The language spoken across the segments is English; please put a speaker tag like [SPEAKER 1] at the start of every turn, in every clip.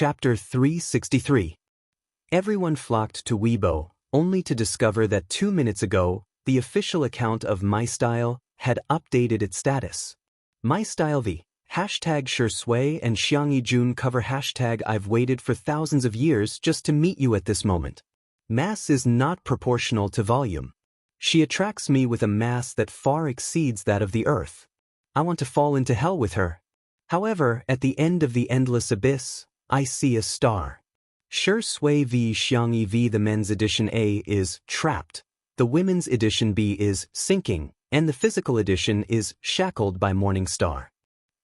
[SPEAKER 1] Chapter 363. Everyone flocked to Weibo, only to discover that 2 minutes ago, the official account of MyStyle had updated its status. MyStyleV, hashtag Shui and Xiangyi Jun cover hashtag I've waited for thousands of years just to meet you at this moment. Mass is not proportional to volume. She attracts me with a mass that far exceeds that of the earth. I want to fall into hell with her. However, at the end of the endless abyss, I see a star. Shui v Xiangyi v. The men's edition A is trapped, the women's edition B is sinking, and the physical edition is shackled by Morning Star.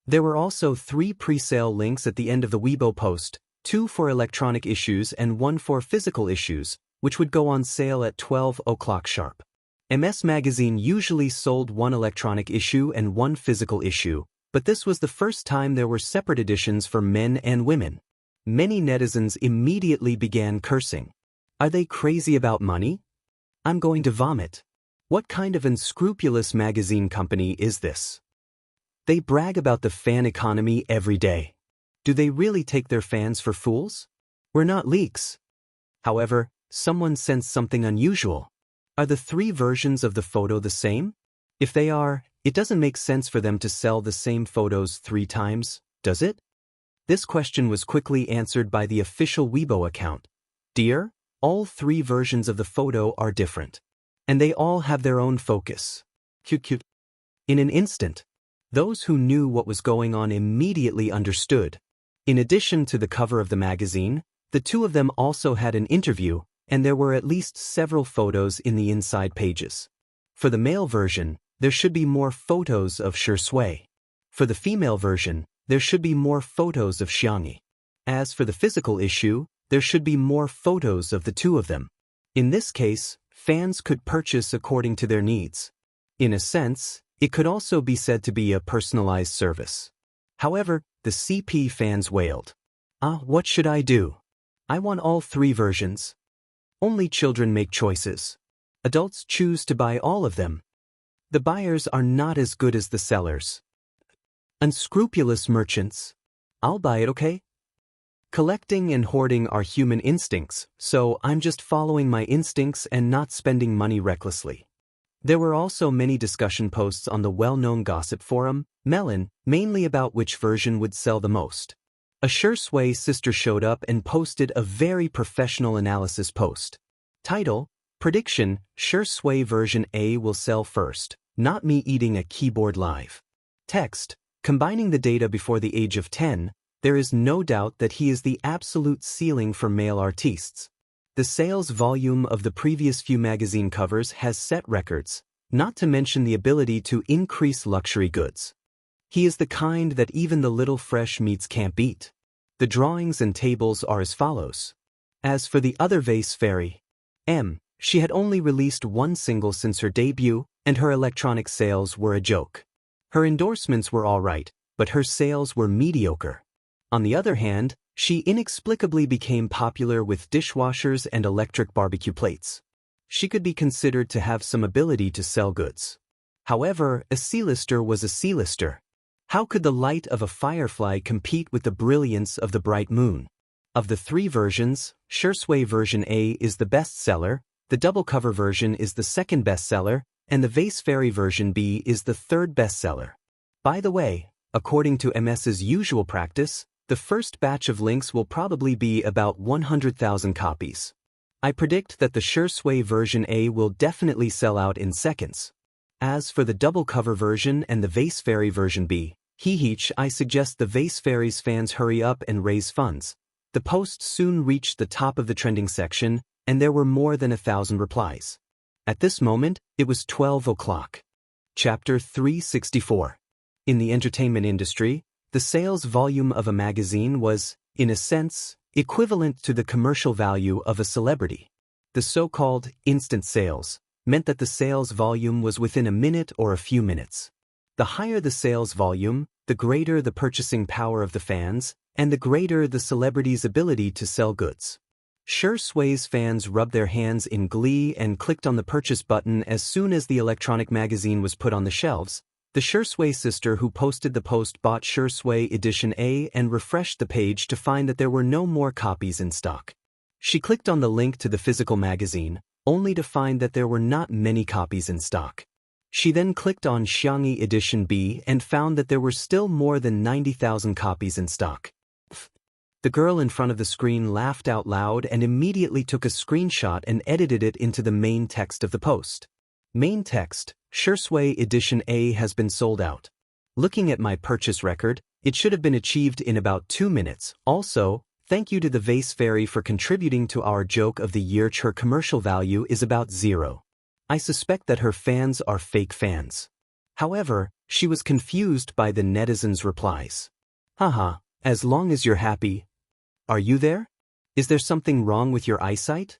[SPEAKER 1] There were also 3 pre-sale links at the end of the Weibo post, 2 for electronic issues and 1 for physical issues, which would go on sale at 12 o'clock sharp. MS Magazine usually sold 1 electronic issue and 1 physical issue, but this was the first time there were separate editions for men and women. Many netizens immediately began cursing. Are they crazy about money? I'm going to vomit. What kind of unscrupulous magazine company is this? They brag about the fan economy every day. Do they really take their fans for fools? We're not leaks. However, someone sensed something unusual. Are the 3 versions of the photo the same? If they are, it doesn't make sense for them to sell the same photos 3 times, does it? This question was quickly answered by the official Weibo account. Dear, all 3 versions of the photo are different. And they all have their own focus. Cute. In an instant, those who knew what was going on immediately understood. In addition to the cover of the magazine, the 2 of them also had an interview, and there were at least several photos in the inside pages. For the male version, there should be more photos of Shui. For the female version, there should be more photos of Xiangyi. As for the physical issue, there should be more photos of the 2 of them. In this case, fans could purchase according to their needs. In a sense, it could also be said to be a personalized service. However, the CP fans wailed. What should I do? I want all 3 versions. Only children make choices. Adults choose to buy all of them. The buyers are not as good as the sellers. Unscrupulous merchants. I'll buy it, okay? Collecting and hoarding are human instincts, so I'm just following my instincts and not spending money recklessly. There were also many discussion posts on the well-known gossip forum, Melon, mainly about which version would sell the most. A Shui sister showed up and posted a very professional analysis post. Title: Prediction, Shui version A will sell first, not me eating a keyboard live. Text: Combining the data before the age of 10, there is no doubt that he is the absolute ceiling for male artists. The sales volume of the previous few magazine covers has set records, not to mention the ability to increase luxury goods. He is the kind that even the little fresh meats can't beat. The drawings and tables are as follows. As for the other vase fairy, she had only released 1 single since her debut, and her electronic sales were a joke. Her endorsements were alright, but her sales were mediocre. On the other hand, she inexplicably became popular with dishwashers and electric barbecue plates. She could be considered to have some ability to sell goods. However, a C-lister was a C-lister. How could the light of a firefly compete with the brilliance of the bright moon? Of the 3 versions, Shui version A is the bestseller, the double cover version is the 2nd bestseller, and the Vase Fairy version B is the 3rd bestseller. By the way, according to MS's usual practice, the first batch of links will probably be about 100,000 copies. I predict that the Shui version A will definitely sell out in seconds. As for the double cover version and the Vase Fairy version B, I suggest the Vase Fairy's fans hurry up and raise funds. The post soon reached the top of the trending section, and there were more than 1,000 replies. At this moment, it was 12 o'clock. Chapter 364. In the entertainment industry, the sales volume of a magazine was, in a sense, equivalent to the commercial value of a celebrity. The so-called instant sales meant that the sales volume was within a minute or a few minutes. The higher the sales volume, the greater the purchasing power of the fans, and the greater the celebrity's ability to sell goods. Shui's fans rubbed their hands in glee and clicked on the purchase button as soon as the electronic magazine was put on the shelves, The Shui sister who posted the post bought Shui Edition A and refreshed the page to find that there were no more copies in stock. She clicked on the link to the physical magazine, only to find that there were not many copies in stock. She then clicked on Xiangyi Edition B and found that there were still more than 90,000 copies in stock. The girl in front of the screen laughed out loud and immediately took a screenshot and edited it into the main text of the post. Main text: Shui Edition A has been sold out. Looking at my purchase record, it should have been achieved in about 2 minutes. Also, thank you to the Vase Fairy for contributing to our joke of the year. Her commercial value is about 0. I suspect that her fans are fake fans. However, she was confused by the netizens' replies. Haha, as long as you're happy. Are you there? Is there something wrong with your eyesight?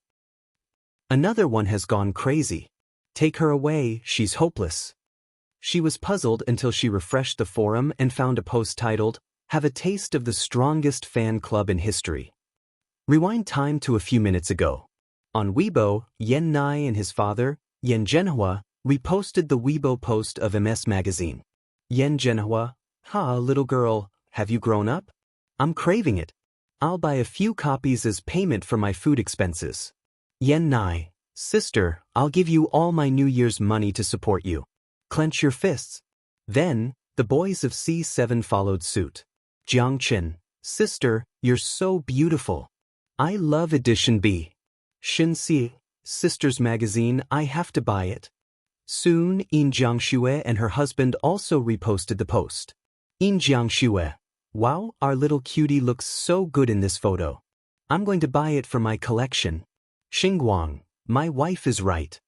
[SPEAKER 1] Another one has gone crazy. Take her away, she's hopeless. She was puzzled until she refreshed the forum and found a post titled, Have a Taste of the Strongest Fan Club in History. Rewind time to a few minutes ago. On Weibo, Yan Nai and his father, Yan Zhenhua, reposted the Weibo post of MS Magazine. Yan Zhenhua, little girl, have you grown up? I'm craving it. I'll buy a few copies as payment for my food expenses. Yan Nai, sister, I'll give you all my New Year's money to support you. Clench your fists. Then, the boys of C7 followed suit. Jiang Chen, sister, you're so beautiful. I love Edition B. Xin Si, Sisters Magazine, I have to buy it. Soon, In Jiangxue and her husband also reposted the post. In Jiangxue, wow, our little cutie looks so good in this photo. I'm going to buy it for my collection. Xingguang, my wife is right.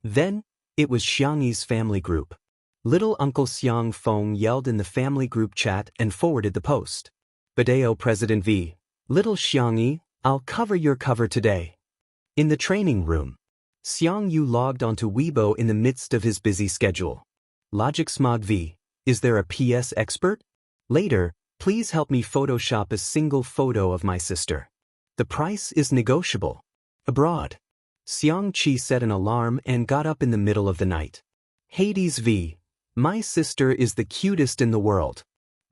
[SPEAKER 1] Then, it was Xiangyi's family group. Little Uncle Xiang Feng yelled in the family group chat and forwarded the post. Badeo President V. Little Xiangyi, I'll cover your cover today. In the training room, Xiang Yu logged onto Weibo in the midst of his busy schedule. Logic Smog V. Is there a PS expert? Later, please help me Photoshop a single photo of my sister. The price is negotiable. Abroad. Xiang Qi set an alarm and got up in the middle of the night. Hades V. My sister is the cutest in the world.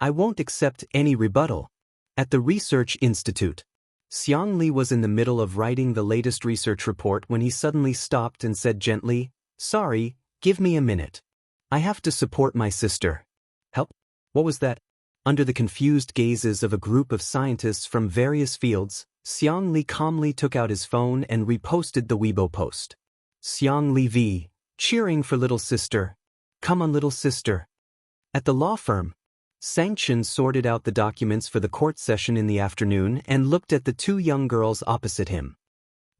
[SPEAKER 1] I won't accept any rebuttal. At the Research Institute. Xiang Li was in the middle of writing the latest research report when he suddenly stopped and said gently, Sorry, give me a minute. I have to support my sister. Help? What was that? Under the confused gazes of a group of scientists from various fields, Xiang Li calmly took out his phone and reposted the Weibo post. Xiang Li V. Cheering for little sister. Come on, little sister. At the law firm, Sanction sorted out the documents for the court session in the afternoon and looked at the two young girls opposite him.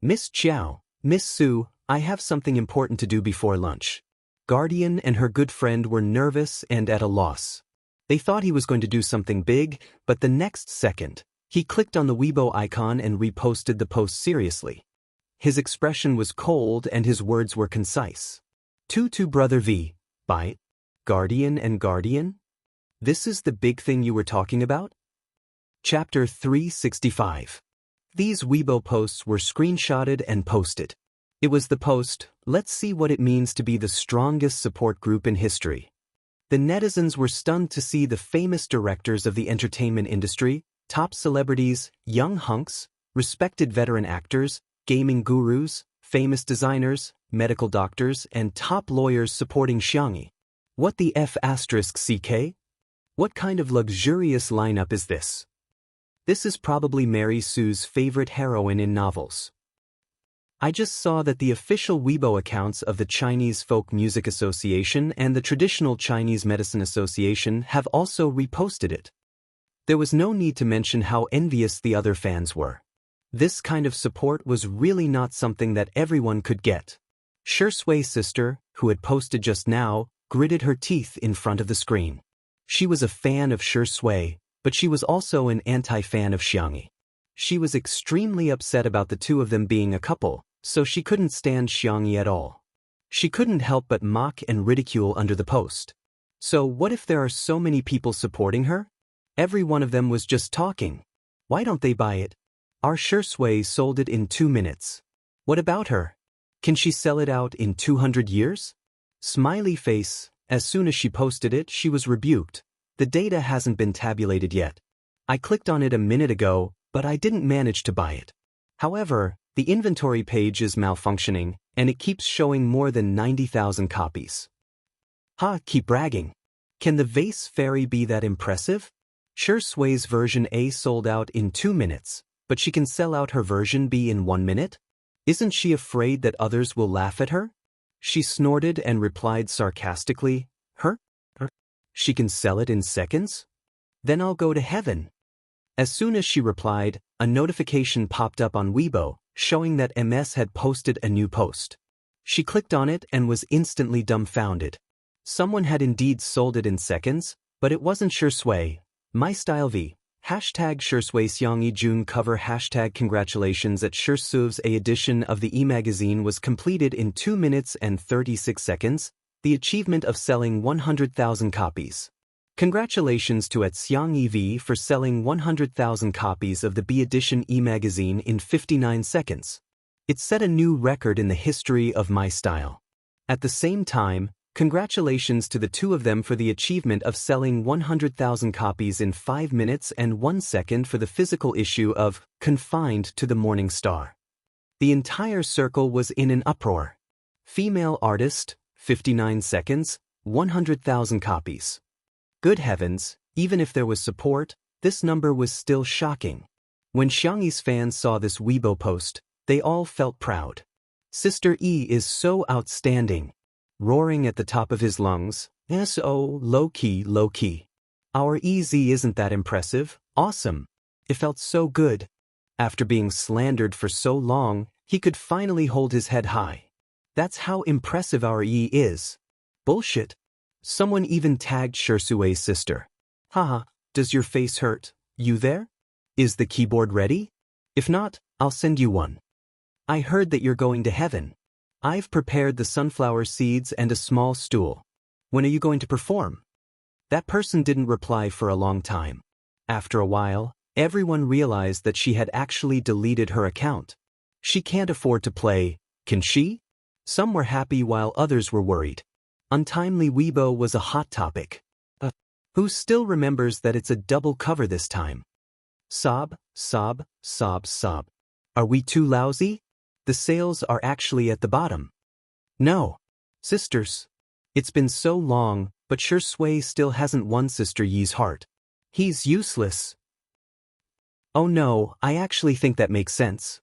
[SPEAKER 1] Miss Chiao, Miss Su, I have something important to do before lunch. Guardian and her good friend were nervous and at a loss. They thought he was going to do something big, but the next second, he clicked on the Weibo icon and reposted the post seriously. His expression was cold and his words were concise. Tutu Brother V. Bite? Guardian and Guardian? This is the big thing you were talking about? Chapter 365. These Weibo posts were screenshotted and posted. It was the post, Let's see what it means to be the strongest support group in history. The netizens were stunned to see the famous directors of the entertainment industry, top celebrities, young hunks, respected veteran actors, gaming gurus, famous designers, medical doctors, and top lawyers supporting Xiangyi. What the F***CK? What kind of luxurious lineup is this? This is probably Mary Sue's favorite heroine in novels. I just saw that the official Weibo accounts of the Chinese Folk Music Association and the Traditional Chinese Medicine Association have also reposted it. There was no need to mention how envious the other fans were. This kind of support was really not something that everyone could get. Shui sister, who had posted just now, gritted her teeth in front of the screen. She was a fan of Shui, but she was also an anti-fan of Xiangyi. She was extremely upset about the two of them being a couple, so she couldn't stand Xiangyi at all. She couldn't help but mock and ridicule under the post. So what if there are so many people supporting her? Every one of them was just talking. Why don't they buy it? Our Shui sold it in 2 minutes. What about her? Can she sell it out in 200 years? Smiley face, As soon as she posted it, she was rebuked. The data hasn't been tabulated yet. I clicked on it a minute ago, but I didn't manage to buy it. However, the inventory page is malfunctioning, and it keeps showing more than 90,000 copies. Ha, keep bragging. Can the vase fairy be that impressive? Sure Sway's version A sold out in 2 minutes, but she can sell out her version B in 1 minute? Isn't she afraid that others will laugh at her? She snorted and replied sarcastically, Her? She can sell it in seconds? Then I'll go to heaven. As soon as she replied, a notification popped up on Weibo, showing that MS had posted a new post. She clicked on it and was instantly dumbfounded. Someone had indeed sold it in seconds, but it wasn't Sure Sway. My Style V. Hashtag Sure Sway Seongyi Jun cover hashtag congratulations at Sure Suv's A edition of the e-magazine was completed in 2 minutes and 36 seconds, the achievement of selling 100,000 copies. Congratulations to at Seongyi V for selling 100,000 copies of the B edition e-magazine in 59 seconds. It set a new record in the history of My Style. At the same time, congratulations to the two of them for the achievement of selling 100,000 copies in 5 minutes and 1 second for the physical issue of Confined to the Morning Star. The entire circle was in an uproar. Female artist, 59 seconds, 100,000 copies. Good heavens, even if there was support, this number was still shocking. When Xiangyi's fans saw this Weibo post, they all felt proud. Sister E is so outstanding. Roaring at the top of his lungs, S.O. low-key, low-key. Our EZ isn't that impressive, awesome. It felt so good. After being slandered for so long, he could finally hold his head high. That's how impressive our E is. Bullshit. Someone even tagged Sure Sway's sister. Haha, does your face hurt? You there? Is the keyboard ready? If not, I'll send you one. I heard that you're going to heaven. I've prepared the sunflower seeds and a small stool. When are you going to perform? That person didn't reply for a long time. After a while, everyone realized that she had actually deleted her account. She can't afford to play, can she? Some were happy while others were worried. Untimely Weibo was a hot topic. Who still remembers that it's a double cover this time? Sob, sob, sob, sob. Are we too lousy? The sales are actually at the bottom. No. Sisters. It's been so long, but Sure Sway still hasn't won Sister Yi's heart. He's useless. Oh no, I actually think that makes sense.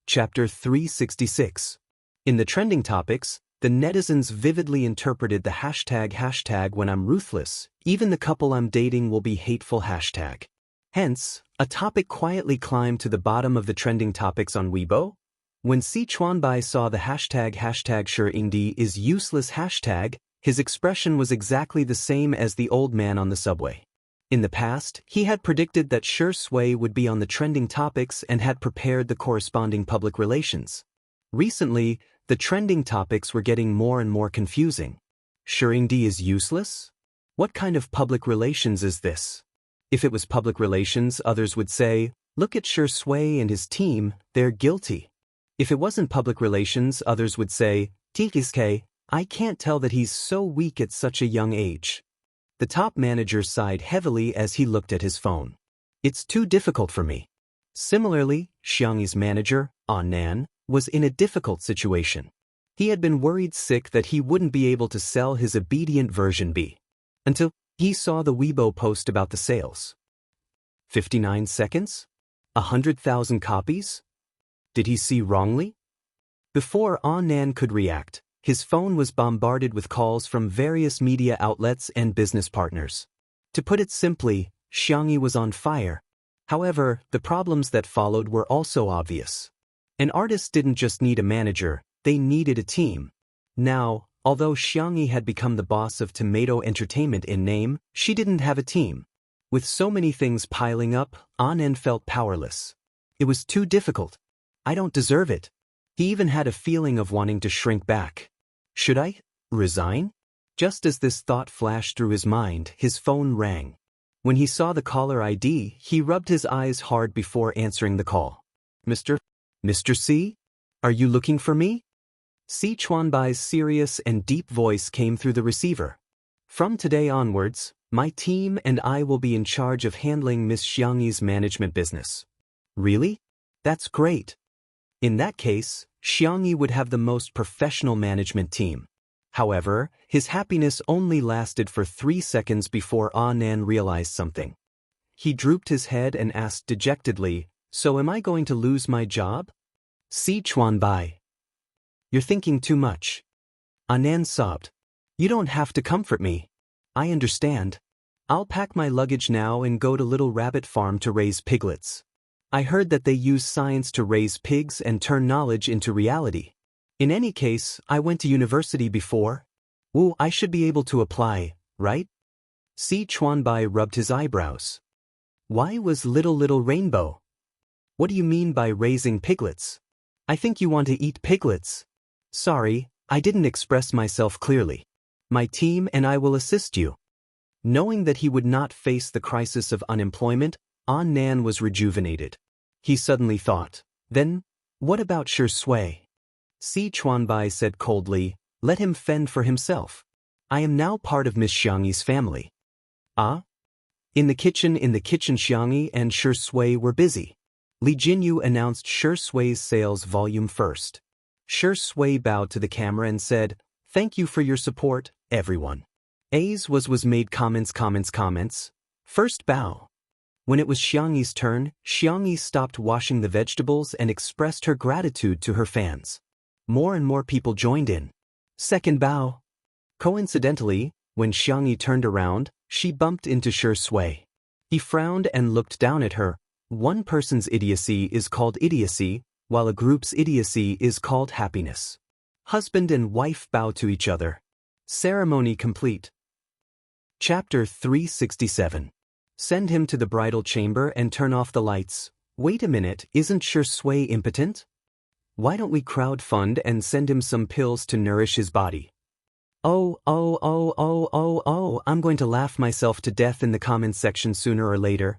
[SPEAKER 1] Chapter 366. In the trending topics, the netizens vividly interpreted the hashtag when I'm ruthless, even the couple I'm dating will be hateful hashtag. Hence, a topic quietly climbed to the bottom of the trending topics on Weibo. When Si Chuanbai saw the hashtag Sure Ingdi is useless hashtag, his expression was exactly the same as the old man on the subway. In the past, he had predicted that Sure Sway would be on the trending topics and had prepared the corresponding public relations. Recently, the trending topics were getting more and more confusing. Sure Ingdi is useless? What kind of public relations is this? If it was public relations, others would say, look at Sure Sway and his team, they're guilty. If it wasn't public relations, others would say, Tikiske, I can't tell that he's so weak at such a young age. The top manager sighed heavily as he looked at his phone. It's too difficult for me. Similarly, Xiangyi's manager, Nan, was in a difficult situation. He had been worried sick that he wouldn't be able to sell his obedient version B. Until he saw the Weibo post about the sales. 59 seconds? 100,000 copies? Did he see wrongly? Before Nan could react, his phone was bombarded with calls from various media outlets and business partners. To put it simply, Xiangyi was on fire. However, the problems that followed were also obvious. An artist didn't just need a manager, they needed a team. Now, although Xiangyi had become the boss of Tomato Entertainment in name, she didn't have a team. With so many things piling up, Nan felt powerless. It was too difficult. I don't deserve it. He even had a feeling of wanting to shrink back. Should I resign? Just as this thought flashed through his mind, his phone rang. When he saw the caller ID, he rubbed his eyes hard before answering the call. Mr. C? Are you looking for me? Si Chuanbai's serious and deep voice came through the receiver. From today onwards, my team and I will be in charge of handling Miss Xiangyi's management business. Really? That's great. In that case, Xiangyi would have the most professional management team. However, his happiness only lasted for 3 seconds before Nan realized something. He drooped his head and asked dejectedly, "So am I going to lose my job?" Si Chuanbai. "You're thinking too much." Nan sobbed. "You don't have to comfort me. I understand. I'll pack my luggage now and go to Little Rabbit Farm to raise piglets. I heard that they use science to raise pigs and turn knowledge into reality. In any case, I went to university before. Ooh, I should be able to apply, right?" Si Chuanbai rubbed his eyebrows. "Why was little rainbow? What do you mean by raising piglets? I think you want to eat piglets." "Sorry, I didn't express myself clearly. My team and I will assist you." Knowing that he would not face the crisis of unemployment, Nan was rejuvenated. He suddenly thought, "Then, what about Shui?" Si Chuanbai said coldly, "Let him fend for himself. I am now part of Miss Xiangyi's family." "Ah?" In the kitchen Xiangyi and Shui were busy. Li Jinyu announced Shui's sales volume first. Shui bowed to the camera and said, "Thank you for your support, everyone." Was made comments. First bow. When it was Xiangyi's turn, Xiangyi stopped washing the vegetables and expressed her gratitude to her fans. More and more people joined in. Second bow. Coincidentally, when Xiangyi turned around, she bumped into Shui. He frowned and looked down at her. One person's idiocy is called idiocy, while a group's idiocy is called happiness. Husband and wife bow to each other. Ceremony complete. Chapter 367. Send him to the bridal chamber and turn off the lights. Wait a minute, isn't Shui impotent? Why don't we crowdfund and send him some pills to nourish his body? Oh, I'm going to laugh myself to death in the comments section sooner or later.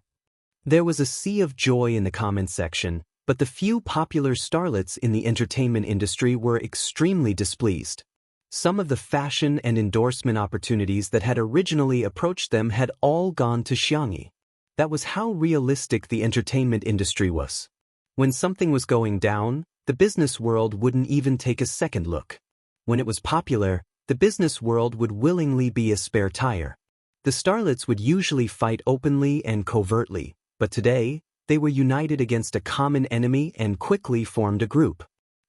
[SPEAKER 1] There was a sea of joy in the comments section, but the few popular starlets in the entertainment industry were extremely displeased. Some of the fashion and endorsement opportunities that had originally approached them had all gone to Xiangyi. That was how realistic the entertainment industry was. When something was going down, the business world wouldn't even take a second look. When it was popular, the business world would willingly be a spare tire. The starlets would usually fight openly and covertly, but today, they were united against a common enemy and quickly formed a group.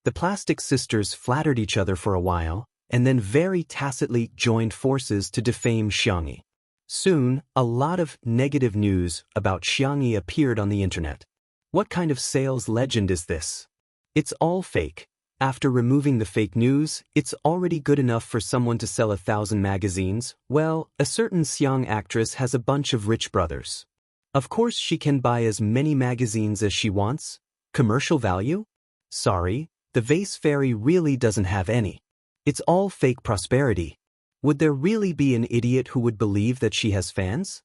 [SPEAKER 1] The Plastic Sisters flattered each other for a while, and then very tacitly joined forces to defame Xiangyi. Soon, a lot of negative news about Xiangyi appeared on the internet. What kind of sales legend is this? It's all fake. After removing the fake news, it's already good enough for someone to sell 1,000 magazines. Well, a certain Xiang actress has a bunch of rich brothers. Of course she can buy as many magazines as she wants. Commercial value? Sorry, the vase fairy really doesn't have any. It's all fake prosperity. Would there really be an idiot who would believe that she has fans?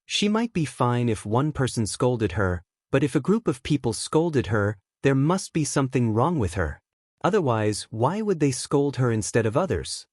[SPEAKER 1] She might be fine if one person scolded her, but if a group of people scolded her, there must be something wrong with her. Otherwise, why would they scold her instead of others?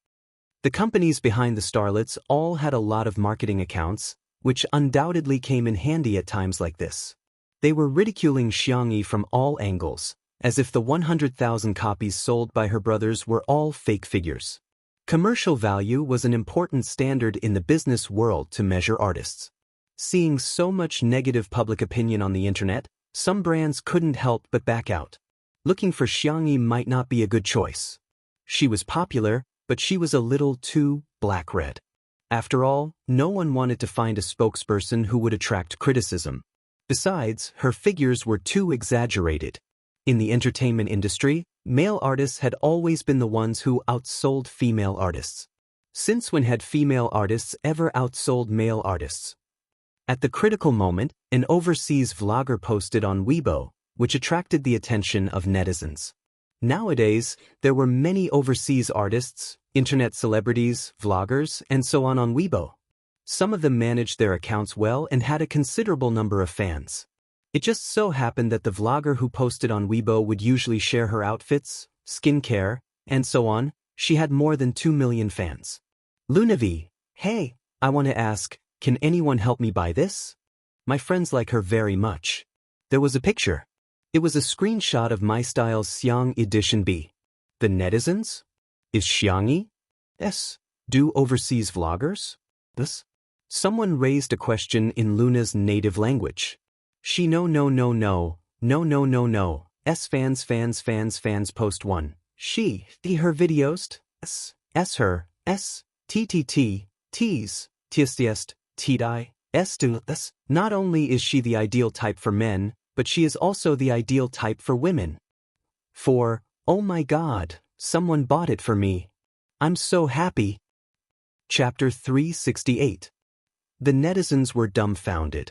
[SPEAKER 1] The companies behind the starlets all had a lot of marketing accounts, which undoubtedly came in handy at times like this. They were ridiculing Xiangyi from all angles, as if the 100,000 copies sold by her brothers were all fake figures. Commercial value was an important standard in the business world to measure artists. Seeing so much negative public opinion on the internet, some brands couldn't help but back out. Looking for Xiangyi might not be a good choice. She was popular, but she was a little too black-red. After all, no one wanted to find a spokesperson who would attract criticism. Besides, her figures were too exaggerated. In the entertainment industry, male artists had always been the ones who outsold female artists. Since when had female artists ever outsold male artists? At the critical moment, an overseas vlogger posted on Weibo, which attracted the attention of netizens. Nowadays, there were many overseas artists, internet celebrities, vloggers, and so on Weibo. Some of them managed their accounts well and had a considerable number of fans. It just so happened that the vlogger who posted on Weibo would usually share her outfits, skincare, and so on. She had more than 2 million fans. Lunavi, Hey, I want to ask, can anyone help me buy this? My friends like her very much. There was a picture. It was a screenshot of My Style's Xiang Edition B. The netizens? Is Xiangyi? S. Do overseas vloggers? This? Someone raised a question in Luna's native language. She no. S fans post 1. She, her videos, s her, s, ttt, tease, tiestiest, tidai, s. Not only is she the ideal type for men, but she is also the ideal type for women. 4. Oh my god, someone bought it for me. I'm so happy. Chapter 368. The netizens were dumbfounded.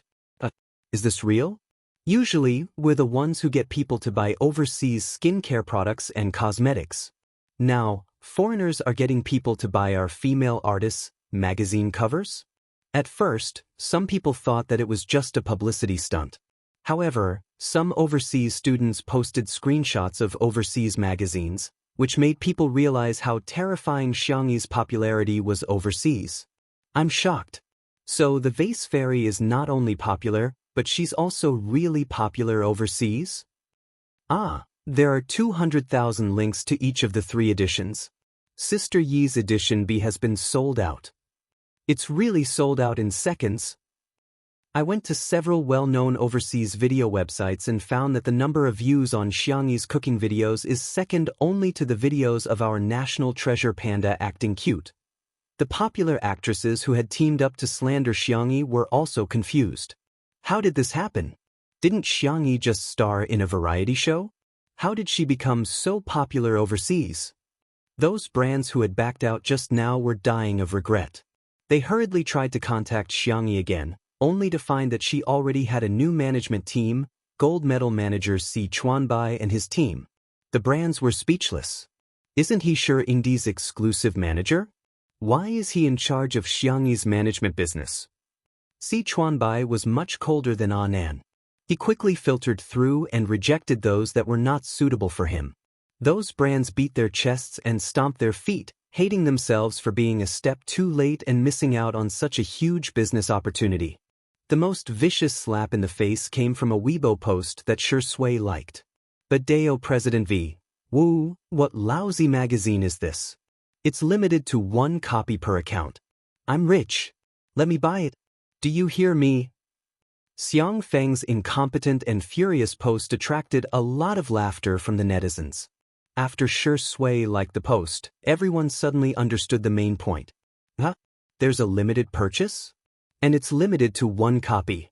[SPEAKER 1] Is this real? Usually, we're the ones who get people to buy overseas skincare products and cosmetics. Now, foreigners are getting people to buy our female artists' magazine covers? At first, some people thought that it was just a publicity stunt. However, some overseas students posted screenshots of overseas magazines, which made people realize how terrifying Xiangyi's popularity was overseas. I'm shocked. So the Vase Fairy is not only popular, but she's also really popular overseas? Ah, there are 200,000 links to each of the 3 editions. Sister Yi's edition B has been sold out. It's really sold out in seconds. I went to several well-known overseas video websites and found that the number of views on Xiangyi's cooking videos is second only to the videos of our national treasure Panda acting cute. The popular actresses who had teamed up to slander Xiangyi were also confused. How did this happen? Didn't Xiangyi just star in a variety show? How did she become so popular overseas? Those brands who had backed out just now were dying of regret. They hurriedly tried to contact Xiangyi again, only to find that she already had a new management team, gold medal manager Si Chuanbai and his team. The brands were speechless. Isn't he Shi Yingdi's exclusive manager? Why is he in charge of Xiangyi's management business? Si Chuanbai was much colder than Anan. He quickly filtered through and rejected those that were not suitable for him. Those brands beat their chests and stomped their feet, hating themselves for being a step too late and missing out on such a huge business opportunity. The most vicious slap in the face came from a Weibo post that Shui liked. Badeo President V. Woo, what lousy magazine is this? It's limited to 1 copy per account. I'm rich. Let me buy it. Do you hear me? Xiang Feng's incompetent and furious post attracted a lot of laughter from the netizens. After Shui liked the post, everyone suddenly understood the main point. Huh? There's a limited purchase? And it's limited to 1 copy.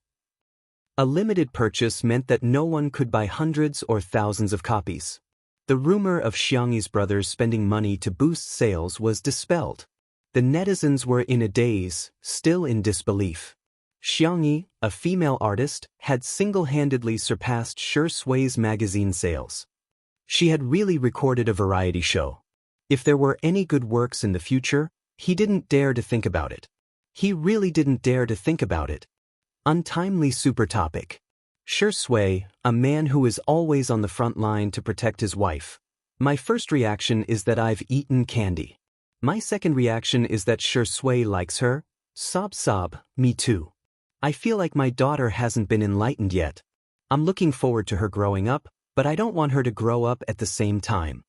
[SPEAKER 1] A limited purchase meant that no one could buy hundreds or thousands of copies. The rumor of Xiangyi's brothers spending money to boost sales was dispelled. The netizens were in a daze, still in disbelief. Xiangyi, a female artist, had single-handedly surpassed Shui's magazine sales. She had really recorded a variety show. If there were any good works in the future, he didn't dare to think about it. He really didn't dare to think about it. Untimely super topic. Shui, a man who is always on the front line to protect his wife. My first reaction is that I've eaten candy. My second reaction is that Shui likes her. Sob, me too. I feel like my daughter hasn't been enlightened yet. I'm looking forward to her growing up, but I don't want her to grow up at the same time.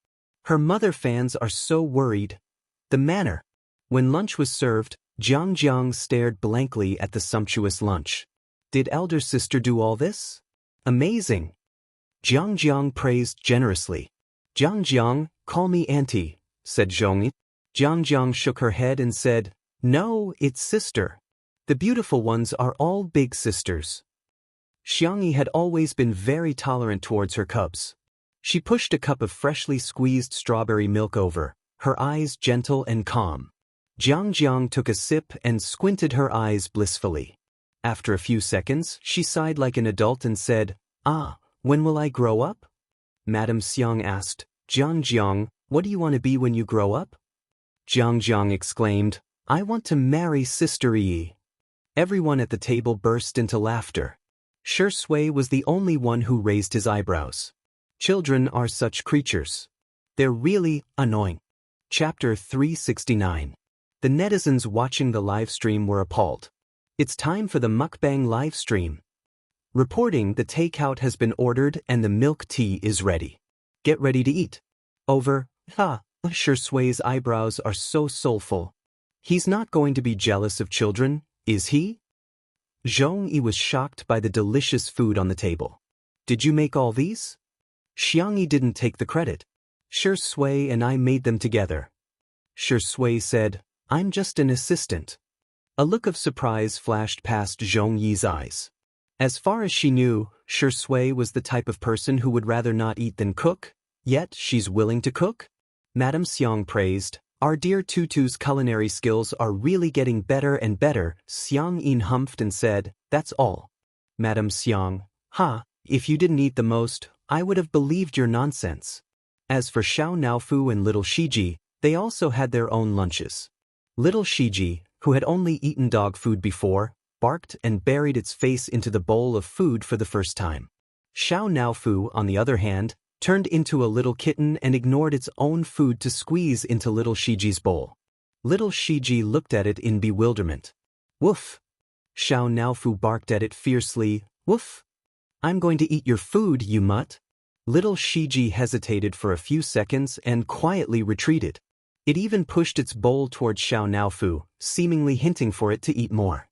[SPEAKER 1] Her mother fans are so worried. The manner. When lunch was served, Jiang stared blankly at the sumptuous lunch. Did elder sister do all this? Amazing. Jiang praised generously. Jiang, call me auntie, said Zhongyi. Jiang shook her head and said, no, it's sister. The beautiful ones are all big sisters. Xiangyi had always been very tolerant towards her cubs. She pushed a cup of freshly squeezed strawberry milk over, her eyes gentle and calm. Jiang took a sip and squinted her eyes blissfully. After a few seconds, she sighed like an adult and said, when will I grow up? Madame Xiang asked, Jiang, what do you want to be when you grow up? Jiang exclaimed, I want to marry Sister Yi. Everyone at the table burst into laughter. Shui was the only one who raised his eyebrows. Children are such creatures. They're really annoying. Chapter 369. The netizens watching the live stream were appalled. It's time for the mukbang live stream. Reporting the takeout has been ordered and the milk tea is ready. Get ready to eat. Over. Ha. Shui's eyebrows are so soulful. He's not going to be jealous of children, is he? Zhong Yi was shocked by the delicious food on the table. Did you make all these? Xiangyi didn't take the credit. Shui and I made them together. Shui said, I'm just an assistant. A look of surprise flashed past Zhong Yi's eyes. As far as she knew, Shui was the type of person who would rather not eat than cook, yet she's willing to cook? Madame Xiang praised, our dear Tutu's culinary skills are really getting better and better. Xiang Yin humphed and said, that's all. Madame Xiang, if you didn't eat the most, I would have believed your nonsense. As for Xiao Naofu and little Shiji, they also had their own lunches. Little Shiji, who had only eaten dog food before, barked and buried its face into the bowl of food for the first time. Xiao Naofu, on the other hand, turned into a little kitten and ignored its own food to squeeze into little Shiji's bowl. Little Shiji looked at it in bewilderment. Woof! Xiao Naofu barked at it fiercely, woof! I'm going to eat your food, you mutt! Little Shiji hesitated for a few seconds and quietly retreated. It even pushed its bowl toward Xiao Naofu, seemingly hinting for it to eat more.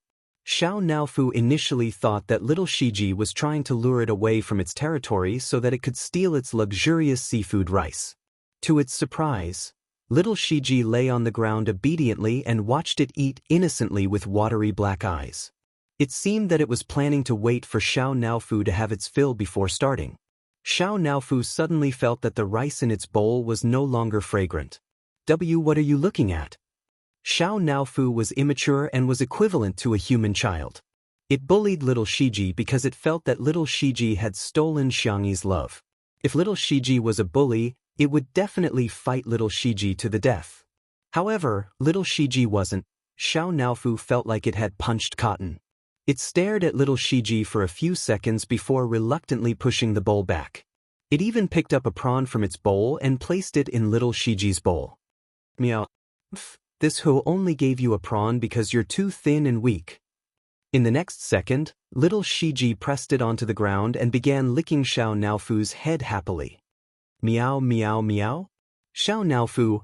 [SPEAKER 1] Xiao Naofu initially thought that little Shiji was trying to lure it away from its territory so that it could steal its luxurious seafood rice. To its surprise, little Shiji lay on the ground obediently and watched it eat innocently with watery black eyes. It seemed that it was planning to wait for Xiao Naofu to have its fill before starting. Xiao Naofu suddenly felt that the rice in its bowl was no longer fragrant. What are you looking at? Xiao Naofu was immature and was equivalent to a human child. It bullied little Shiji because it felt that little Shiji had stolen Xiangyi's love. If little Shiji was a bully, it would definitely fight little Shiji to the death. However, little Shiji wasn't. Xiao Naofu felt like it had punched cotton. It stared at little Shiji for a few seconds before reluctantly pushing the bowl back. It even picked up a prawn from its bowl and placed it in little Shiji's bowl. Meow. This who only gave you a prawn because you're too thin and weak. In the next second, little Shiji pressed it onto the ground and began licking Xiao Naofu's head happily. Meow meow meow. Xiao Naofu,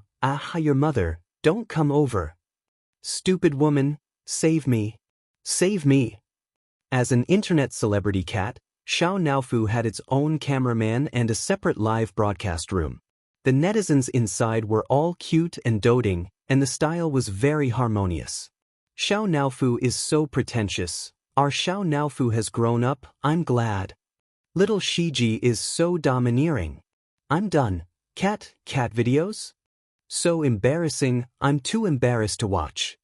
[SPEAKER 1] your mother, don't come over. Stupid woman, save me. Save me. As an internet celebrity cat, Xiao Naofu had its own cameraman and a separate live broadcast room. The netizens inside were all cute and doting, and the style was very harmonious. Xiao Naofu is so pretentious. Our Xiao Naofu has grown up, I'm glad. Little Shiji is so domineering. I'm done. Cat videos? So embarrassing, I'm too embarrassed to watch.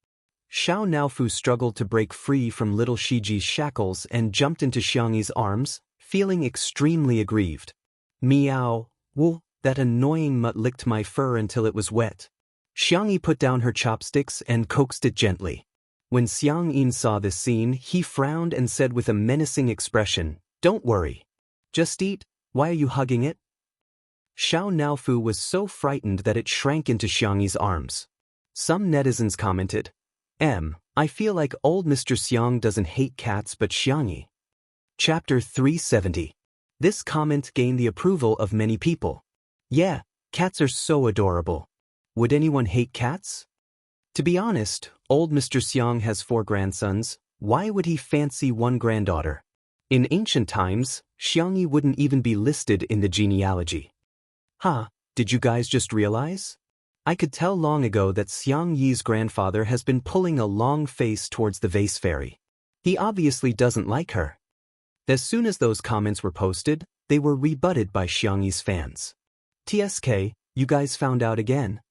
[SPEAKER 1] Xiao Naofu struggled to break free from little Shiji's shackles and jumped into Xiangyi's arms, feeling extremely aggrieved. Meow, woo, that annoying mutt licked my fur until it was wet. Xiangyi put down her chopsticks and coaxed it gently. When Xiang Yin saw this scene, he frowned and said with a menacing expression, don't worry. Just eat, why are you hugging it? Xiao Naofu was so frightened that it shrank into Xiangyi's arms. Some netizens commented, I feel like old Mr. Xiang doesn't hate cats but Xiangyi. Chapter 370. This comment gained the approval of many people. Yeah, cats are so adorable. Would anyone hate cats? To be honest, old Mr. Xiang has 4 grandsons. Why would he fancy one granddaughter? In ancient times, Xiangyi wouldn't even be listed in the genealogy. Did you guys just realize? I could tell long ago that Xiang Yi's grandfather has been pulling a long face towards the vase fairy. He obviously doesn't like her. As soon as those comments were posted, they were rebutted by Xiang Yi's fans. TSK, you guys found out again.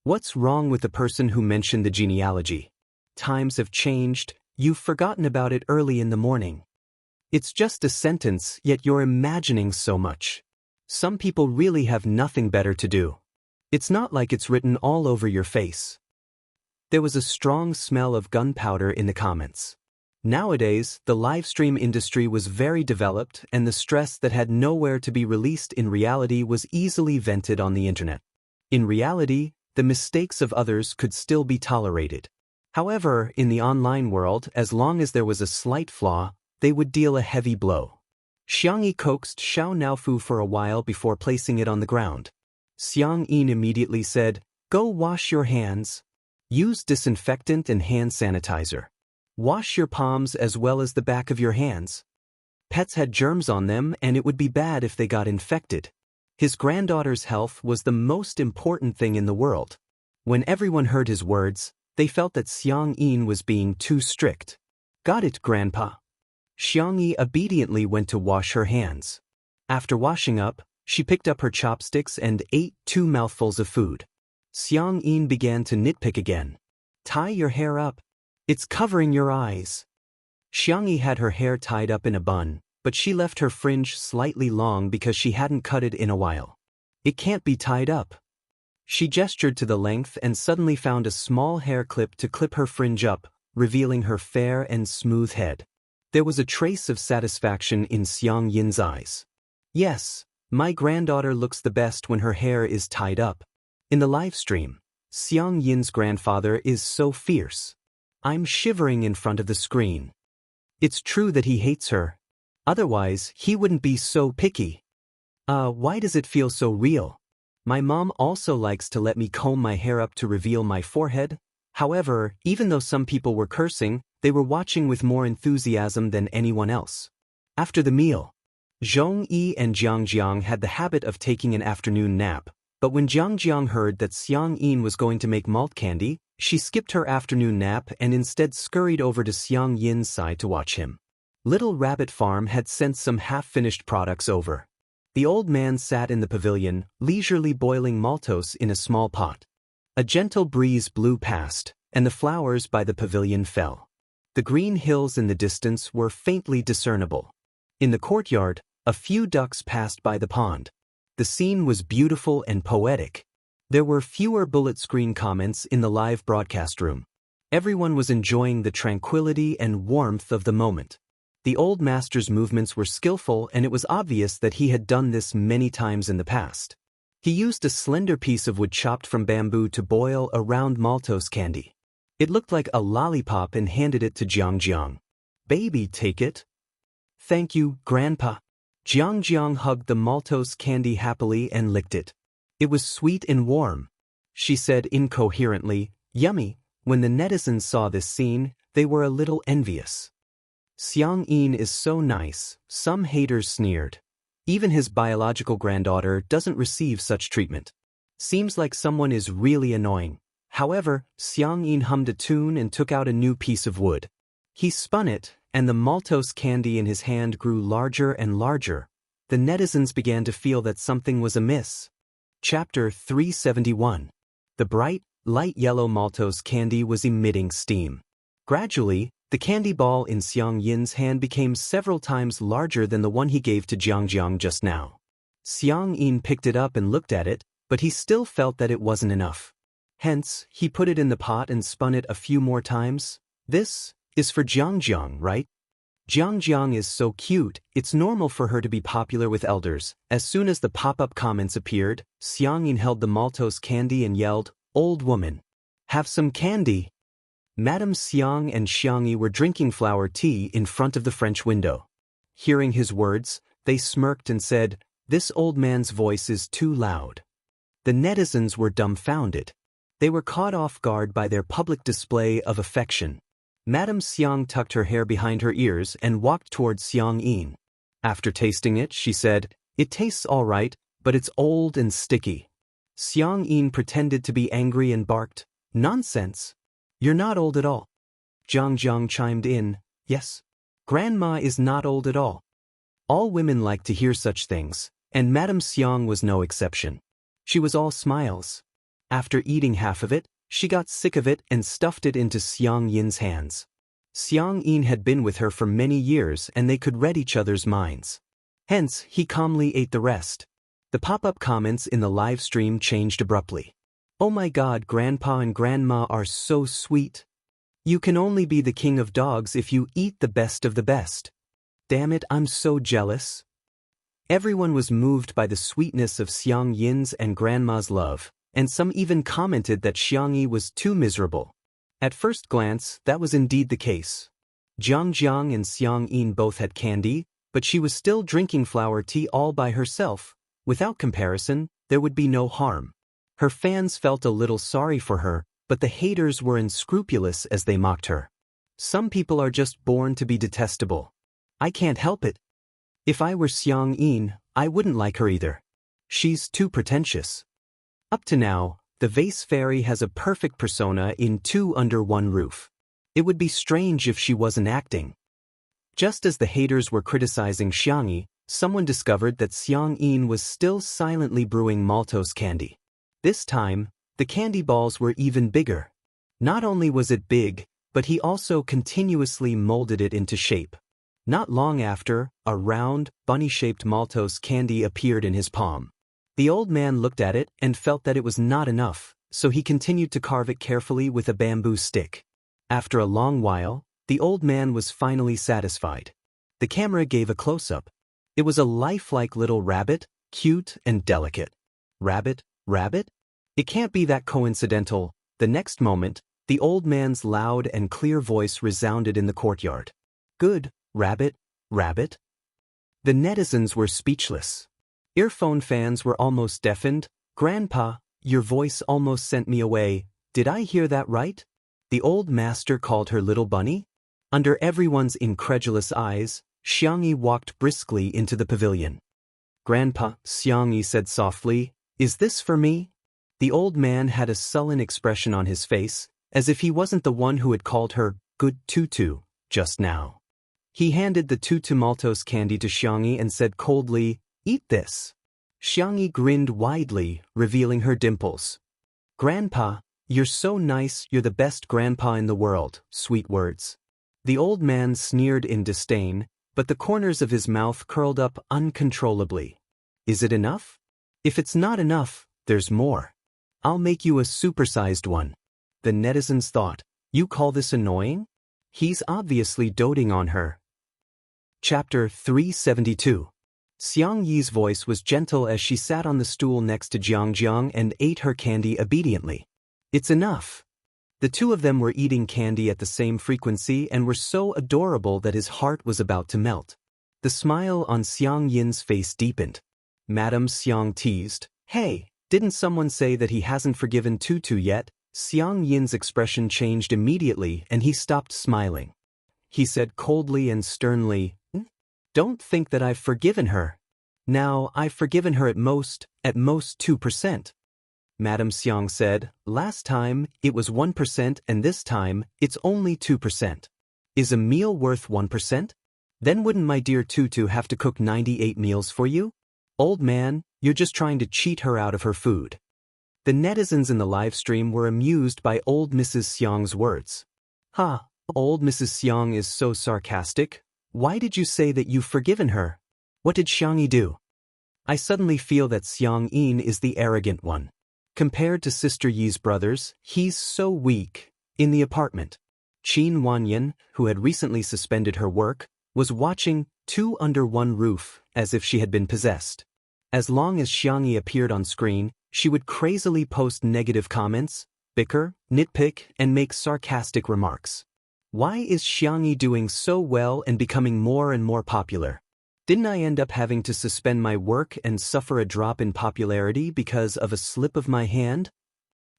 [SPEAKER 1] What's wrong with the person who mentioned the genealogy? Times have changed, you've forgotten about it early in the morning. It's just a sentence, yet you're imagining so much. Some people really have nothing better to do. It's not like it's written all over your face. There was a strong smell of gunpowder in the comments. Nowadays, the livestream industry was very developed and the stress that had nowhere to be released in reality was easily vented on the internet. In reality, the mistakes of others could still be tolerated. However, in the online world, as long as there was a slight flaw, they would deal a heavy blow. Xiang Yi coaxed Xiao Naofu for a while before placing it on the ground. Xiang Yin immediately said, "Go wash your hands. Use disinfectant and hand sanitizer. Wash your palms as well as the back of your hands. Pets had germs on them and it would be bad if they got infected." His granddaughter's health was the most important thing in the world. When everyone heard his words, they felt that Xiang Yin was being too strict. "Got it, Grandpa." Xiang Yi obediently went to wash her hands. After washing up, she picked up her chopsticks and ate 2 mouthfuls of food. Xiang Yin began to nitpick again. "Tie your hair up. It's covering your eyes." Xiang Yi had her hair tied up in a bun, but she left her fringe slightly long because she hadn't cut it in a while. "It can't be tied up." She gestured to the length and suddenly found a small hair clip to clip her fringe up, revealing her fair and smooth head. There was a trace of satisfaction in Xiang Yin's eyes. "Yes, my granddaughter looks the best when her hair is tied up." In the live stream, Xiang Yin's grandfather is so fierce. I'm shivering in front of the screen. It's true that he hates her. Otherwise, he wouldn't be so picky. Why does it feel so real? My mom also likes to let me comb my hair up to reveal my forehead. However, even though some people were cursing, they were watching with more enthusiasm than anyone else. After the meal, Zhong Yi and Jiang Jiang had the habit of taking an afternoon nap, but when Jiang Jiang heard that Xiang Yin was going to make malt candy, she skipped her afternoon nap and instead scurried over to Xiang Yin's side to watch him. Little Rabbit Farm had sent some half-finished products over. The old man sat in the pavilion, leisurely boiling maltose in a small pot. A gentle breeze blew past, and the flowers by the pavilion fell. The green hills in the distance were faintly discernible. In the courtyard, a few ducks passed by the pond. The scene was beautiful and poetic. There were fewer bullet screen comments in the live broadcast room. Everyone was enjoying the tranquility and warmth of the moment. The old master's movements were skillful and it was obvious that he had done this many times in the past. He used a slender piece of wood chopped from bamboo to boil a round maltose candy. It looked like a lollipop and handed it to Jiang Jiang. "Baby, take it." "Thank you, Grandpa." Jiang Jiang hugged the maltose candy happily and licked it. It was sweet and warm. She said incoherently, "Yummy." When the netizens saw this scene, they were a little envious. "Xiang Yin is so nice," some haters sneered. "Even his biological granddaughter doesn't receive such treatment. Seems like someone is really annoying." However, Xiang Yin hummed a tune and took out a new piece of wood. He spun it, and the maltose candy in his hand grew larger and larger. The netizens began to feel that something was amiss. Chapter 371. The bright, light yellow maltose candy was emitting steam. Gradually, the candy ball in Xiang Yin's hand became several times larger than the one he gave to Jiang Jiang just now. Xiang Yin picked it up and looked at it, but he still felt that it wasn't enough. Hence, he put it in the pot and spun it a few more times. "This is for Jiang Jiang, right? Jiang Jiang is so cute, it's normal for her to be popular with elders." As soon as the pop-up comments appeared, Xiang Yin held the maltose candy and yelled, "Old woman, have some candy." Madame Xiang and Xiang Yi were drinking flower tea in front of the French window. Hearing his words, they smirked and said, "This old man's voice is too loud." The netizens were dumbfounded. They were caught off guard by their public display of affection. Madame Xiang tucked her hair behind her ears and walked towards Xiang Yin. After tasting it, she said, "It tastes all right, but it's old and sticky." Xiang Yin pretended to be angry and barked, "Nonsense! You're not old at all." Jiang Jiang chimed in, "Yes. Grandma is not old at all." All women like to hear such things, and Madame Xiang was no exception. She was all smiles. After eating half of it, she got sick of it and stuffed it into Xiang Yin's hands. Xiang Yin had been with her for many years and they could read each other's minds. Hence, he calmly ate the rest. The pop-up comments in the live stream changed abruptly. "Oh my God, Grandpa and Grandma are so sweet. You can only be the king of dogs if you eat the best of the best. Damn it, I'm so jealous." Everyone was moved by the sweetness of Xiang Yin's and Grandma's love. and some even commented that Xiangyi was too miserable. At first glance, that was indeed the case. Jiang Jiang and Xiang Yin both had candy, but she was still drinking flower tea all by herself. Without comparison, there would be no harm. Her fans felt a little sorry for her, but the haters were unscrupulous as they mocked her. Some people are just born to be detestable. I can't help it. If I were Xiang Yin, I wouldn't like her either. She's too pretentious. Up to now, the vase fairy has a perfect persona in Two Under One Roof. It would be strange if she wasn't acting. Just as the haters were criticizing Xiangyi, someone discovered that Xiang Yin was still silently brewing maltose candy. This time, the candy balls were even bigger. Not only was it big, but he also continuously molded it into shape. Not long after, a round, bunny-shaped maltose candy appeared in his palm. The old man looked at it and felt that it was not enough, so he continued to carve it carefully with a bamboo stick. After a long while, the old man was finally satisfied. The camera gave a close-up. It was a lifelike little rabbit, cute and delicate. Rabbit, rabbit? It can't be that coincidental. The next moment, the old man's loud and clear voice resounded in the courtyard. Good, rabbit, rabbit? The netizens were speechless. Earphone fans were almost deafened. Grandpa, your voice almost sent me away. Did I hear that right? The old master called her little bunny? Under everyone's incredulous eyes, Xiangyi walked briskly into the pavilion. Grandpa, Xiangyi said softly, is this for me? The old man had a sullen expression on his face, as if he wasn't the one who had called her good tutu just now. He handed the tutu maltose candy to Xiangyi and said coldly, eat this. Xiangyi grinned widely, revealing her dimples. Grandpa, you're so nice, you're the best grandpa in the world, sweet words. The old man sneered in disdain, but the corners of his mouth curled up uncontrollably. Is it enough? If it's not enough, there's more. I'll make you a supersized one. The netizens thought, you call this annoying? He's obviously doting on her. Chapter 372. Xiang Yi's voice was gentle as she sat on the stool next to Jiang Jiang and ate her candy obediently. It's enough. The two of them were eating candy at the same frequency and were so adorable that his heart was about to melt. The smile on Xiang Yin's face deepened. Madame Xiang teased, hey, didn't someone say that he hasn't forgiven Tutu yet? Xiang Yin's expression changed immediately and he stopped smiling. He said coldly and sternly, don't think that I've forgiven her. Now, I've forgiven her at most 2%. Madame Xiang said, last time, it was 1% and this time, it's only 2%. Is a meal worth 1%? Then wouldn't my dear Tutu have to cook 98 meals for you? Old man, you're just trying to cheat her out of her food. The netizens in the live stream were amused by old Mrs. Xiang's words. Ha, old Mrs. Xiang is so sarcastic. Why did you say that you've forgiven her? What did Xiangyi do? I suddenly feel that Xiang Yin is the arrogant one. Compared to Sister Yi's brothers, he's so weak. In the apartment, Qin Wanyan, who had recently suspended her work, was watching Two Under One Roof as if she had been possessed. As long as Xiangyi appeared on screen, she would crazily post negative comments, bicker, nitpick, and make sarcastic remarks. Why is Xiangyi doing so well and becoming more and more popular? Didn't I end up having to suspend my work and suffer a drop in popularity because of a slip of my hand?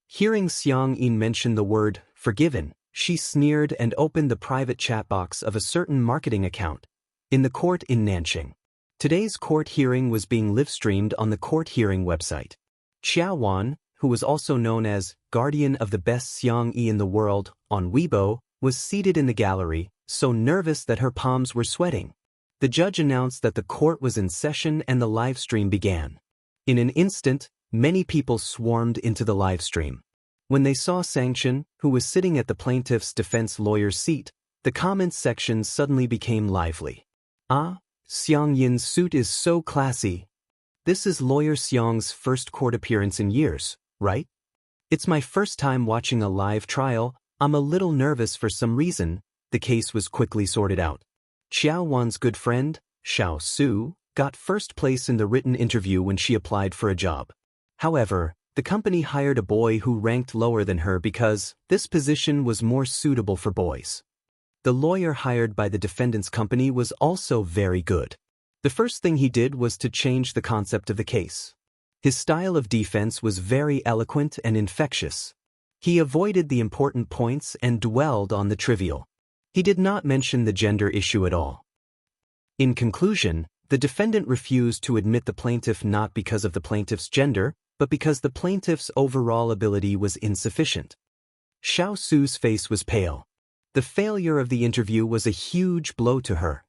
[SPEAKER 1] Hearing Xiang Yin mention the word forgiven, she sneered and opened the private chat box of a certain marketing account in the court in Nanjing. Today's court hearing was being live-streamed on the court hearing website. Xiao Wan, who was also known as guardian of the best Xiang Yi in the world on Weibo, was seated in the gallery, so nervous that her palms were sweating. The judge announced that the court was in session and the live stream began. In an instant, many people swarmed into the live stream. When they saw Sanction, who was sitting at the plaintiff's defense lawyer's seat, the comments section suddenly became lively. Ah, Xiang Yin's suit is so classy. This is lawyer Xiang's first court appearance in years, right? It's my first time watching a live trial. I'm a little nervous for some reason. The case was quickly sorted out. Xiao Wan's good friend, Xiao Su, got first place in the written interview when she applied for a job. However, The company hired a boy who ranked lower than her because this position was more suitable for boys. The lawyer hired by the defendant's company was also very good. The first thing he did was to change the concept of the case. His style of defense was very eloquent and infectious. He avoided the important points and dwelled on the trivial. He did not mention the gender issue at all. In conclusion, the defendant refused to admit the plaintiff not because of the plaintiff's gender, but because the plaintiff's overall ability was insufficient. Xiao Su's face was pale. The failure of the interview was a huge blow to her.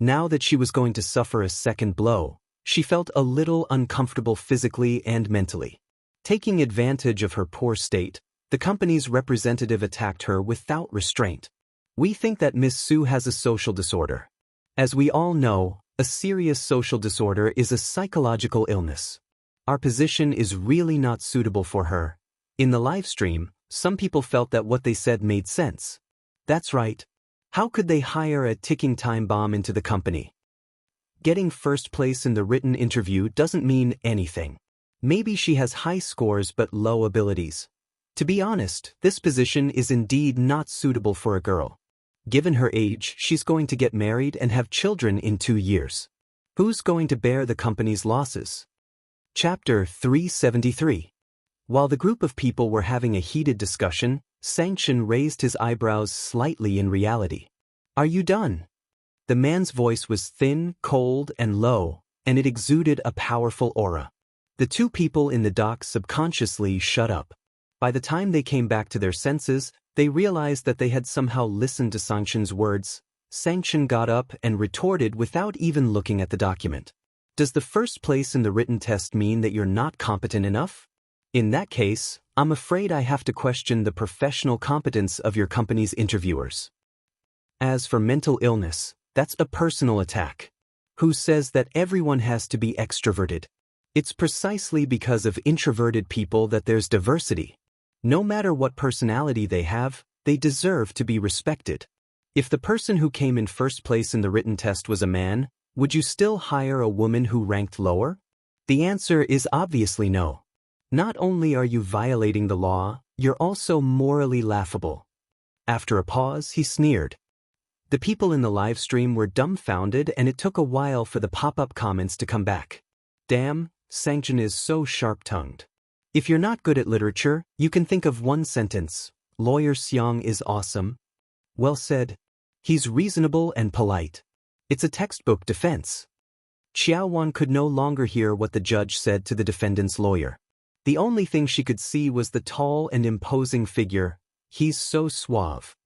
[SPEAKER 1] Now that she was going to suffer a second blow, she felt a little uncomfortable physically and mentally. Taking advantage of her poor state, the company's representative attacked her without restraint. We think that Miss Su has a social disorder. As we all know, a serious social disorder is a psychological illness. Our position is really not suitable for her. In the live stream, some people felt that what they said made sense. That's right. How could they hire a ticking time bomb into the company? Getting first place in the written interview doesn't mean anything. Maybe she has high scores but low abilities. To be honest, this position is indeed not suitable for a girl. Given her age, she's going to get married and have children in 2 years. Who's going to bear the company's losses? Chapter 373. While the group of people were having a heated discussion, Sanction raised his eyebrows slightly in reality. Are you done? The man's voice was thin, cold, and low, and it exuded a powerful aura. The two people in the dock subconsciously shut up. By the time they came back to their senses, they realized that they had somehow listened to Sanction's words. Sanction got up and retorted without even looking at the document. Does the first place in the written test mean that you're not competent enough? In that case, I'm afraid I have to question the professional competence of your company's interviewers. As for mental illness, that's a personal attack. Who says that everyone has to be extroverted? It's precisely because of introverted people that there's diversity. No matter what personality they have, they deserve to be respected. If the person who came in first place in the written test was a man, would you still hire a woman who ranked lower? The answer is obviously no. Not only are you violating the law, you're also morally laughable. After a pause, he sneered. The people in the live stream were dumbfounded, and it took a while for the pop-up comments to come back. Damn, Sanction is so sharp-tongued. If you're not good at literature, you can think of one sentence. Lawyer Xiang is awesome. Well said. He's reasonable and polite. It's a textbook defense. Xiaowan could no longer hear what the judge said to the defendant's lawyer. The only thing she could see was the tall and imposing figure. He's so suave.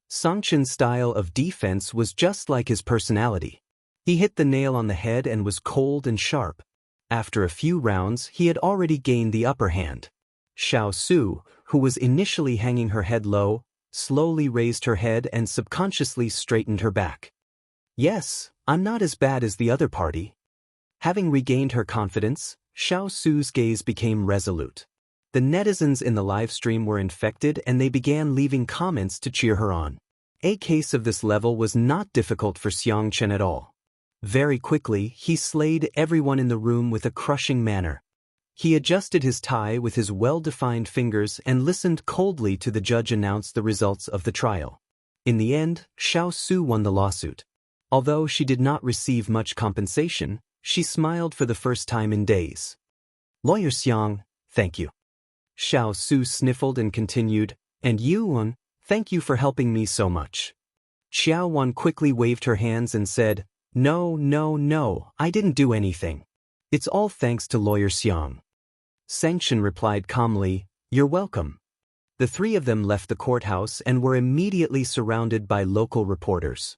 [SPEAKER 1] Sanction's style of defense was just like his personality. He hit the nail on the head and was cold and sharp. After a few rounds, he had already gained the upper hand. Xiao Su, who was initially hanging her head low, slowly raised her head and subconsciously straightened her back. Yes, I'm not as bad as the other party. Having regained her confidence, Xiao Su's gaze became resolute. The netizens in the live stream were infected and they began leaving comments to cheer her on. A case of this level was not difficult for Xiang Chen at all. Very quickly, he slayed everyone in the room with a crushing manner. He adjusted his tie with his well-defined fingers and listened coldly to the judge announce the results of the trial. In the end, Xiao Su won the lawsuit. Although she did not receive much compensation, she smiled for the first time in days. Lawyer Xiang, thank you. Xiao Su sniffled and continued, and Yuan, thank you for helping me so much. Xiao Wan quickly waved her hands and said, No, I didn't do anything. It's all thanks to Lawyer Xiang. Sanction replied calmly, You're welcome. The three of them left the courthouse and were immediately surrounded by local reporters.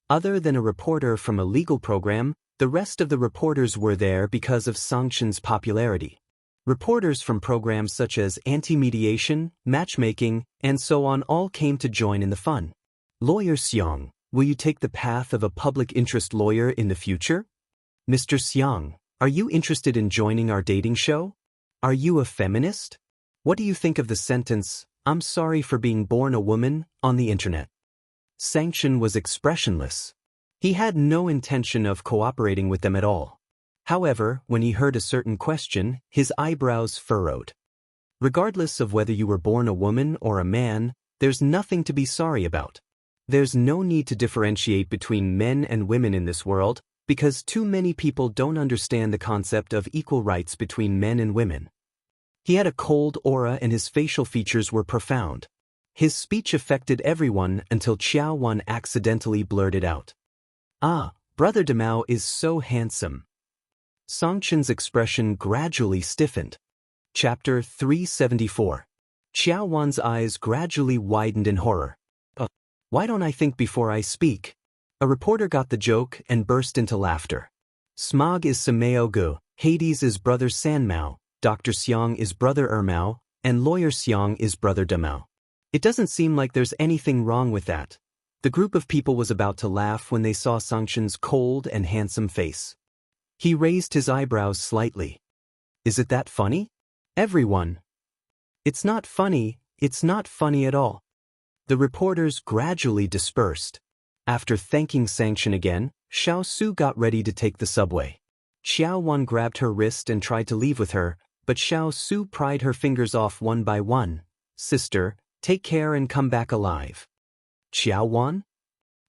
[SPEAKER 1] Other than a reporter from a legal program, the rest of the reporters were there because of Sanction's popularity. Reporters from programs such as anti-mediation, matchmaking, and so on all came to join in the fun. Lawyer Xiang, will you take the path of a public interest lawyer in the future? Mr. Xiang, are you interested in joining our dating show? Are you a feminist? What do you think of the sentence, I'm sorry for being born a woman, on the internet? Sanction was expressionless. He had no intention of cooperating with them at all. However, when he heard a certain question, his eyebrows furrowed. Regardless of whether you were born a woman or a man, there's nothing to be sorry about. There's no need to differentiate between men and women in this world, because too many people don't understand the concept of equal rights between men and women. He had a cold aura and his facial features were profound. His speech affected everyone until Xiao Wan accidentally blurted out, "Ah, Brother Demao is so handsome." Song Chen's expression gradually stiffened. Chapter 374. Xiao Wan's eyes gradually widened in horror. Why don't I think before I speak? A reporter got the joke and burst into laughter. Smog is Sameo Gu, Hades is Brother Sanmao, Dr. Xiang is Brother Ermao, and Lawyer Xiang is Brother Demao. It doesn't seem like there's anything wrong with that. The group of people was about to laugh when they saw Song Chen's cold and handsome face. He raised his eyebrows slightly. Is it that funny? Everyone. It's not funny at all. The reporters gradually dispersed. After thanking Sang Chen again, Xiao Su got ready to take the subway. Xiao Wan grabbed her wrist and tried to leave with her, but Xiao Su pried her fingers off one by one. "Sister, take care and come back alive." Xiao Wan?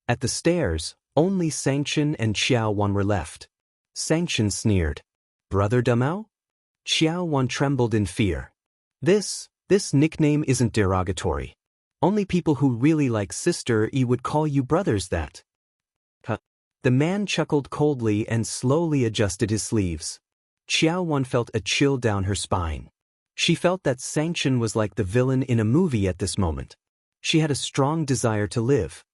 [SPEAKER 1] At the stairs, only Sang Chen and Xiao Wan were left. Sang Chen sneered. "Brother Demao?" Xiao Wan trembled in fear. This nickname isn't derogatory. Only people who really like Sister E would call you brothers that. The man chuckled coldly and slowly adjusted his sleeves. Xiao Wan felt a chill down her spine. She felt that Sang Chen was like the villain in a movie at this moment. She had a strong desire to live.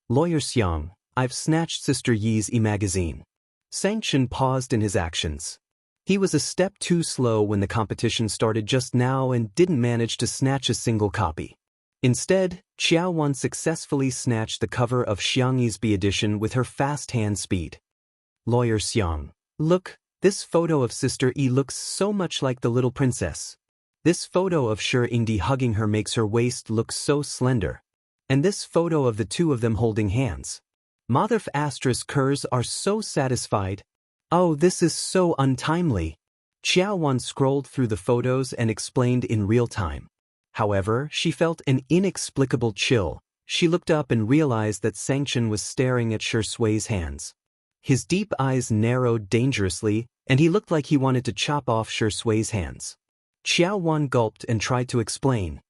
[SPEAKER 1] "Lawyer Xiang, I've snatched Sister Yi's e-magazine." Sang Chen paused in his actions. He was a step too slow when the competition started just now and didn't manage to snatch a single copy. Instead, Xiao Wan successfully snatched the cover of Xiang Yi's B edition with her fast hand speed. "Lawyer Xiang, look, this photo of Sister E looks so much like the little princess. This photo of Shi Yingdi hugging her makes her waist look so slender. And this photo of the two of them holding hands. Motherf asterisk Kurs are so satisfied. Oh, this is so untimely." Xiao Wan scrolled through the photos and explained in real time. However, she felt an inexplicable chill. She looked up and realized that Sang Chen was staring at Shi Sui's hands. His deep eyes narrowed dangerously, and he looked like he wanted to chop off Shi Sui's hands. Xiao Wan gulped and tried to explain.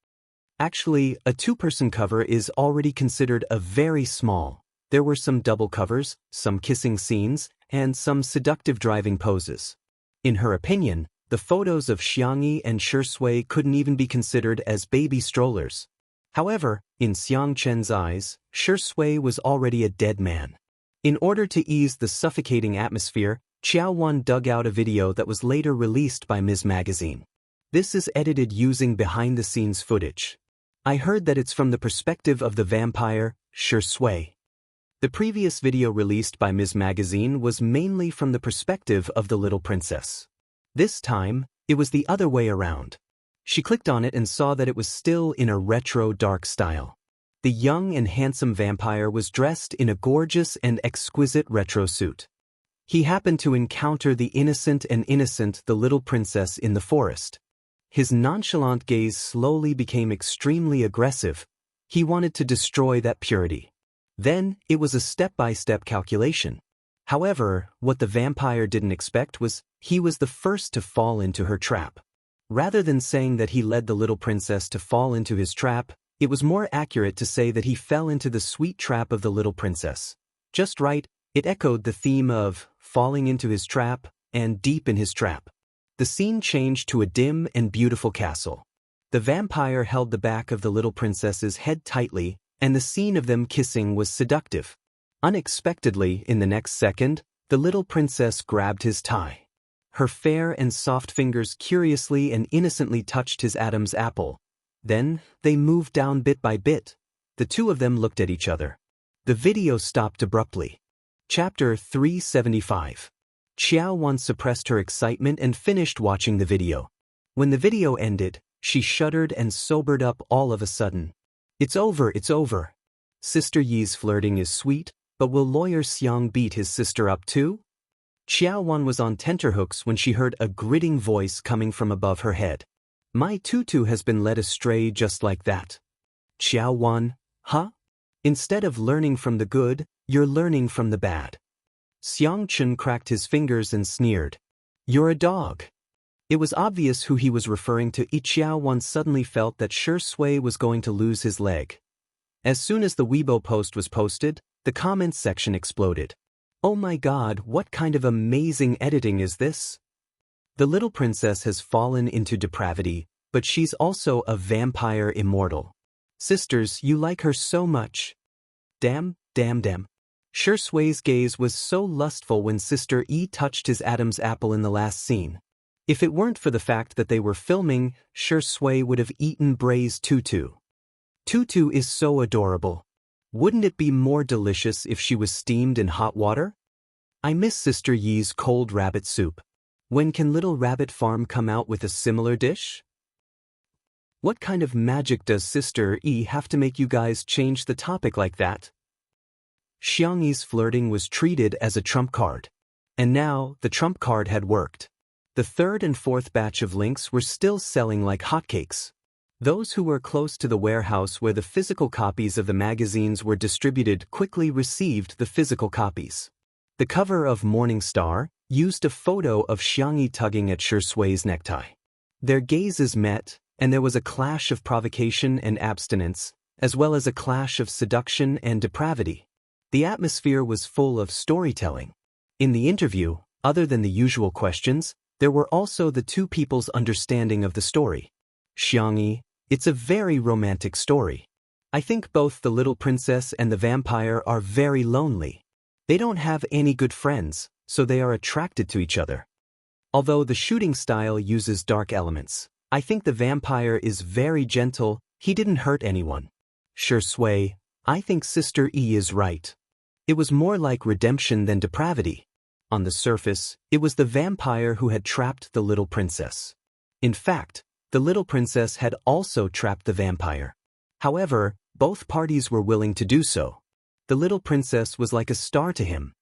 [SPEAKER 1] Actually, a two-person cover is already considered a very small. There were some double covers, some kissing scenes, and some seductive driving poses. In her opinion, the photos of Xiang Yi and Shi Sui couldn't even be considered as baby strollers. However, in Xiang Chen's eyes, Shi Sui was already a dead man. In order to ease the suffocating atmosphere, Xiao Wan dug out a video that was later released by Ms. Magazine. This is edited using behind-the-scenes footage. I heard that it's from the perspective of the vampire, Shi Sui. The previous video released by Ms. Magazine was mainly from the perspective of the little princess. This time, it was the other way around. She clicked on it and saw that it was still in a retro dark style. The young and handsome vampire was dressed in a gorgeous and exquisite retro suit. He happened to encounter the innocent the little princess in the forest. His nonchalant gaze slowly became extremely aggressive. He wanted to destroy that purity. Then, it was a step-by-step calculation. However, what the vampire didn't expect was he was the first to fall into her trap. Rather than saying that he led the little princess to fall into his trap, it was more accurate to say that he fell into the sweet trap of the little princess. Just right, it echoed the theme of falling into his trap and deep in his trap. The scene changed to a dim and beautiful castle. The vampire held the back of the little princess's head tightly, and the scene of them kissing was seductive. Unexpectedly, in the next second, the little princess grabbed his tie. Her fair and soft fingers curiously and innocently touched his Adam's apple. Then, they moved down bit by bit. The two of them looked at each other. The video stopped abruptly. Chapter 375. Xiao Wan suppressed her excitement and finished watching the video. When the video ended, she shuddered and sobered up all of a sudden. It's over. Sister Yi's flirting is sweet, but will Lawyer Xiang beat his sister up too? Xiao Wan was on tenterhooks when she heard a gritting voice coming from above her head. My tutu has been led astray just like that. Xiao Wan, huh? Instead of learning from the good, you're learning from the bad. Xiang Chun cracked his fingers and sneered. You're a dog. It was obvious who he was referring to. Xiao Wan suddenly felt that Shui was going to lose his leg. As soon as the Weibo post was posted, the comments section exploded. Oh my god, what kind of amazing editing is this? The little princess has fallen into depravity, but she's also a vampire immortal. Sisters, you like her so much. Damn. Shui's gaze was so lustful when Sister E touched his Adam's apple in the last scene. If it weren't for the fact that they were filming, Shui would have eaten braised tutu. Tutu is so adorable. Wouldn't it be more delicious if she was steamed in hot water? I miss Sister Yi's cold rabbit soup. When can Little Rabbit Farm come out with a similar dish? What kind of magic does Sister E have to make you guys change the topic like that? Xiang Yi's flirting was treated as a trump card. And now, the trump card had worked. The third and fourth batch of links were still selling like hotcakes. Those who were close to the warehouse where the physical copies of the magazines were distributed quickly received the physical copies. The cover of Morning Star used a photo of Xiang Yi tugging at Shui's necktie. Their gazes met, and there was a clash of provocation and abstinence, as well as a clash of seduction and depravity. The atmosphere was full of storytelling. In the interview, other than the usual questions, there were also the two people's understanding of the story. Xiang Yi, it's a very romantic story. I think both the little princess and the vampire are very lonely. They don't have any good friends, so they are attracted to each other. Although the shooting style uses dark elements, I think the vampire is very gentle. He didn't hurt anyone. Shui, I think Sister E is right. It was more like redemption than depravity. On the surface, it was the vampire who had trapped the little princess. In fact, the little princess had also trapped the vampire. However, both parties were willing to do so. The little princess was like a star to him.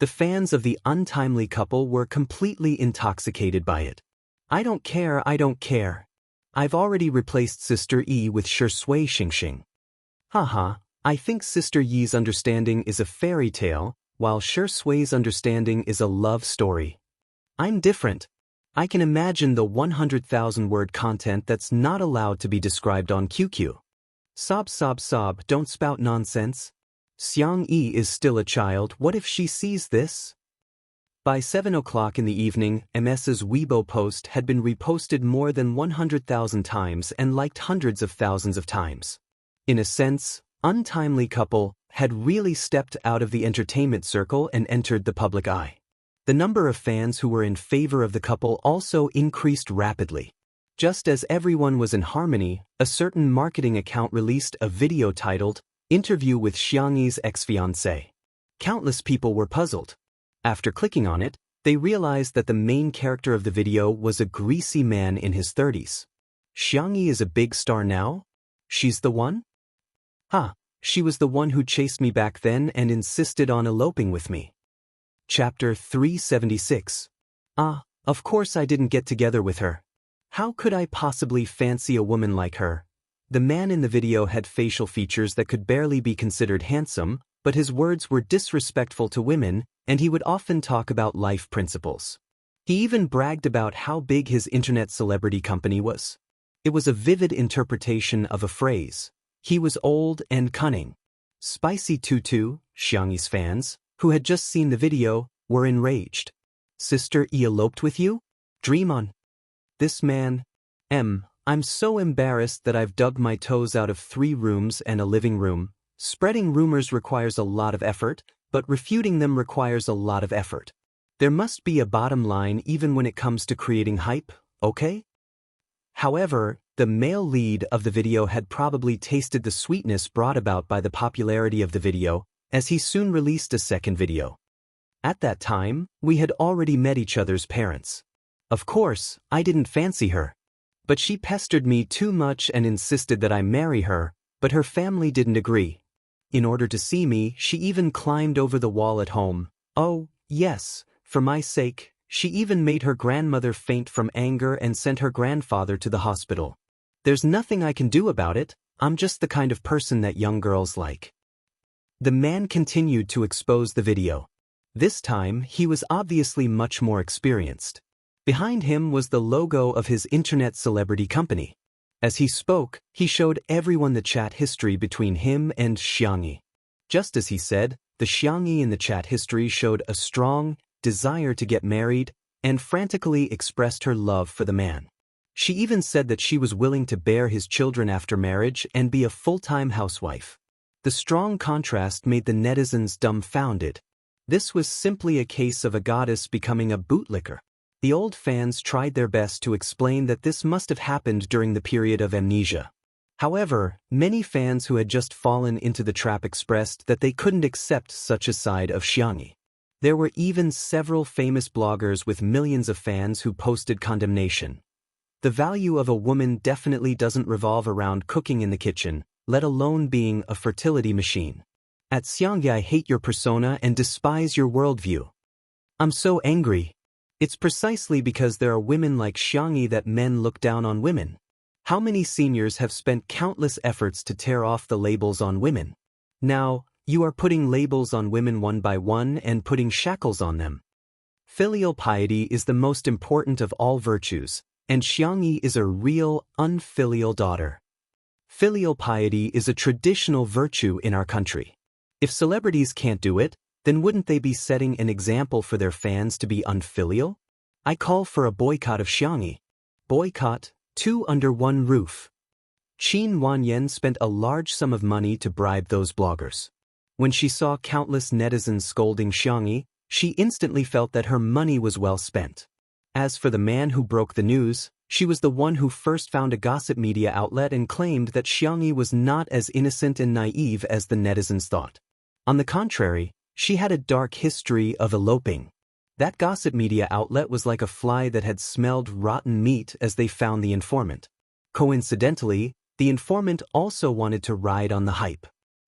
[SPEAKER 1] The fans of the untimely couple were completely intoxicated by it. I don't care. I've already replaced Sister E with Shui Xingxing. Haha. I think Sister Yi's understanding is a fairy tale, while Shui's understanding is a love story. I'm different. I can imagine the 100,000-word content that's not allowed to be described on QQ. Sob, don't spout nonsense. Xiang Yi is still a child. What if she sees this? By 7 o'clock in the evening, MS's Weibo post had been reposted more than 100,000 times and liked hundreds of thousands of times. In a sense, Untimely Couple had really stepped out of the entertainment circle and entered the public eye. The number of fans who were in favor of the couple also increased rapidly. Just as everyone was in harmony, a certain marketing account released a video titled, Interview with Xiang Yi's Ex-Fiancé. Countless people were puzzled. After clicking on it, they realized that the main character of the video was a greasy man in his 30s. Xiang Yi is a big star now? She's the one? She was the one who chased me back then and insisted on eloping with me. Chapter 376. Of course I didn't get together with her. How could I possibly fancy a woman like her? The man in the video had facial features that could barely be considered handsome, but his words were disrespectful to women, and he would often talk about life principles. He even bragged about how big his internet celebrity company was. It was a vivid interpretation of a phrase. He was old and cunning. Spicy Tutu, Xiang Yi's fans, who had just seen the video, were enraged. Sister E eloped with you? Dream on. This man. I'm so embarrassed that I've dug my toes out of 3 rooms and a living room. Spreading rumors requires a lot of effort, but refuting them requires a lot of effort. There must be a bottom line even when it comes to creating hype, okay? However, the male lead of the video had probably tasted the sweetness brought about by the popularity of the video, as he soon released a second video. At that time, we had already met each other's parents. Of course, I didn't fancy her. But she pestered me too much and insisted that I marry her, but her family didn't agree. In order to see me, she even climbed over the wall at home. Oh, yes, for my sake, She even made her grandmother faint from anger and sent her grandfather to the hospital. There's nothing I can do about it, I'm just the kind of person that young girls like. The man continued to expose the video. This time, he was obviously much more experienced. Behind him was the logo of his internet celebrity company. As he spoke, he showed everyone the chat history between him and Xiangyi. Just as he said, the Xiangyi in the chat history showed a strong desire to get married and frantically expressed her love for the man. She even said that she was willing to bear his children after marriage and be a full-time housewife. The strong contrast made the netizens dumbfounded. This was simply a case of a goddess becoming a bootlicker. The old fans tried their best to explain that this must have happened during the period of amnesia. However, many fans who had just fallen into the trap expressed that they couldn't accept such a side of Xiangyi. There were even several famous bloggers with millions of fans who posted condemnation. The value of a woman definitely doesn't revolve around cooking in the kitchen, let alone being a fertility machine. At Xiangyi, I hate your persona and despise your worldview. I'm so angry. It's precisely because there are women like Xiangyi that men look down on women. How many seniors have spent countless efforts to tear off the labels on women? Now, you are putting labels on women one by one and putting shackles on them. Filial piety is the most important of all virtues, and Xiangyi is a real, unfilial daughter. Filial piety is a traditional virtue in our country. If celebrities can't do it, then wouldn't they be setting an example for their fans to be unfilial? I call for a boycott of Xiangyi. Boycott, 2 under 1 roof. Qin Wanyan spent a large sum of money to bribe those bloggers. When she saw countless netizens scolding Xiangyi, she instantly felt that her money was well spent. As for the man who broke the news, she was the one who first found a gossip media outlet and claimed that Xiangyi was not as innocent and naive as the netizens thought. On the contrary, she had a dark history of eloping. That gossip media outlet was like a fly that had smelled rotten meat as they found the informant. Coincidentally, the informant also wanted to ride on the hype.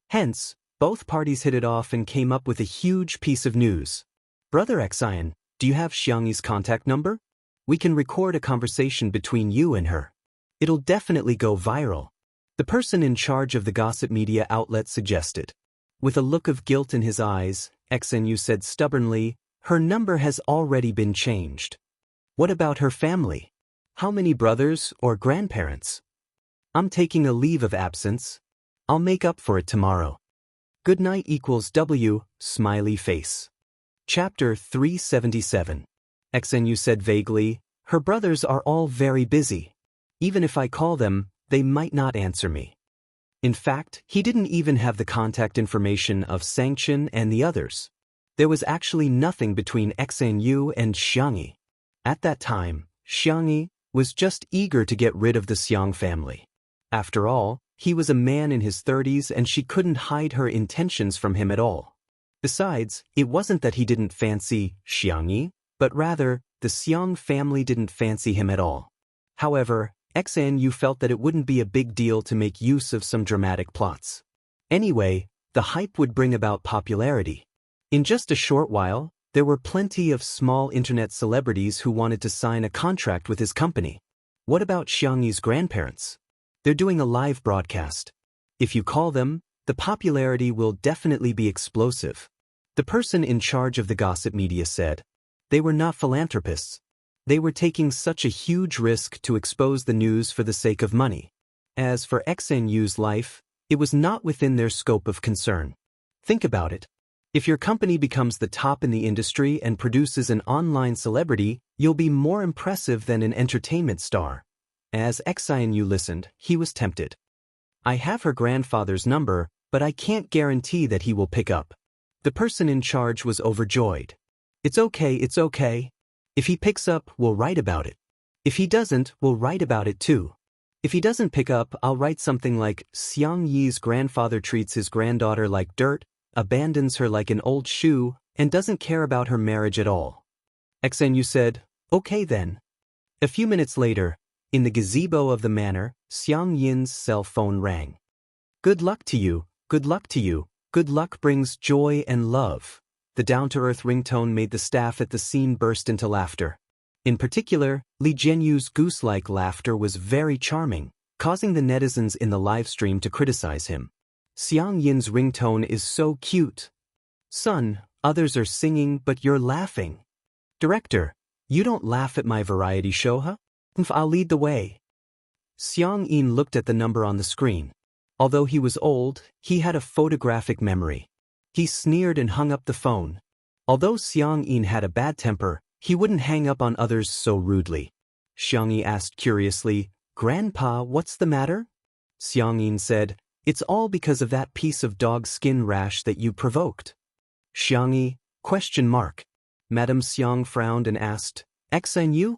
[SPEAKER 1] Hence, both parties hit it off and came up with a huge piece of news. Brother Xian, do you have Xiangyi's contact number? We can record a conversation between you and her. It'll definitely go viral. The person in charge of the gossip media outlet suggested. With a look of guilt in his eyes, Xian said stubbornly, her number has already been changed. What about her family? How many brothers or grandparents? I'm taking a leave of absence. I'll make up for it tomorrow. Good night equals W, smiley face. Chapter 377. Xian said vaguely, her brothers are all very busy. Even if I call them, they might not answer me. In fact, he didn't even have the contact information of Sanction and the others. There was actually nothing between Xian and Xiangyi. At that time, Xiangyi was just eager to get rid of the Xiang family. After all, he was a man in his 30s and she couldn't hide her intentions from him at all. Besides, it wasn't that he didn't fancy Xiangyi, but rather, the Xiang family didn't fancy him at all. However, Xian felt that it wouldn't be a big deal to make use of some dramatic plots. Anyway, the hype would bring about popularity. In just a short while, there were plenty of small internet celebrities who wanted to sign a contract with his company. What about Xiangyi's grandparents? They're doing a live broadcast. If you call them, the popularity will definitely be explosive. The person in charge of the gossip media said. They were not philanthropists. They were taking such a huge risk to expose the news for the sake of money. As for Xian's life, it was not within their scope of concern. Think about it. If your company becomes the top in the industry and produces an online celebrity, you'll be more impressive than an entertainment star. As Xian listened, he was tempted. I have her grandfather's number, but I can't guarantee that he will pick up. The person in charge was overjoyed. It's okay. If he picks up, we'll write about it. If he doesn't, we'll write about it too. If he doesn't pick up, I'll write something like, Xiangyi's grandfather treats his granddaughter like dirt, abandons her like an old shoe, and doesn't care about her marriage at all. Xian said, okay then. A few minutes later, in the gazebo of the manor, Xiangyin's cell phone rang. Good luck to you, good luck to you, good luck brings joy and love. The down-to-earth ringtone made the staff at the scene burst into laughter. In particular, Li Jianyu's goose-like laughter was very charming, causing the netizens in the livestream to criticize him. Xiang Yin's ringtone is so cute. Son, others are singing but you're laughing. Director, you don't laugh at my variety show, huh? I'll lead the way. Xiang Yin looked at the number on the screen. Although he was old, he had a photographic memory. He sneered and hung up the phone. Although Xiang Yin had a bad temper, he wouldn't hang up on others so rudely. Xiang Yi asked curiously, Grandpa, what's the matter? Xiang Yin said, it's all because of that piece of dog skin rash that you provoked. Xiang Yi, ? Madame Xiang frowned and asked, Xnu?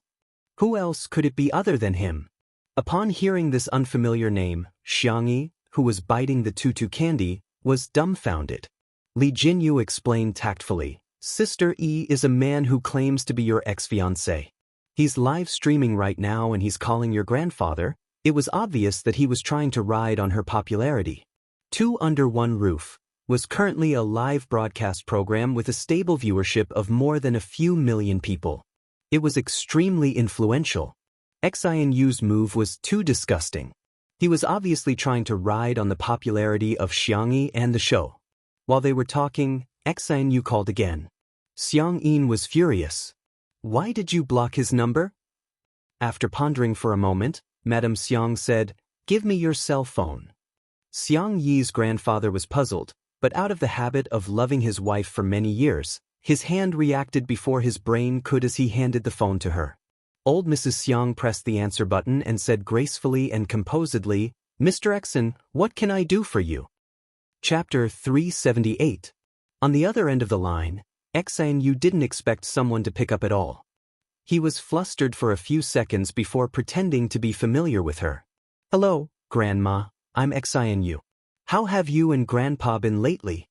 [SPEAKER 1] Who else could it be other than him? Upon hearing this unfamiliar name, Xiang Yi, who was biting the tutu candy, was dumbfounded. Li Jinyu explained tactfully, Sister E is a man who claims to be your ex-fiancé. He's live streaming right now and he's calling your grandfather. It was obvious that he was trying to ride on her popularity. Two Under One Roof was currently a live broadcast program with a stable viewership of more than a few million people. It was extremely influential. Xinu's move was too disgusting. He was obviously trying to ride on the popularity of Xiang Yi and the show. While they were talking, Xinu called again. Xiang Yin was furious. Why did you block his number? After pondering for a moment, Madame Xiang said, Give me your cell phone. Xiang Yi's grandfather was puzzled, but out of the habit of loving his wife for many years, his hand reacted before his brain could as he handed the phone to her. Old Mrs. Xiang pressed the answer button and said gracefully and composedly, Mr. Xen, what can I do for you? Chapter 378. On the other end of the line, Xenu didn't expect someone to pick up at all. He was flustered for a few seconds before pretending to be familiar with her. Hello, Grandma, I'm Xenu. How have you and Grandpa been lately?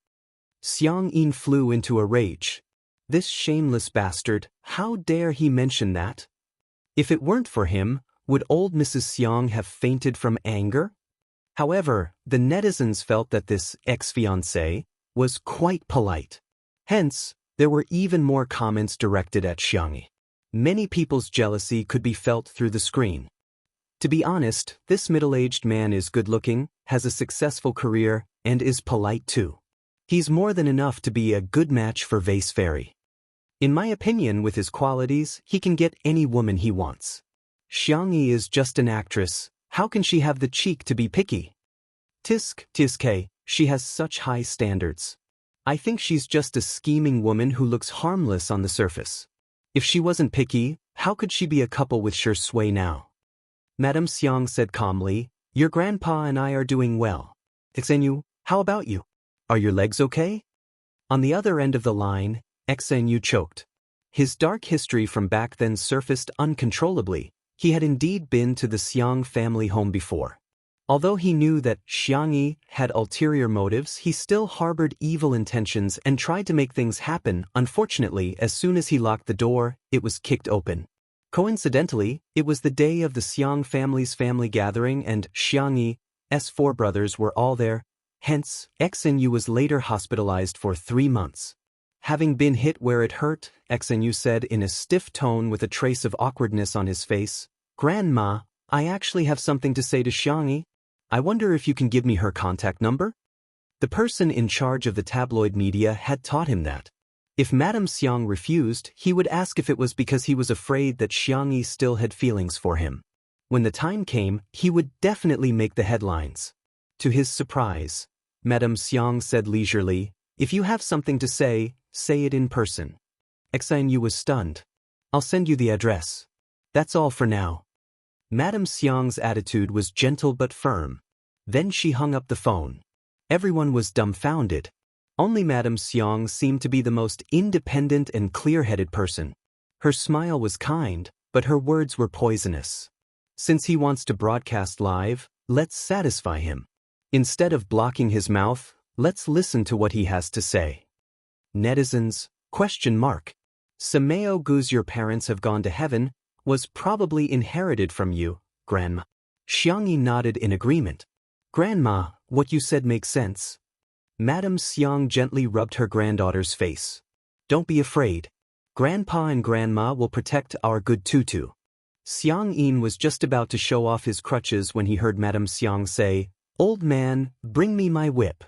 [SPEAKER 1] Xiang Yin flew into a rage. This shameless bastard, how dare he mention that? If it weren't for him, would old Mrs. Xiang have fainted from anger? However, the netizens felt that this ex-fiancé was quite polite. Hence, there were even more comments directed at Xiang Yi. Many people's jealousy could be felt through the screen. To be honest, this middle-aged man is good-looking, has a successful career, and is polite too. He's more than enough to be a good match for Vase Fairy. In my opinion, with his qualities, he can get any woman he wants. Xiang Yi is just an actress. How can she have the cheek to be picky? Tiske, she has such high standards. I think she's just a scheming woman who looks harmless on the surface. If she wasn't picky, how could she be a couple with Shui now? Madame Xiang said calmly, Your grandpa and I are doing well. Xenu, how about you? Are your legs okay? On the other end of the line, Xenu choked. His dark history from back then surfaced uncontrollably. He had indeed been to the Xiang family home before. Although he knew that Xiang Yi had ulterior motives, he still harbored evil intentions and tried to make things happen. Unfortunately, as soon as he locked the door, it was kicked open. Coincidentally, it was the day of the Xiang family's family gathering and Xiang Yi's four brothers were all there. Hence, Xenu was later hospitalized for 3 months. Having been hit where it hurt, Xenu said in a stiff tone with a trace of awkwardness on his face, Grandma, I actually have something to say to Xiang Yi. I wonder if you can give me her contact number? The person in charge of the tabloid media had taught him that. If Madame Xiang refused, he would ask if it was because he was afraid that Xiang Yi still had feelings for him. When the time came, he would definitely make the headlines. To his surprise, Madame Xiang said leisurely, If you have something to say it in person. Xenu was stunned. I'll send you the address. That's all for now. Madame Xiang's attitude was gentle but firm. Then she hung up the phone. Everyone was dumbfounded. Only Madame Xiang seemed to be the most independent and clear-headed person. Her smile was kind, but her words were poisonous. Since he wants to broadcast live, let's satisfy him. Instead of blocking his mouth, let's listen to what he has to say. Netizens, ? Sameo Gu's your parents have gone to heaven, was probably inherited from you, Grandma. Xiang Yi nodded in agreement. Grandma, what you said makes sense. Madame Xiang gently rubbed her granddaughter's face. Don't be afraid. Grandpa and Grandma will protect our good tutu. Xiang Yin was just about to show off his crutches when he heard Madame Xiang say, "Old man, bring me my whip."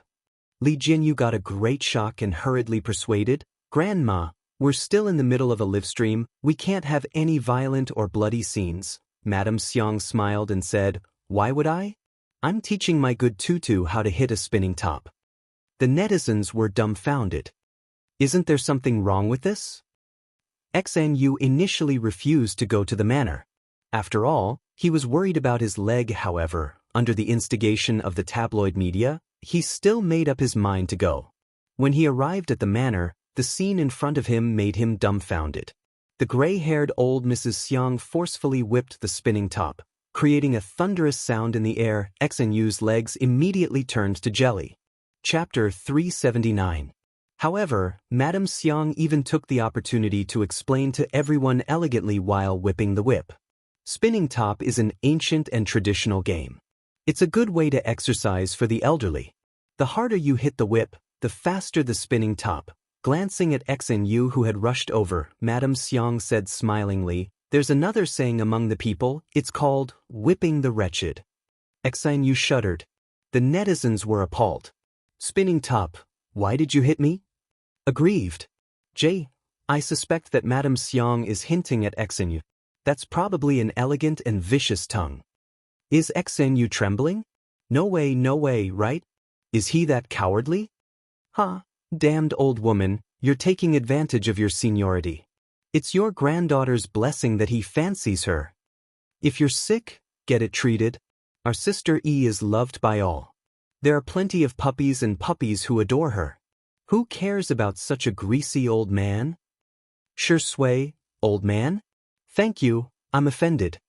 [SPEAKER 1] Li Jinyu got a great shock and hurriedly persuaded, "Grandma, we're still in the middle of a live stream, we can't have any violent or bloody scenes." Madame Xiang smiled and said, "Why would I? I'm teaching my good tutu how to hit a spinning top." The netizens were dumbfounded. Isn't there something wrong with this? XNU initially refused to go to the manor. After all, he was worried about his leg. However, under the instigation of the tabloid media, he still made up his mind to go. When he arrived at the manor, the scene in front of him made him dumbfounded. The gray-haired old Mrs. Xiang forcefully whipped the spinning top, creating a thunderous sound in the air. XNU's legs immediately turned to jelly. Chapter 379. However, Madame Xiang even took the opportunity to explain to everyone elegantly while whipping the whip. Spinning top is an ancient and traditional game. It's a good way to exercise for the elderly. The harder you hit the whip, the faster the spinning top. Glancing at XNU who had rushed over, Madame Xiang said smilingly, "There's another saying among the people, it's called whipping the wretched." XNU shuddered. The netizens were appalled. "Spinning top, why did you hit me?" Aggrieved. I suspect that Madame Xiang is hinting at XNU. That's probably an elegant and vicious tongue. Is XNU trembling? No way, right? Is he that cowardly? Ha, damned old woman, you're taking advantage of your seniority. It's your granddaughter's blessing that he fancies her. If you're sick, get it treated. Our sister E is loved by all. There are plenty of puppies and puppies who adore her. Who cares about such a greasy old man? Sure sway, old man? Thank you, I'm offended.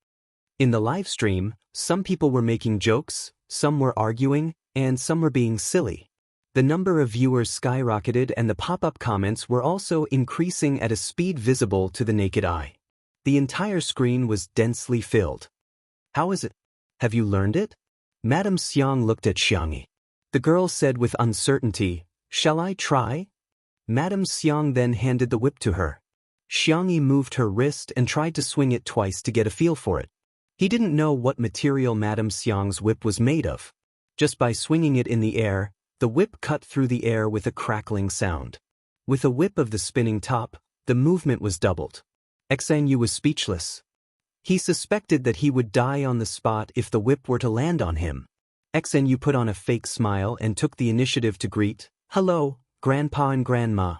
[SPEAKER 1] In the live stream, some people were making jokes, some were arguing, and some were being silly. The number of viewers skyrocketed and the pop-up comments were also increasing at a speed visible to the naked eye. The entire screen was densely filled. How is it? Have you learned it? Madame Xiang looked at Xiangyi. The girl said with uncertainty, "Shall I try?" Madame Xiang then handed the whip to her. Xiangyi moved her wrist and tried to swing it twice to get a feel for it. He didn't know what material Madame Xiang's whip was made of. Just by swinging it in the air, the whip cut through the air with a crackling sound. With a whip of the spinning top, the movement was doubled. XNU was speechless. He suspected that he would die on the spot if the whip were to land on him. XNU put on a fake smile and took the initiative to greet, "Hello, Grandpa and Grandma."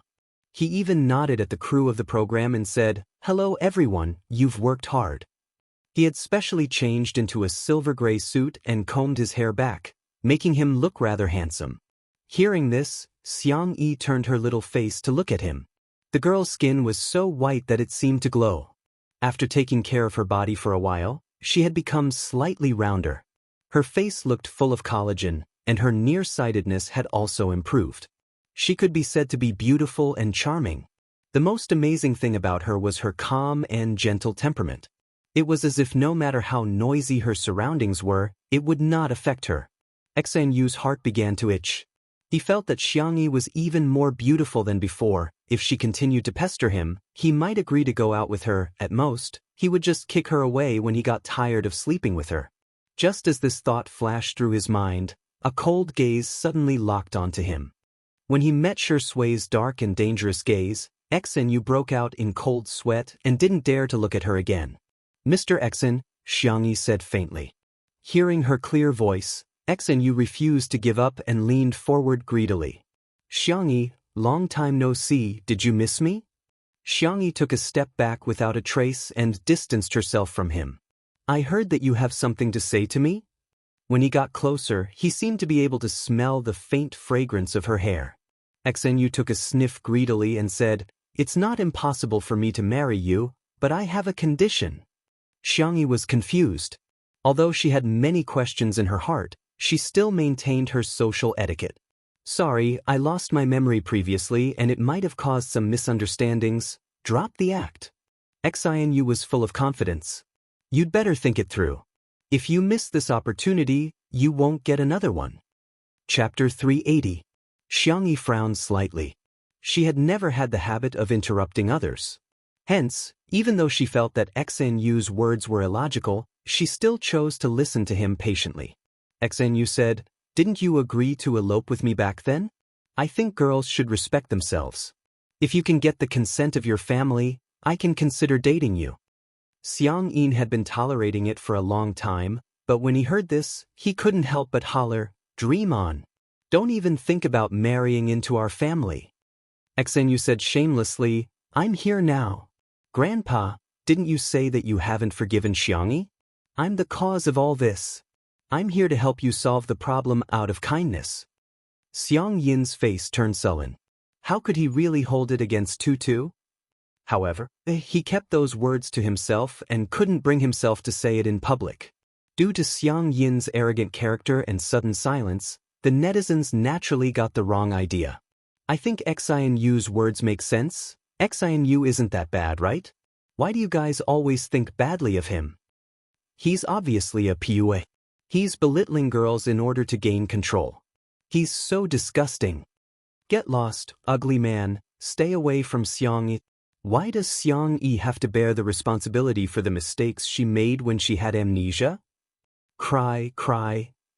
[SPEAKER 1] He even nodded at the crew of the program and said, "Hello everyone, you've worked hard." He had specially changed into a silver gray suit and combed his hair back, making him look rather handsome. Hearing this, Xiang Yi turned her little face to look at him. The girl's skin was so white that it seemed to glow. After taking care of her body for a while, she had become slightly rounder. Her face looked full of collagen, and her nearsightedness had also improved. She could be said to be beautiful and charming. The most amazing thing about her was her calm and gentle temperament. It was as if no matter how noisy her surroundings were, it would not affect her. XNU's heart began to itch. He felt that Xiangyi was even more beautiful than before. If she continued to pester him, he might agree to go out with her. At most, he would just kick her away when he got tired of sleeping with her. Just as this thought flashed through his mind, a cold gaze suddenly locked onto him. When he met Shui's dark and dangerous gaze, XNU broke out in cold sweat and didn't dare to look at her again. "Mr. Xen," Xiangyi said faintly. Hearing her clear voice, XNU refused to give up and leaned forward greedily. "Xiangyi, long time no see, did you miss me?" Xiangyi took a step back without a trace and distanced herself from him. "I heard that you have something to say to me?" When he got closer, he seemed to be able to smell the faint fragrance of her hair. XNU took a sniff greedily and said, "It's not impossible for me to marry you, but I have a condition." Xiangyi was confused. Although she had many questions in her heart, she still maintained her social etiquette. "Sorry, I lost my memory previously and it might have caused some misunderstandings. Drop the act." XINU was full of confidence. "You'd better think it through. If you miss this opportunity, you won't get another one." Chapter 380. Xiangyi frowned slightly. She had never had the habit of interrupting others. Hence, even though she felt that XNU's words were illogical, she still chose to listen to him patiently. XNU said, "Didn't you agree to elope with me back then? I think girls should respect themselves. If you can get the consent of your family, I can consider dating you." Xiang-yin had been tolerating it for a long time, but when he heard this, he couldn't help but holler, "Dream on. Don't even think about marrying into our family." XNU said shamelessly, "I'm here now. Grandpa, didn't you say that you haven't forgiven Xiangyi? I'm the cause of all this. I'm here to help you solve the problem out of kindness." Xiang Yin's face turned sullen. How could he really hold it against Tutu? However, he kept those words to himself and couldn't bring himself to say it in public. Due to Xiang Yin's arrogant character and sudden silence, the netizens naturally got the wrong idea. "I think XINU's words make sense. XINU isn't that bad, right? Why do you guys always think badly of him? He's obviously a PUA. He's belittling girls in order to gain control. He's so disgusting. Get lost, ugly man, stay away from Xiangyi." Why does Xiangyi have to bear the responsibility for the mistakes she made when she had amnesia? Cry.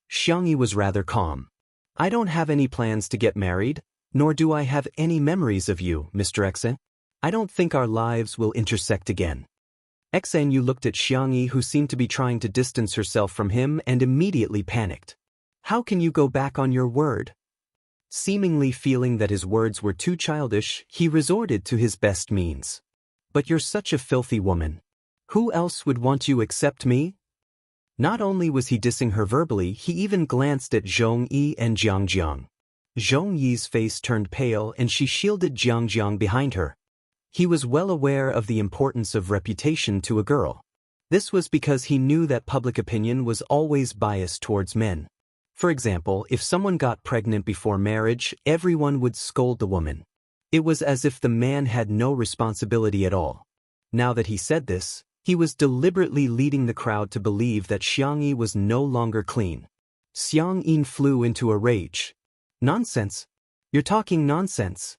[SPEAKER 1] Xiangyi was rather calm. "I don't have any plans to get married, nor do I have any memories of you, Mr. Xen. I don't think our lives will intersect again." XNU looked at Xiangyi, who seemed to be trying to distance herself from him, and immediately panicked. "How can you go back on your word?" Seemingly feeling that his words were too childish, he resorted to his best means. "But you're such a filthy woman. Who else would want you except me?" Not only was he dissing her verbally, he even glanced at Zhongyi and Jiangjiang. Zhongyi's face turned pale and she shielded Jiangjiang behind her. He was well aware of the importance of reputation to a girl. This was because he knew that public opinion was always biased towards men. For example, if someone got pregnant before marriage, everyone would scold the woman. It was as if the man had no responsibility at all. Now that he said this, he was deliberately leading the crowd to believe that Xiangyi was no longer clean. Xiang Yin flew into a rage. "Nonsense! You're talking nonsense!"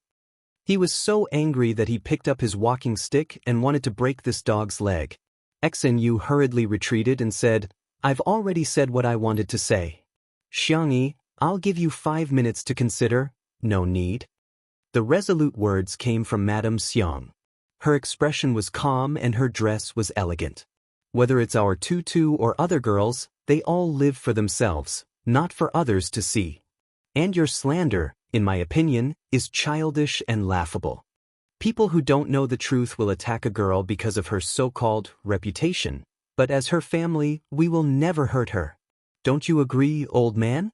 [SPEAKER 1] He was so angry that he picked up his walking stick and wanted to break this dog's leg. XNU hurriedly retreated and said, "I've already said what I wanted to say. Xiangyi, I'll give you 5 minutes to consider." "No need." The resolute words came from Madame Xiang. Her expression was calm and her dress was elegant. Whether it's our Tutu or other girls, they all live for themselves, not for others to see. And your slander, in my opinion, is childish and laughable. People who don't know the truth will attack a girl because of her so-called reputation, but as her family, we will never hurt her. Don't you agree, old man?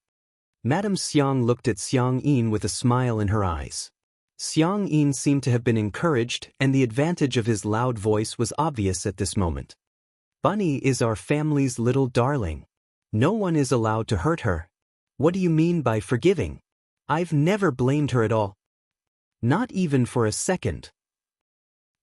[SPEAKER 1] Madame Xiang looked at Xiang Yin with a smile in her eyes. Xiang Yin seemed to have been encouraged, and the advantage of his loud voice was obvious at this moment. "Bunny is our family's little darling. No one is allowed to hurt her. What do you mean by forgiving? I've never blamed her at all. Not even for a second."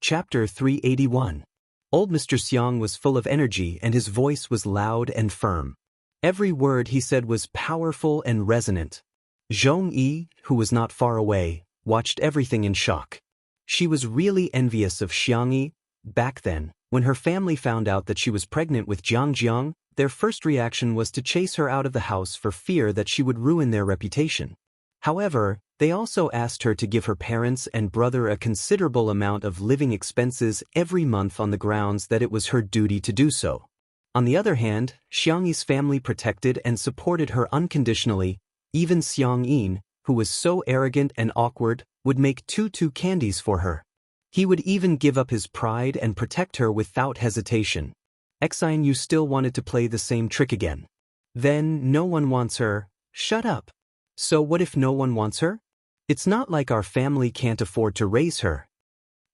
[SPEAKER 1] Chapter 381. Old Mr. Xiang was full of energy and his voice was loud and firm. Every word he said was powerful and resonant. Zhongyi, who was not far away, watched everything in shock. She was really envious of Xiangyi. Back then, when her family found out that she was pregnant with Jiangjiang, their first reaction was to chase her out of the house for fear that she would ruin their reputation. However, they also asked her to give her parents and brother a considerable amount of living expenses every month on the grounds that it was her duty to do so. On the other hand, Xiangyi's family protected and supported her unconditionally. Even Xiang Yin, who was so arrogant and awkward, would make tutu candies for her. He would even give up his pride and protect her without hesitation. XINU still wanted to play the same trick again. "Then no one wants her." "Shut up. So what if no one wants her? It's not like our family can't afford to raise her."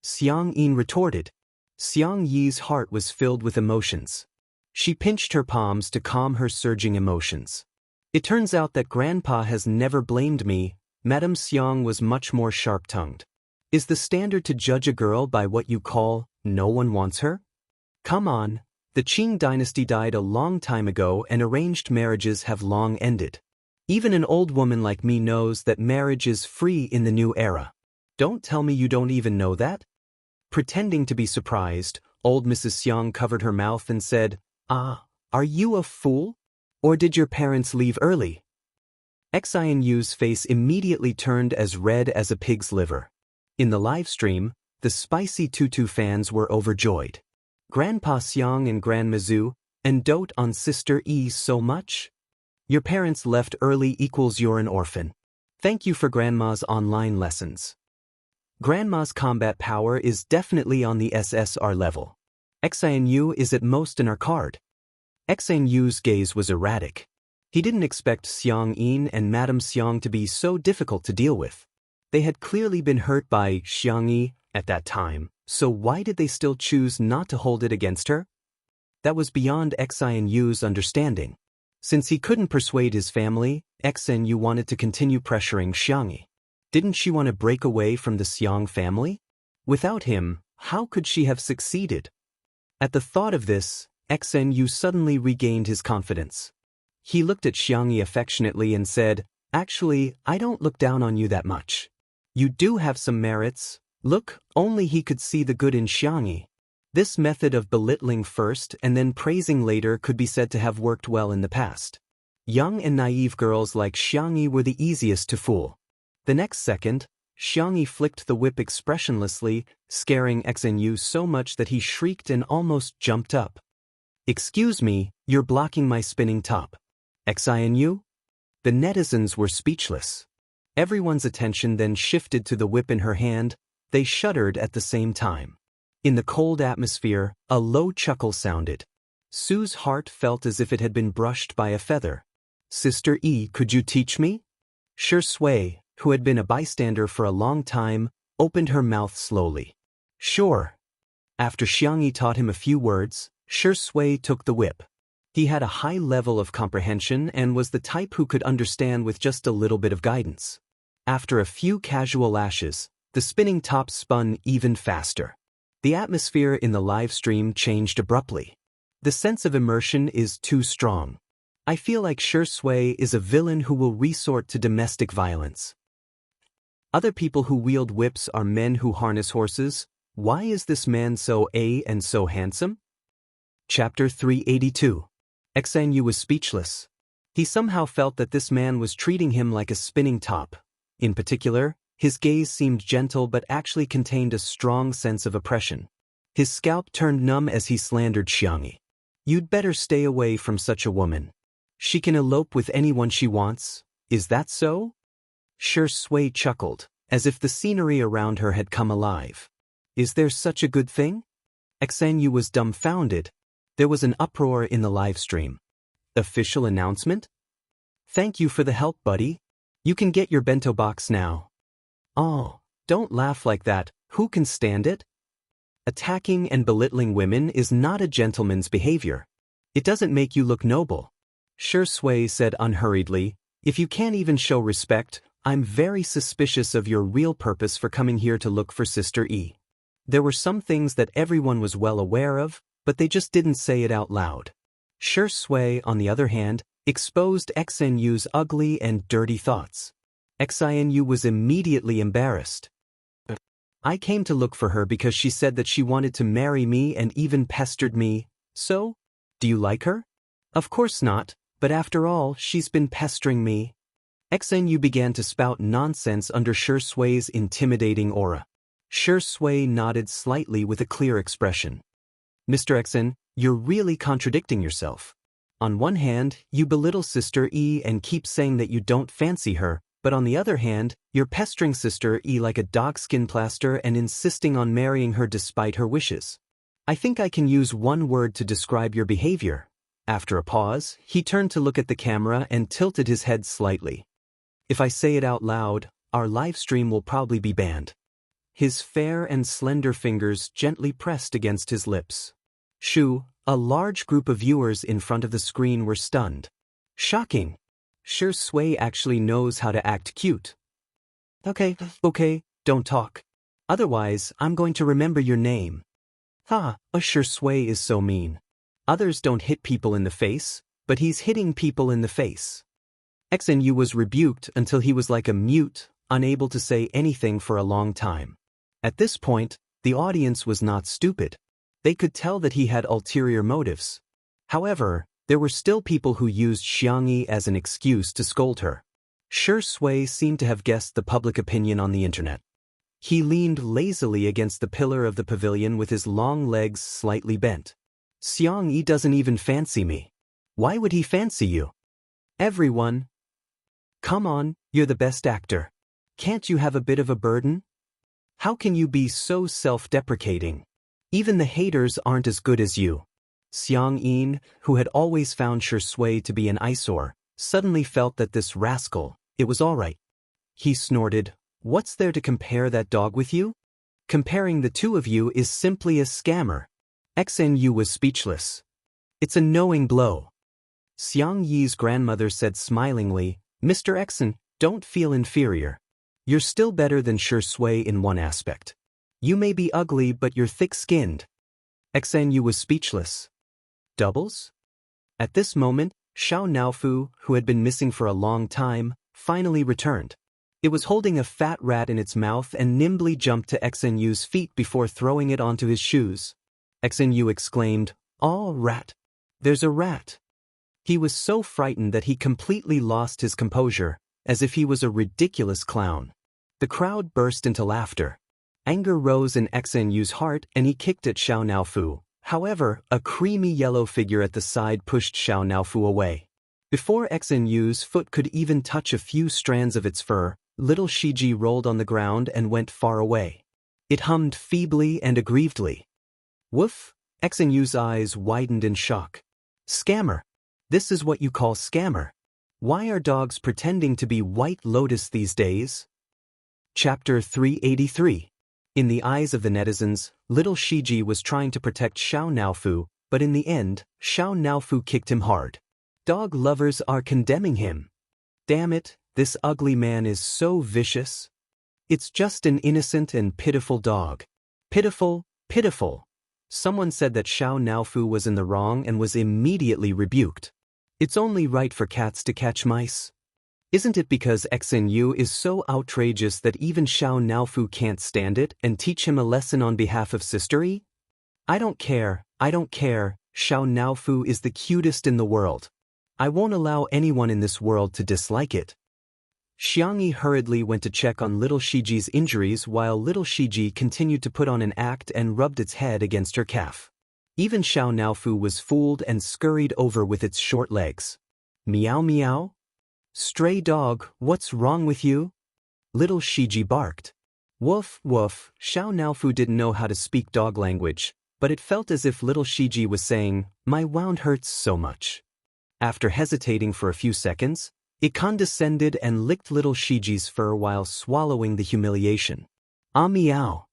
[SPEAKER 1] Xiang Yin retorted. Xiang Yi's heart was filled with emotions. She pinched her palms to calm her surging emotions. "It turns out that Grandpa has never blamed me." Madame Xiang was much more sharp-tongued. "Is the standard to judge a girl by what you call, no one wants her? Come on, the Qing dynasty died a long time ago and arranged marriages have long ended. Even an old woman like me knows that marriage is free in the new era. Don't tell me you don't even know that? Pretending to be surprised, old Mrs. Xiang covered her mouth and said, "Ah, are you a fool? Or did your parents leave early?" Xianyu's face immediately turned as red as a pig's liver. In the live stream, the spicy tutu fans were overjoyed. Grandpa Xiang and Grandma Zhu, and dote on Sister E so much? Your parents left early equals you're an orphan. Thank you for Grandma's online lessons. Grandma's combat power is definitely on the SSR level. Xianyu is at most an Arcard. Xianyu's gaze was erratic. He didn't expect Xiang Yin and Madame Xiang to be so difficult to deal with. They had clearly been hurt by Xiang Yi at that time, so why did they still choose not to hold it against her? That was beyond Xianyu's understanding. Since he couldn't persuade his family, Xianyu wanted to continue pressuring Xiang Yi. Didn't she want to break away from the Xiang family? Without him, how could she have succeeded? At the thought of this, Xianyu suddenly regained his confidence. He looked at Xiang Yi affectionately and said, "Actually, I don't look down on you that much. You do have some merits." Look, only he could see the good in Xiang Yi. This method of belittling first and then praising later could be said to have worked well in the past. Young and naive girls like Xiang Yi were the easiest to fool. The next second, Xiang Yi flicked the whip expressionlessly, scaring Xianyu so much that he shrieked and almost jumped up. "Excuse me, you're blocking my spinning top." Xianyu? The netizens were speechless. Everyone's attention then shifted to the whip in her hand. They shuddered at the same time. In the cold atmosphere, a low chuckle sounded. Sue's heart felt as if it had been brushed by a feather. "Sister E, could you teach me?" Shi Sui, who had been a bystander for a long time, opened her mouth slowly. "Sure." After Xiang Yi taught him a few words, Shi Sui took the whip. He had a high level of comprehension and was the type who could understand with just a little bit of guidance. After a few casual lashes, the spinning top spun even faster. The atmosphere in the live stream changed abruptly. The sense of immersion is too strong. I feel like Shi Sui is a villain who will resort to domestic violence. Other people who wield whips are men who harness horses. Why is this man so and so handsome? Chapter 382. Xianyu was speechless. He somehow felt that this man was treating him like a spinning top. In particular, his gaze seemed gentle but actually contained a strong sense of oppression. His scalp turned numb as he slandered Xiang Yi. "You'd better stay away from such a woman. She can elope with anyone she wants. Is that so?" Shi Sui chuckled, as if the scenery around her had come alive. "Is there such a good thing?" Xianyu was dumbfounded. There was an uproar in the live stream. "Official announcement? Thank you for the help, buddy. You can get your bento box now." "Oh, don't laugh like that. Who can stand it?" Attacking and belittling women is not a gentleman's behavior. It doesn't make you look noble. Shi Sui said unhurriedly, "If you can't even show respect, I'm very suspicious of your real purpose for coming here to look for Sister E." There were some things that everyone was well aware of, but they just didn't say it out loud. Shi Sui, on the other hand, exposed Xianyu's ugly and dirty thoughts. Xianyu was immediately embarrassed. "I came to look for her because she said that she wanted to marry me and even pestered me. So? Do you like her?" "Of course not, but after all, she's been pestering me." Xianyu began to spout nonsense under Shi Sui's intimidating aura. Shi Sui nodded slightly with a clear expression. "Mr. Xen, you're really contradicting yourself. On one hand, you belittle Sister E and keep saying that you don't fancy her, but on the other hand, you're pestering Sister E like a dogskin plaster and insisting on marrying her despite her wishes. I think I can use one word to describe your behavior." After a pause, he turned to look at the camera and tilted his head slightly. "If I say it out loud, our live stream will probably be banned." His fair and slender fingers gently pressed against his lips. A large group of viewers in front of the screen were stunned. Shocking. Shi Sui actually knows how to act cute. Okay, don't talk. Otherwise, I'm going to remember your name." Shi Sui is so mean. Others don't hit people in the face, but he's hitting people in the face. Xianyu was rebuked until he was like a mute, unable to say anything for a long time. At this point, the audience was not stupid. They could tell that he had ulterior motives. However, there were still people who used Xiangyi as an excuse to scold her. Shui seemed to have guessed the public opinion on the internet. He leaned lazily against the pillar of the pavilion with his long legs slightly bent. Xiangyi doesn't even fancy me. Why would he fancy you? Everyone. Come on, you're the best actor. Can't you have a bit of a burden? How can you be so self-deprecating? Even the haters aren't as good as you. Xiang Yin, who had always found Shui to be an eyesore, suddenly felt that this rascal, it was all right. He snorted, "What's there to compare that dog with you? Comparing the two of you is simply a scammer." Xnu was speechless. It's a knowing blow. Xiang Yi's grandmother said smilingly, "Mr. Xen, don't feel inferior. You're still better than Shui in one aspect. You may be ugly, but you're thick-skinned." Xnu was speechless. Doubles? At this moment, Xiao Naofu, who had been missing for a long time, finally returned. It was holding a fat rat in its mouth and nimbly jumped to Xnu's feet before throwing it onto his shoes. Xnu exclaimed, "Oh, rat! There's a rat!" He was so frightened that he completely lost his composure, as if he was a ridiculous clown. The crowd burst into laughter. Anger rose in Xnu's heart and he kicked at Xiao Naofu. However, a creamy yellow figure at the side pushed Xiao Naofu away. Before Xnu's foot could even touch a few strands of its fur, little Shiji rolled on the ground and went far away. It hummed feebly and aggrievedly. Woof! Xnu's eyes widened in shock. Scammer! This is what you call scammer? Why are dogs pretending to be White Lotus these days? Chapter 383. In the eyes of the netizens, little Shiji was trying to protect Xiao Naofu, but in the end, Xiao Naofu kicked him hard. Dog lovers are condemning him. Damn it, this ugly man is so vicious. It's just an innocent and pitiful dog. Pitiful, pitiful. Someone said that Xiao Naofu was in the wrong and was immediately rebuked. It's only right for cats to catch mice. Isn't it because Xnu is so outrageous that even Xiao Naofu can't stand it and teach him a lesson on behalf of sistery? I don't care, Xiao Naofu is the cutest in the world. I won't allow anyone in this world to dislike it. Xiangyi hurriedly went to check on little Shiji's injuries while little Shiji continued to put on an act and rubbed its head against her calf. Even Xiao Naofu was fooled and scurried over with its short legs. Meow meow? Stray dog, what's wrong with you? Little Shiji barked. Woof, woof. Xiao Naofu didn't know how to speak dog language, but it felt as if little Shiji was saying, "My wound hurts so much." After hesitating for a few seconds, it condescended and licked little Shiji's fur while swallowing the humiliation. Ah meow.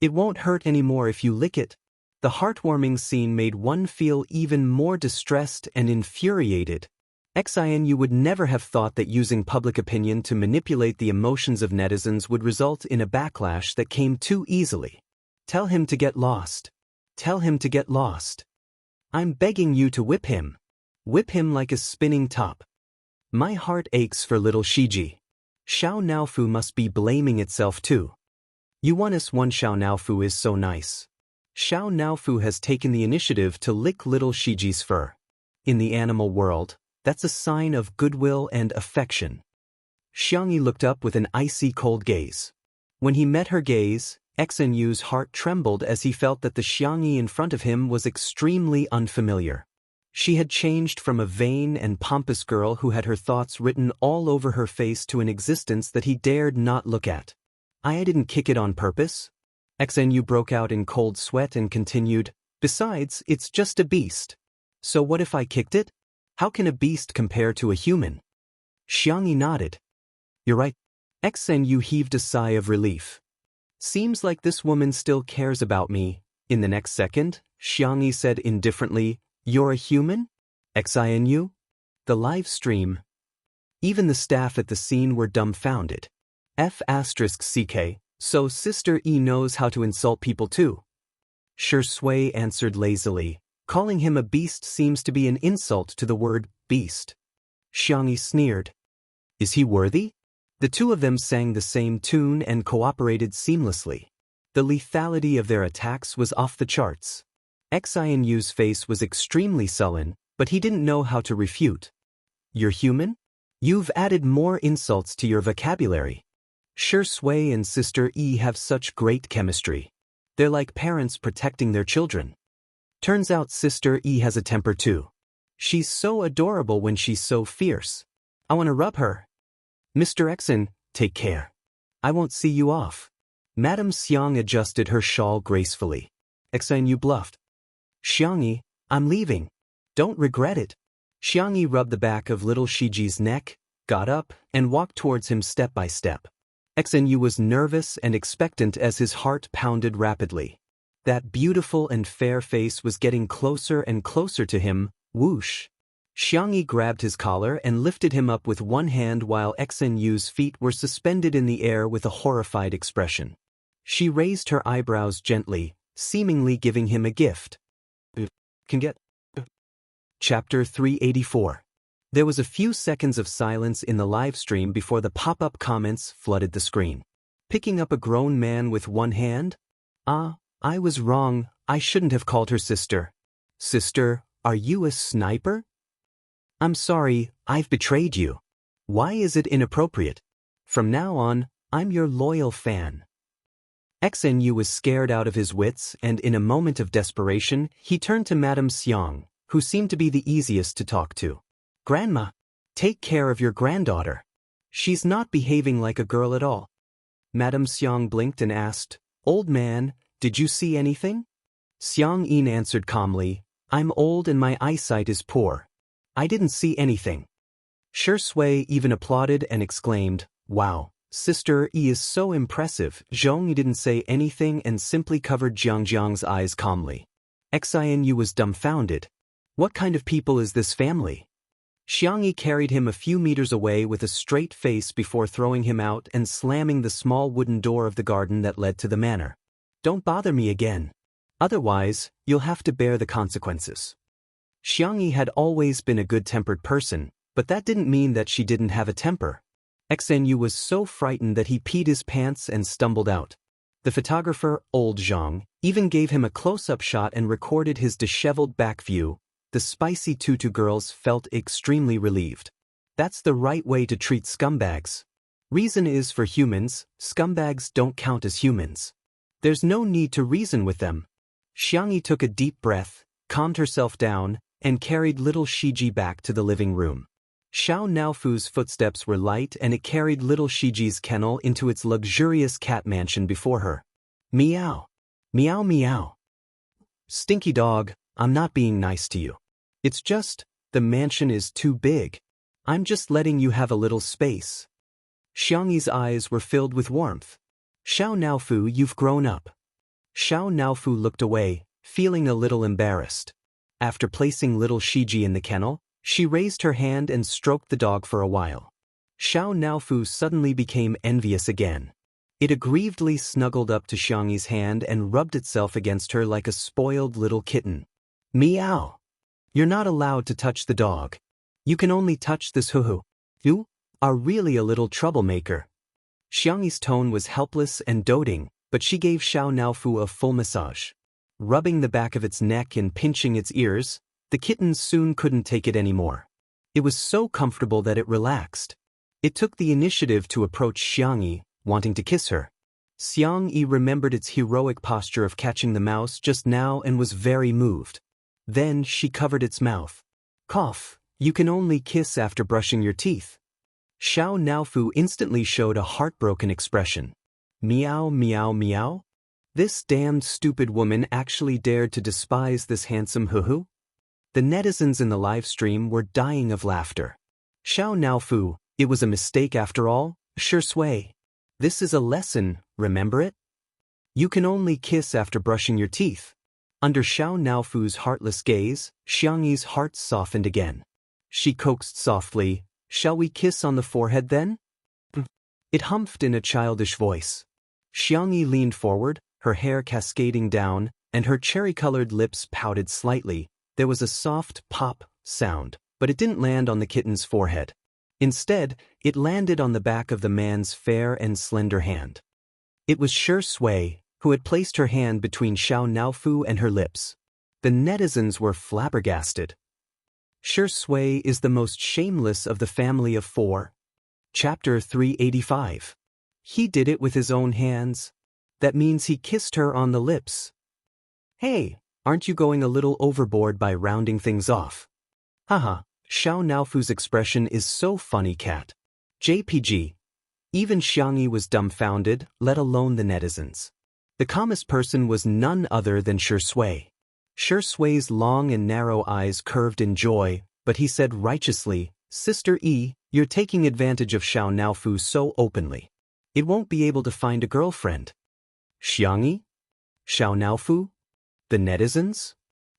[SPEAKER 1] It won't hurt anymore if you lick it. The heartwarming scene made one feel even more distressed and infuriated. Xinu would never have thought that using public opinion to manipulate the emotions of netizens would result in a backlash that came too easily. Tell him to get lost. Tell him to get lost. I'm begging you to whip him. Whip him like a spinning top. My heart aches for little Shiji. Xiao Naofu must be blaming itself too. You won us one. Xiao Naofu is so nice. Xiao Naofu has taken the initiative to lick little Shiji's fur. In the animal world, that's a sign of goodwill and affection. Xiangyi looked up with an icy cold gaze. When he met her gaze, Xnu's heart trembled as he felt that the Xiangyi in front of him was extremely unfamiliar. She had changed from a vain and pompous girl who had her thoughts written all over her face to an existence that he dared not look at. I didn't kick it on purpose. Xnu broke out in cold sweat and continued, "Besides, it's just a beast. So what if I kicked it? How can a beast compare to a human?" Xiangyi nodded. You're right. Xnu heaved a sigh of relief. Seems like this woman still cares about me. In the next second, Xiangyi said indifferently, You're a human? Xinu? The live stream. Even the staff at the scene were dumbfounded. F***ck, so Sister E knows how to insult people too. Shui answered lazily. Calling him a beast seems to be an insult to the word beast. Xiangyi sneered. Is he worthy? The two of them sang the same tune and cooperated seamlessly. The lethality of their attacks was off the charts. Xinyu's face was extremely sullen, but he didn't know how to refute. You're human? You've added more insults to your vocabulary. Sure, Sui and Sister E have such great chemistry. They're like parents protecting their children. Turns out Sister E has a temper too. She's so adorable when she's so fierce. I want to rub her. Mr. Xen, take care. I won't see you off. Madame Xiang adjusted her shawl gracefully. Xinyu bluffed. Xiangyi, I'm leaving. Don't regret it. Xiangyi rubbed the back of little Shiji's neck, got up, and walked towards him step by step. Xinyu was nervous and expectant as his heart pounded rapidly. That beautiful and fair face was getting closer and closer to him. Whoosh. Xiangyi grabbed his collar and lifted him up with one hand while Xinyu's feet were suspended in the air with a horrified expression. She raised her eyebrows gently, seemingly giving him a gift. Chapter 384. There was a few seconds of silence in the live stream before the pop-up comments flooded the screen. Picking up a grown man with one hand? I was wrong, I shouldn't have called her sister. Sister, are you a sniper? I'm sorry, I've betrayed you. Why is it inappropriate? From now on, I'm your loyal fan. Xinyu was scared out of his wits and in a moment of desperation, he turned to Madame Xiang, who seemed to be the easiest to talk to. Grandma, take care of your granddaughter. She's not behaving like a girl at all. Madame Xiang blinked and asked, Old man, did you see anything? Xiang Yin answered calmly, I'm old and my eyesight is poor. I didn't see anything. Sure Sui even applauded and exclaimed, Wow, Sister E is so impressive. Zhongyi didn't say anything and simply covered Jiangjiang's eyes calmly. Xinyu was dumbfounded. What kind of people is this family? Xiangyi carried him a few meters away with a straight face before throwing him out and slamming the small wooden door of the garden that led to the manor. Don't bother me again. Otherwise, you'll have to bear the consequences. Xiangyi had always been a good-tempered person, but that didn't mean that she didn't have a temper. Xinyu was so frightened that he peed his pants and stumbled out. The photographer, old Zhang, even gave him a close-up shot and recorded his disheveled back view. The spicy tutu girls felt extremely relieved. That's the right way to treat scumbags. Reason is for humans, scumbags don't count as humans. There's no need to reason with them. Xiangyi took a deep breath, calmed herself down, and carried little Shiji back to the living room. Xiao Naofu's footsteps were light and it carried little Shiji's kennel into its luxurious cat mansion before her. Meow. Meow meow. Stinky dog, I'm not being nice to you. It's just, the mansion is too big. I'm just letting you have a little space. Xiangyi's eyes were filled with warmth. Xiao Naofu, you've grown up. Xiao Naofu looked away, feeling a little embarrassed. After placing little Shiji in the kennel, she raised her hand and stroked the dog for a while. Xiao Naofu suddenly became envious again. It aggrievedly snuggled up to Xiangyi's hand and rubbed itself against her like a spoiled little kitten. Meow. You're not allowed to touch the dog. You can only touch this huhu. You are really a little troublemaker. Xiangyi's tone was helpless and doting, but she gave Xiao Naofu a full massage. Rubbing the back of its neck and pinching its ears, the kitten soon couldn't take it anymore. It was so comfortable that it relaxed. It took the initiative to approach Xiangyi, wanting to kiss her. Xiangyi remembered its heroic posture of catching the mouse just now and was very moved. Then she covered its mouth. Cough, you can only kiss after brushing your teeth. Xiao Naofu instantly showed a heartbroken expression. Meow meow meow? This damned stupid woman actually dared to despise this handsome huhu? The netizens in the live stream were dying of laughter. Xiao Naofu, it was a mistake after all, Sure Sui. This is a lesson, remember it? You can only kiss after brushing your teeth. Under Xiao Naofu's heartless gaze, Xiangyi's heart softened again. She coaxed softly, Shall we kiss on the forehead then? It humphed in a childish voice. Xiangyi leaned forward, her hair cascading down, and her cherry-colored lips pouted slightly. There was a soft pop sound, but it didn't land on the kitten's forehead. Instead, it landed on the back of the man's fair and slender hand. It was Shui, who had placed her hand between Xiao Naofu and her lips. The netizens were flabbergasted. Shui is the most shameless of the family of four. Chapter 385. He did it with his own hands. That means he kissed her on the lips. Hey, aren't you going a little overboard by rounding things off? Haha, Xiao Naofu's expression is so funny, cat. JPG. Even Xiangyi was dumbfounded, let alone the netizens. The calmest person was none other than Shui. Shui's long and narrow eyes curved in joy, but he said righteously, Sister E, you're taking advantage of Xiao Naofu so openly. It won't be able to find a girlfriend. Xiangyi? Xiao Naofu? The netizens?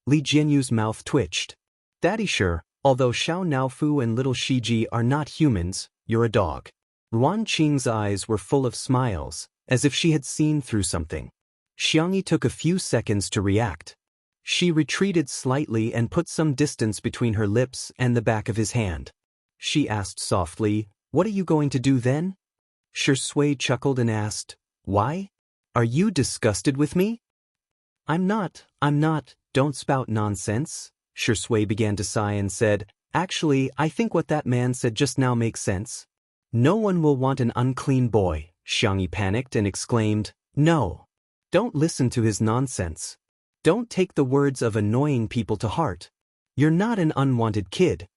[SPEAKER 1] Li Jianyu's mouth twitched. Daddy sure, although Xiao Naofu and little Shiji are not humans, you're a dog. Ruan Qing's eyes were full of smiles, as if she had seen through something. Xiangyi took a few seconds to react. She retreated slightly and put some distance between her lips and the back of his hand. She asked softly, What are you going to do then? Shui chuckled and asked, Why? Are you disgusted with me? I'm not, don't spout nonsense. Shui began to sigh and said, Actually, I think what that man said just now makes sense. No one will want an unclean boy. Xiangyi panicked and exclaimed, No. Don't listen to his nonsense. Don't take the words of annoying people to heart. You're not an unwanted kid.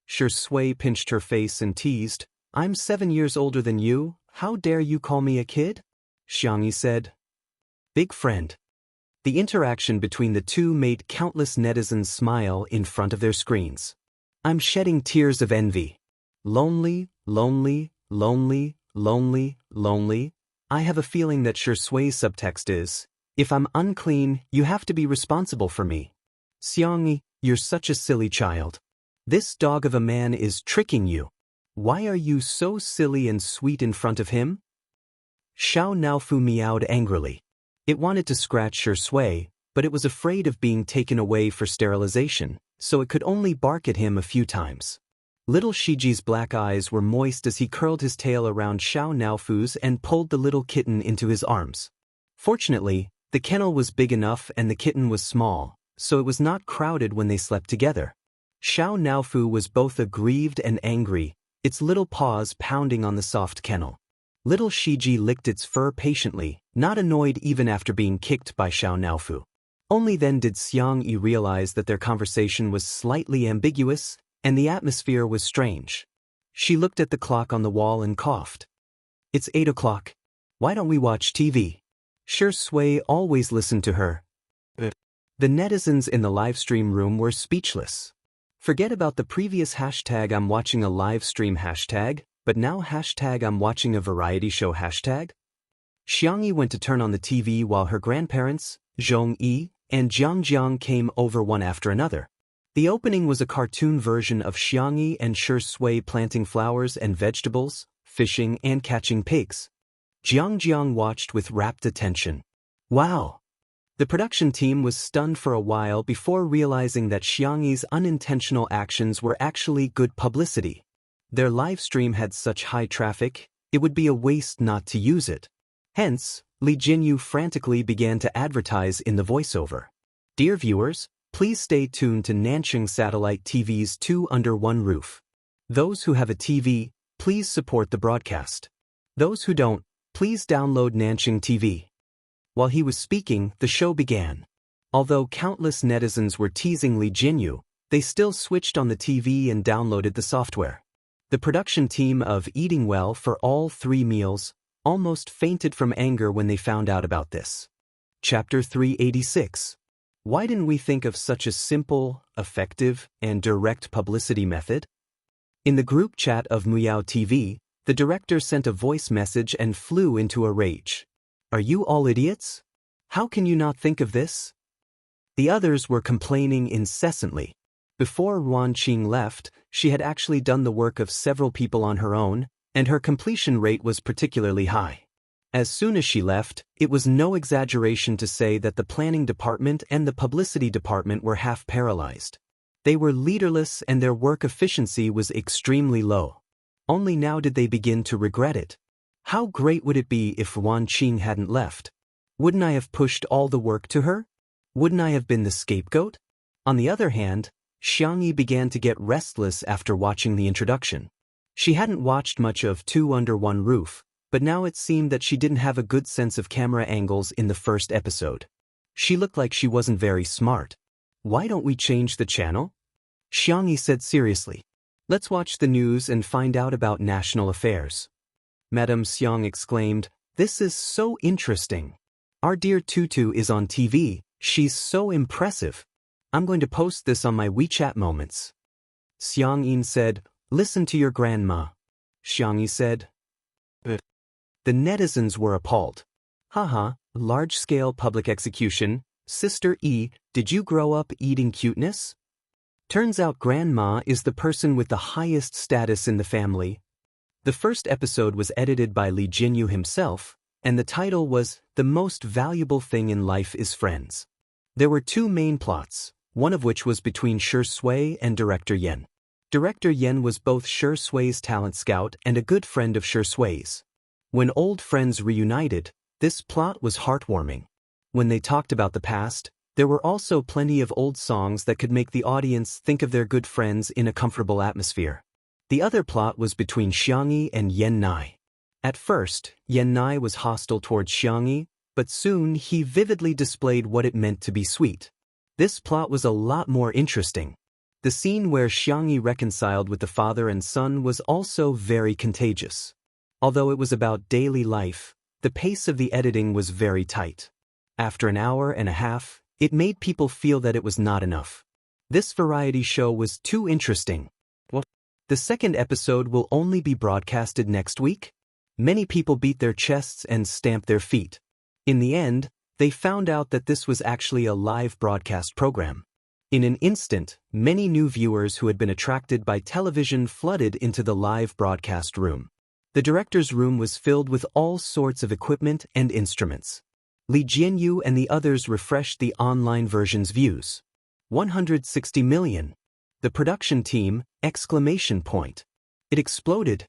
[SPEAKER 1] Shui pinched her face and teased, I'm 7 years older than you, how dare you call me a kid? Xiangyi said. Big friend. The interaction between the two made countless netizens smile in front of their screens. I'm shedding tears of envy. Lonely, lonely, lonely, lonely, lonely. I have a feeling that Shui's subtext is, if I'm unclean, you have to be responsible for me. Xiangyi, you're such a silly child. This dog of a man is tricking you. Why are you so silly and sweet in front of him? Xiao Naofu meowed angrily. It wanted to scratch Shui, but it was afraid of being taken away for sterilization, so it could only bark at him a few times. Little Shiji's black eyes were moist as he curled his tail around Xiao Naofu's and pulled the little kitten into his arms. Fortunately, the kennel was big enough and the kitten was small, so it was not crowded when they slept together. Xiao Naofu was both aggrieved and angry, its little paws pounding on the soft kennel. Little Shiji licked its fur patiently, not annoyed even after being kicked by Xiao Naofu. Only then did Xiangyi realize that their conversation was slightly ambiguous, and the atmosphere was strange. She looked at the clock on the wall and coughed. It's 8 o'clock. Why don't we watch TV? Shui always listened to her. The netizens in the livestream room were speechless. Forget about the previous hashtag I'm watching a live stream hashtag, but now hashtag I'm watching a variety show hashtag? Xiangyi went to turn on the TV while her grandparents, Zhongyi, and Jiangjiang came over one after another. The opening was a cartoon version of Xiangyi and Shui planting flowers and vegetables, fishing and catching pigs. Jiangjiang watched with rapt attention. Wow! The production team was stunned for a while before realizing that Xiangyi's unintentional actions were actually good publicity. Their live stream had such high traffic, it would be a waste not to use it. Hence, Li Jinyu frantically began to advertise in the voiceover. Dear viewers, please stay tuned to Nanxing Satellite TV's 2 Under One Roof. Those who have a TV, please support the broadcast. Those who don't, please download Nanxing TV. While he was speaking, the show began. Although countless netizens were teasing Li Jinyu, they still switched on the TV and downloaded the software. The production team of Eating Well for All 3 Meals almost fainted from anger when they found out about this. Chapter 386. Why didn't we think of such a simple, effective, and direct publicity method? In the group chat of Muyao TV, the director sent a voice message and flew into a rage. Are you all idiots? How can you not think of this? The others were complaining incessantly. Before Ruan Qing left, she had actually done the work of several people on her own, and her completion rate was particularly high. As soon as she left, it was no exaggeration to say that the planning department and the publicity department were half paralyzed. They were leaderless and their work efficiency was extremely low. Only now did they begin to regret it. How great would it be if Wan Qing hadn't left? Wouldn't I have pushed all the work to her? Wouldn't I have been the scapegoat? On the other hand, Xiangyi began to get restless after watching the introduction. She hadn't watched much of Two Under One Roof, but now it seemed that she didn't have a good sense of camera angles in the first episode. She looked like she wasn't very smart. Why don't we change the channel? Xiangyi said seriously. Let's watch the news and find out about national affairs. Madame Xiang exclaimed, this is so interesting. Our dear Tutu is on TV, she's so impressive. I'm going to post this on my WeChat moments. Xiang Yin said, listen to your grandma. Xiangyi said. The netizens were appalled. Haha, large-scale public execution. Sister E, did you grow up eating cuteness? Turns out grandma is the person with the highest status in the family. The first episode was edited by Li Jinyu himself, and the title was The Most Valuable Thing in Life is Friends. There were two main plots, one of which was between Shi Sui and Director Yen. Director Yen was both Shi Sui's talent scout and a good friend of Shi Sui's. When old friends reunited, this plot was heartwarming. When they talked about the past, there were also plenty of old songs that could make the audience think of their good friends in a comfortable atmosphere. The other plot was between Xiangyi and Yen Nai. At first, Yen Nai was hostile towards Xiangyi, but soon he vividly displayed what it meant to be sweet. This plot was a lot more interesting. The scene where Xiangyi reconciled with the father and son was also very contagious. Although it was about daily life, the pace of the editing was very tight. After an hour and a half, it made people feel that it was not enough. This variety show was too interesting. What? The second episode will only be broadcasted next week? Many people beat their chests and stamped their feet. In the end, they found out that this was actually a live broadcast program. In an instant, many new viewers who had been attracted by television flooded into the live broadcast room. The director's room was filled with all sorts of equipment and instruments. Li Jianyu and the others refreshed the online version's views. 160 million. The production team, exclamation point. It exploded.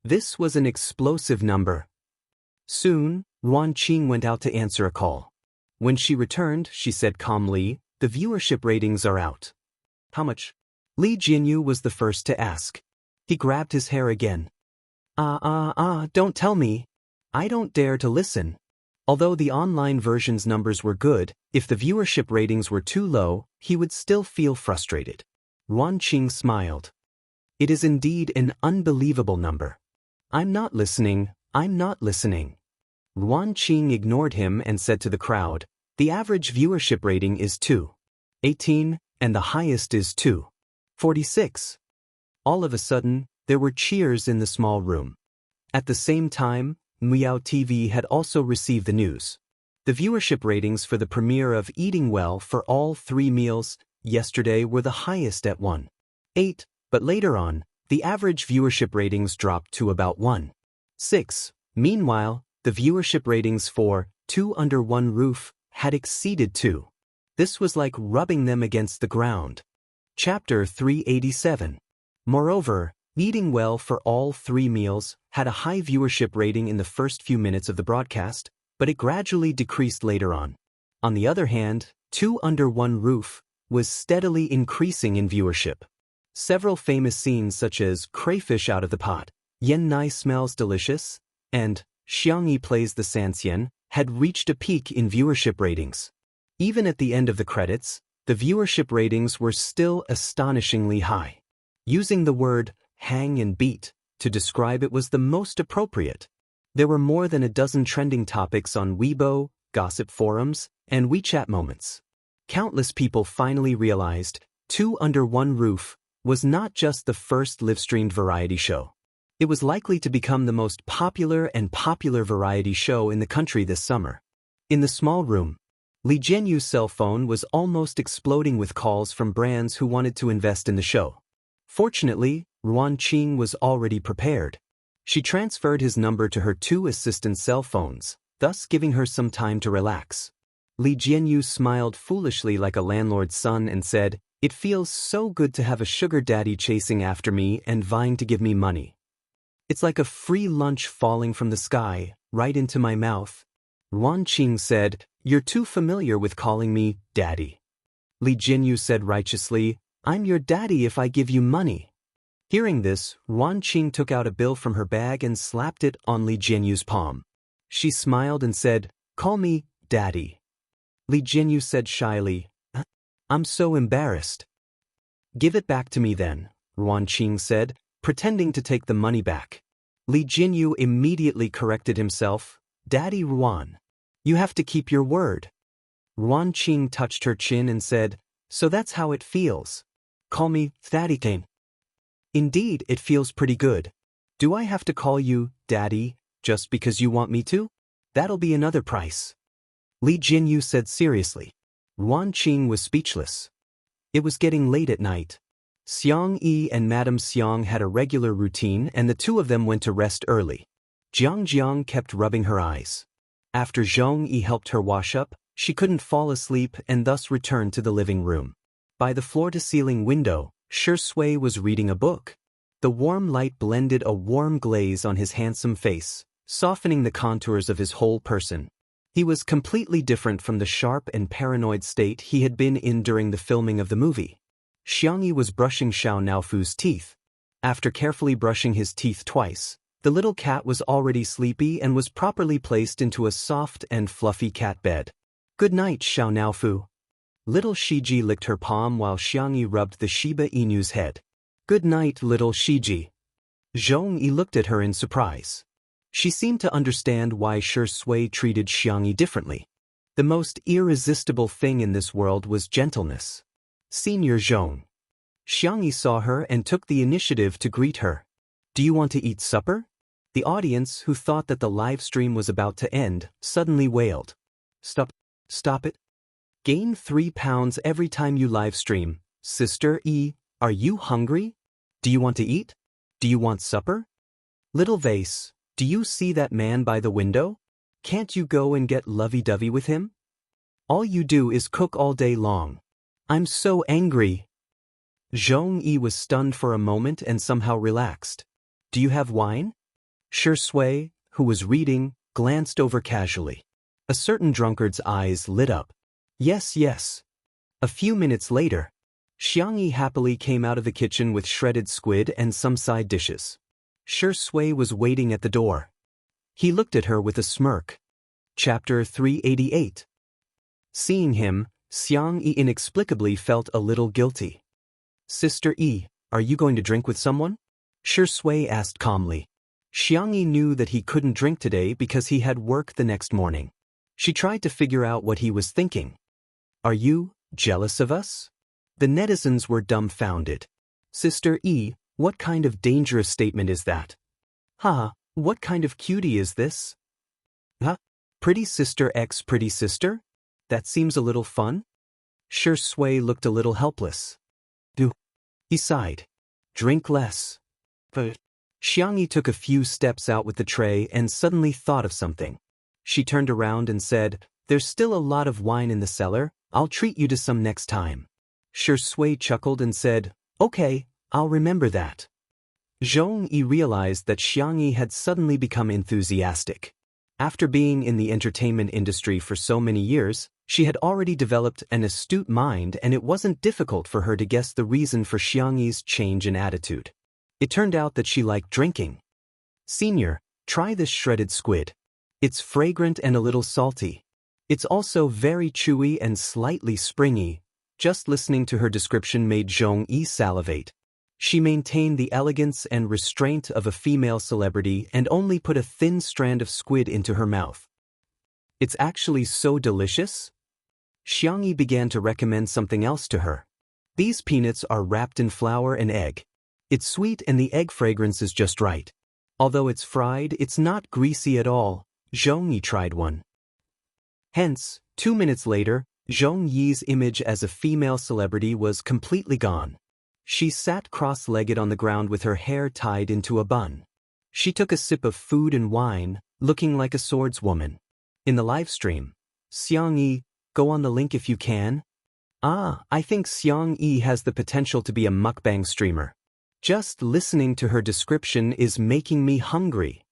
[SPEAKER 1] This was an explosive number. Soon, Wan Qing went out to answer a call. When she returned, she said calmly, the viewership ratings are out. How much? Li Jianyu was the first to ask. He grabbed his hair again. Don't tell me. I don't dare to listen. Although the online version's numbers were good, if the viewership ratings were too low, he would still feel frustrated. Wan Qing smiled. It is indeed an unbelievable number. I'm not listening. Wan Qing ignored him and said to the crowd, the average viewership rating is 2.18, and the highest is 2.46. All of a sudden, there were cheers in the small room. At the same time, Miao TV had also received the news. The viewership ratings for the premiere of Eating Well for all 3 meals yesterday were the highest at 1.8, but later on, the average viewership ratings dropped to about 1.6. Meanwhile, the viewership ratings for Two Under One Roof had exceeded 2. This was like rubbing them against the ground. Chapter 387. Moreover, Eating Well for all 3 meals had a high viewership rating in the first few minutes of the broadcast, but it gradually decreased later on. On the other hand, Two Under One Roof was steadily increasing in viewership. Several famous scenes such as Crayfish Out of the Pot, Yen Nai Smells Delicious, and Xiangyi Plays the Sanxian had reached a peak in viewership ratings. Even at the end of the credits, the viewership ratings were still astonishingly high. Using the word hang and beat to describe it was the most appropriate. There were more than a dozen trending topics on Weibo, gossip forums, and WeChat moments. Countless people finally realized Two Under One Roof was not just the first live-streamed variety show. It was likely to become the most popular variety show in the country this summer. In the small room, Li Jianyu's cell phone was almost exploding with calls from brands who wanted to invest in the show. Fortunately, Wan Qing was already prepared. She transferred his number to her 2 assistant cell phones, thus giving her some time to relax. Li Jianyu smiled foolishly like a landlord's son and said, "It feels so good to have a sugar daddy chasing after me and vying to give me money." It's like a free lunch falling from the sky, right into my mouth. Ruan Qing said, "You're too familiar with calling me daddy." Li Jinyu said righteously, "I'm your daddy if I give you money." Hearing this, Ruan Qing took out a bill from her bag and slapped it on Li Jinyu's palm. She smiled and said, "Call me daddy." Li Jinyu said shyly, "I'm so embarrassed." "Give it back to me then," Ruan Qing said, pretending to take the money back. Li Jinyu immediately corrected himself, "Daddy Ruan, you have to keep your word." Ruan Qing touched her chin and said, "So that's how it feels. Call me Daddy-kun." "Indeed, it feels pretty good. Do I have to call you Daddy just because you want me to? That'll be another price." Li Jinyu said seriously. Ruan Qing was speechless. It was getting late at night. Xiang Yi and Madame Xiang had a regular routine and the two of them went to rest early. Jiang Jiang kept rubbing her eyes. After Zhong Yi helped her wash up, she couldn't fall asleep and thus returned to the living room. By the floor-to-ceiling window, Shi Sui was reading a book. The warm light blended a warm glaze on his handsome face, softening the contours of his whole person. He was completely different from the sharp and paranoid state he had been in during the filming of the movie. Xiang Yi was brushing Xiao Naofu's teeth. After carefully brushing his teeth twice, the little cat was already sleepy and was properly placed into a soft and fluffy cat bed. "Good night, Xiao Naofu." Little Shiji licked her palm while Xiang Yi rubbed the Shiba Inu's head. "Good night, little Shiji." Zhong Yi looked at her in surprise. She seemed to understand why Shi Sui treated Xiang Yi differently. The most irresistible thing in this world was gentleness. "Senior Zhong." Xiang Yi saw her and took the initiative to greet her. "Do you want to eat supper?" The audience, who thought that the live stream was about to end, suddenly wailed. Stop it. Gain 3 pounds every time you live stream. Sister E, are you hungry? Do you want to eat? Do you want supper? Little Vase, do you see that man by the window? Can't you go and get lovey-dovey with him? All you do is cook all day long. I'm so angry. Zhong Yi was stunned for a moment and somehow relaxed. "Do you have wine?" Shi Sui, who was reading, glanced over casually. A certain drunkard's eyes lit up. Yes. A few minutes later, Xiang Yi happily came out of the kitchen with shredded squid and some side dishes. Shi Sui was waiting at the door. He looked at her with a smirk. Chapter 388. Seeing him, Xiang Yi inexplicably felt a little guilty. "Sister E, are you going to drink with someone?" Shi Sui asked calmly. Xiang Yi knew that he couldn't drink today because he had work the next morning. She tried to figure out what he was thinking. "Are you jealous of us?" The netizens were dumbfounded. "Sister E, what kind of dangerous statement is that?" "Ha, what kind of cutie is this?" "Huh? Pretty sister x pretty sister? That seems a little fun." Shi Sui looked a little helpless. He sighed. "Drink less." But Xiang Yi took a few steps out with the tray and suddenly thought of something. She turned around and said, "There's still a lot of wine in the cellar. I'll treat you to some next time." Shi Sui chuckled and said, "Okay, I'll remember that." Zhong Yi realized that Xiang Yi had suddenly become enthusiastic. After being in the entertainment industry for so many years, she had already developed an astute mind and it wasn't difficult for her to guess the reason for Xiang Yi's change in attitude. It turned out that she liked drinking. "Senior, try this shredded squid. It's fragrant and a little salty. It's also very chewy and slightly springy." Just listening to her description made Zhong Yi salivate. She maintained the elegance and restraint of a female celebrity and only put a thin strand of squid into her mouth. "It's actually so delicious?" Xiang Yi began to recommend something else to her. "These peanuts are wrapped in flour and egg. It's sweet and the egg fragrance is just right. Although it's fried, it's not greasy at all." Zhong Yi tried one. Hence, 2 minutes later, Zhong Yi's image as a female celebrity was completely gone. She sat cross-legged on the ground with her hair tied into a bun. She took a sip of food and wine, looking like a swordswoman. In the live stream, Xiang Yi, go on the link if you can. I think Xiang Yi has the potential to be a mukbang streamer. Just listening to her description is making me hungry.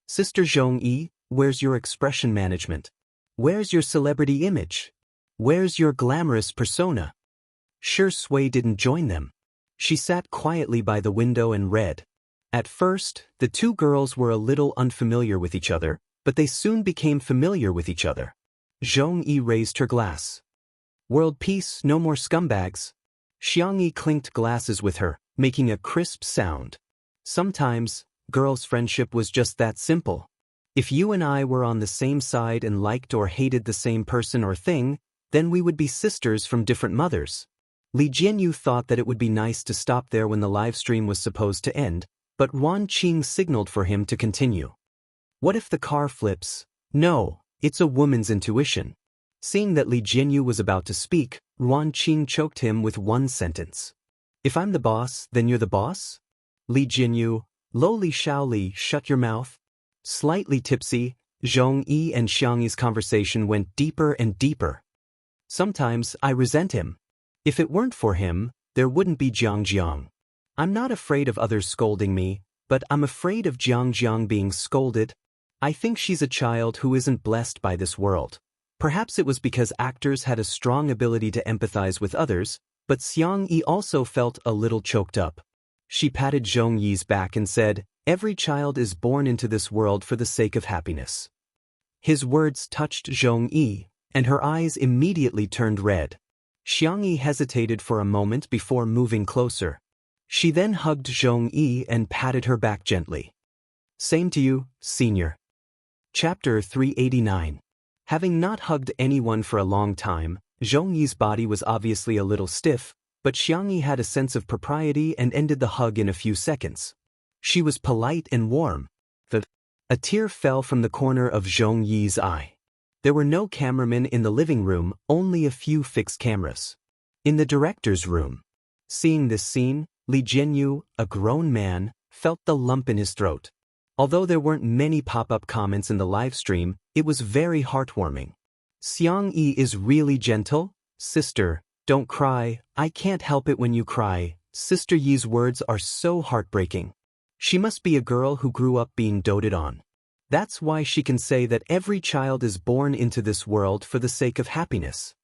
[SPEAKER 1] Sister Zhong-yi, where's your expression management? Where's your celebrity image? Where's your glamorous persona? Sure Sui didn't join them. She sat quietly by the window and read. At first, the two girls were a little unfamiliar with each other, but they soon became familiar with each other. Zhong-yi raised her glass. World peace, no more scumbags. Xiangyi clinked glasses with her, making a crisp sound. Sometimes, girls' friendship was just that simple. If you and I were on the same side and liked or hated the same person or thing, then we would be sisters from different mothers. Li Jianyu thought that it would be nice to stop there when the live stream was supposed to end, but Wan Qing signaled for him to continue. What if the car flips? No, it's a woman's intuition. Seeing that Li Jianyu was about to speak, Wan Qing choked him with one sentence. If I'm the boss, then you're the boss? Li Jianyu, Lo Li Shaoli, shut your mouth. Slightly tipsy, Zhong-yi and Xiangyi's conversation went deeper and deeper. Sometimes I resent him. If it weren't for him, there wouldn't be Jiang. I'm not afraid of others scolding me, but I'm afraid of Jiang being scolded. I think she's a child who isn't blessed by this world. Perhaps it was because actors had a strong ability to empathize with others, but Xiangyi also felt a little choked up. She patted Zhong-yi's back and said, "Every child is born into this world for the sake of happiness." His words touched Zhong-yi, and her eyes immediately turned red. Xiangyi hesitated for a moment before moving closer. She then hugged Zhong-yi and patted her back gently. Same to you, senior. Chapter 389. Having not hugged anyone for a long time, Zhong-yi's body was obviously a little stiff, but Xiangyi had a sense of propriety and ended the hug in a few seconds. She was polite and warm. A tear fell from the corner of Zhong-yi's eye. There were no cameramen in the living room, only a few fixed cameras. In the director's room. Seeing this scene, Li Jianyu, a grown man, felt the lump in his throat. Although there weren't many pop-up comments in the live stream, it was very heartwarming. Xiangyi is really gentle? Sister, don't cry, I can't help it when you cry. Sister Yi's words are so heartbreaking. She must be a girl who grew up being doted on. That's why she can say that every child is born into this world for the sake of happiness.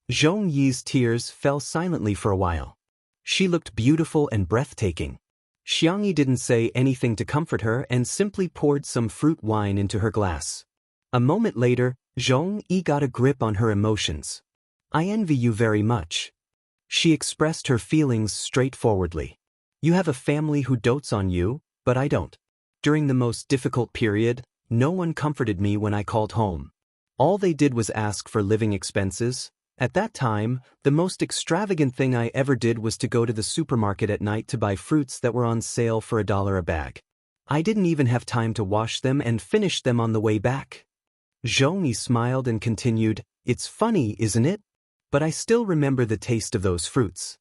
[SPEAKER 1] Zhong-yi's tears fell silently for a while. She looked beautiful and breathtaking. Xiangyi didn't say anything to comfort her and simply poured some fruit wine into her glass. A moment later, Zhong-yi got a grip on her emotions. I envy you very much. She expressed her feelings straightforwardly. You have a family who dotes on you, but I don't. During the most difficult period, no one comforted me when I called home. All they did was ask for living expenses. At that time, the most extravagant thing I ever did was to go to the supermarket at night to buy fruits that were on sale for $1 a bag. I didn't even have time to wash them and finish them on the way back. Zhong-yi smiled and continued, It's funny, isn't it? But I still remember the taste of those fruits.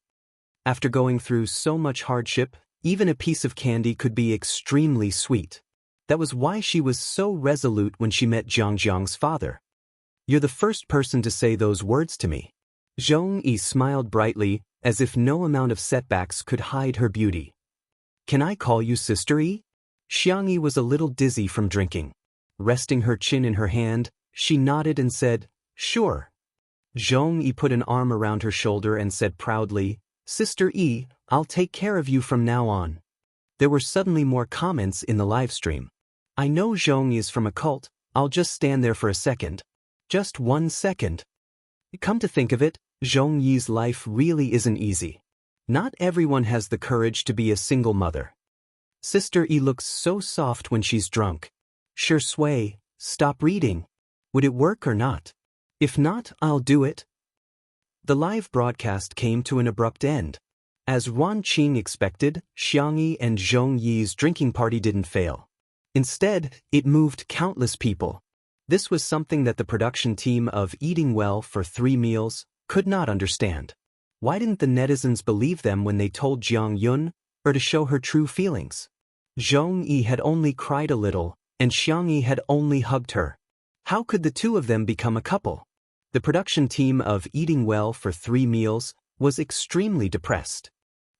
[SPEAKER 1] After going through so much hardship, even a piece of candy could be extremely sweet. That was why she was so resolute when she met Jiang's father. You're the first person to say those words to me. Zhong-yi smiled brightly, as if no amount of setbacks could hide her beauty. Can I call you Sister Yi? Xiangyi was a little dizzy from drinking. Resting her chin in her hand, she nodded and said, Sure. Zhong-yi put an arm around her shoulder and said proudly, Sister Yi, I'll take care of you from now on. There were suddenly more comments in the live stream. I know Zhong-yi is from a cult, I'll just stand there for a second. Just 1 second. Come to think of it, Zhong-yi's life really isn't easy. Not everyone has the courage to be a single mother. Sister Yi looks so soft when she's drunk. Sure Sui, stop reading. Would it work or not? If not, I'll do it. The live broadcast came to an abrupt end. As Wan Qing expected, Xiangyi and Zhong-yi's drinking party didn't fail. Instead, it moved countless people. This was something that the production team of Eating Well for 3 Meals could not understand. Why didn't the netizens believe them when they told Jiang Yun, or to show her true feelings? Zhong-yi had only cried a little, and Xiangyi had only hugged her. How could the two of them become a couple? The production team of Eating Well for 3 Meals was extremely depressed.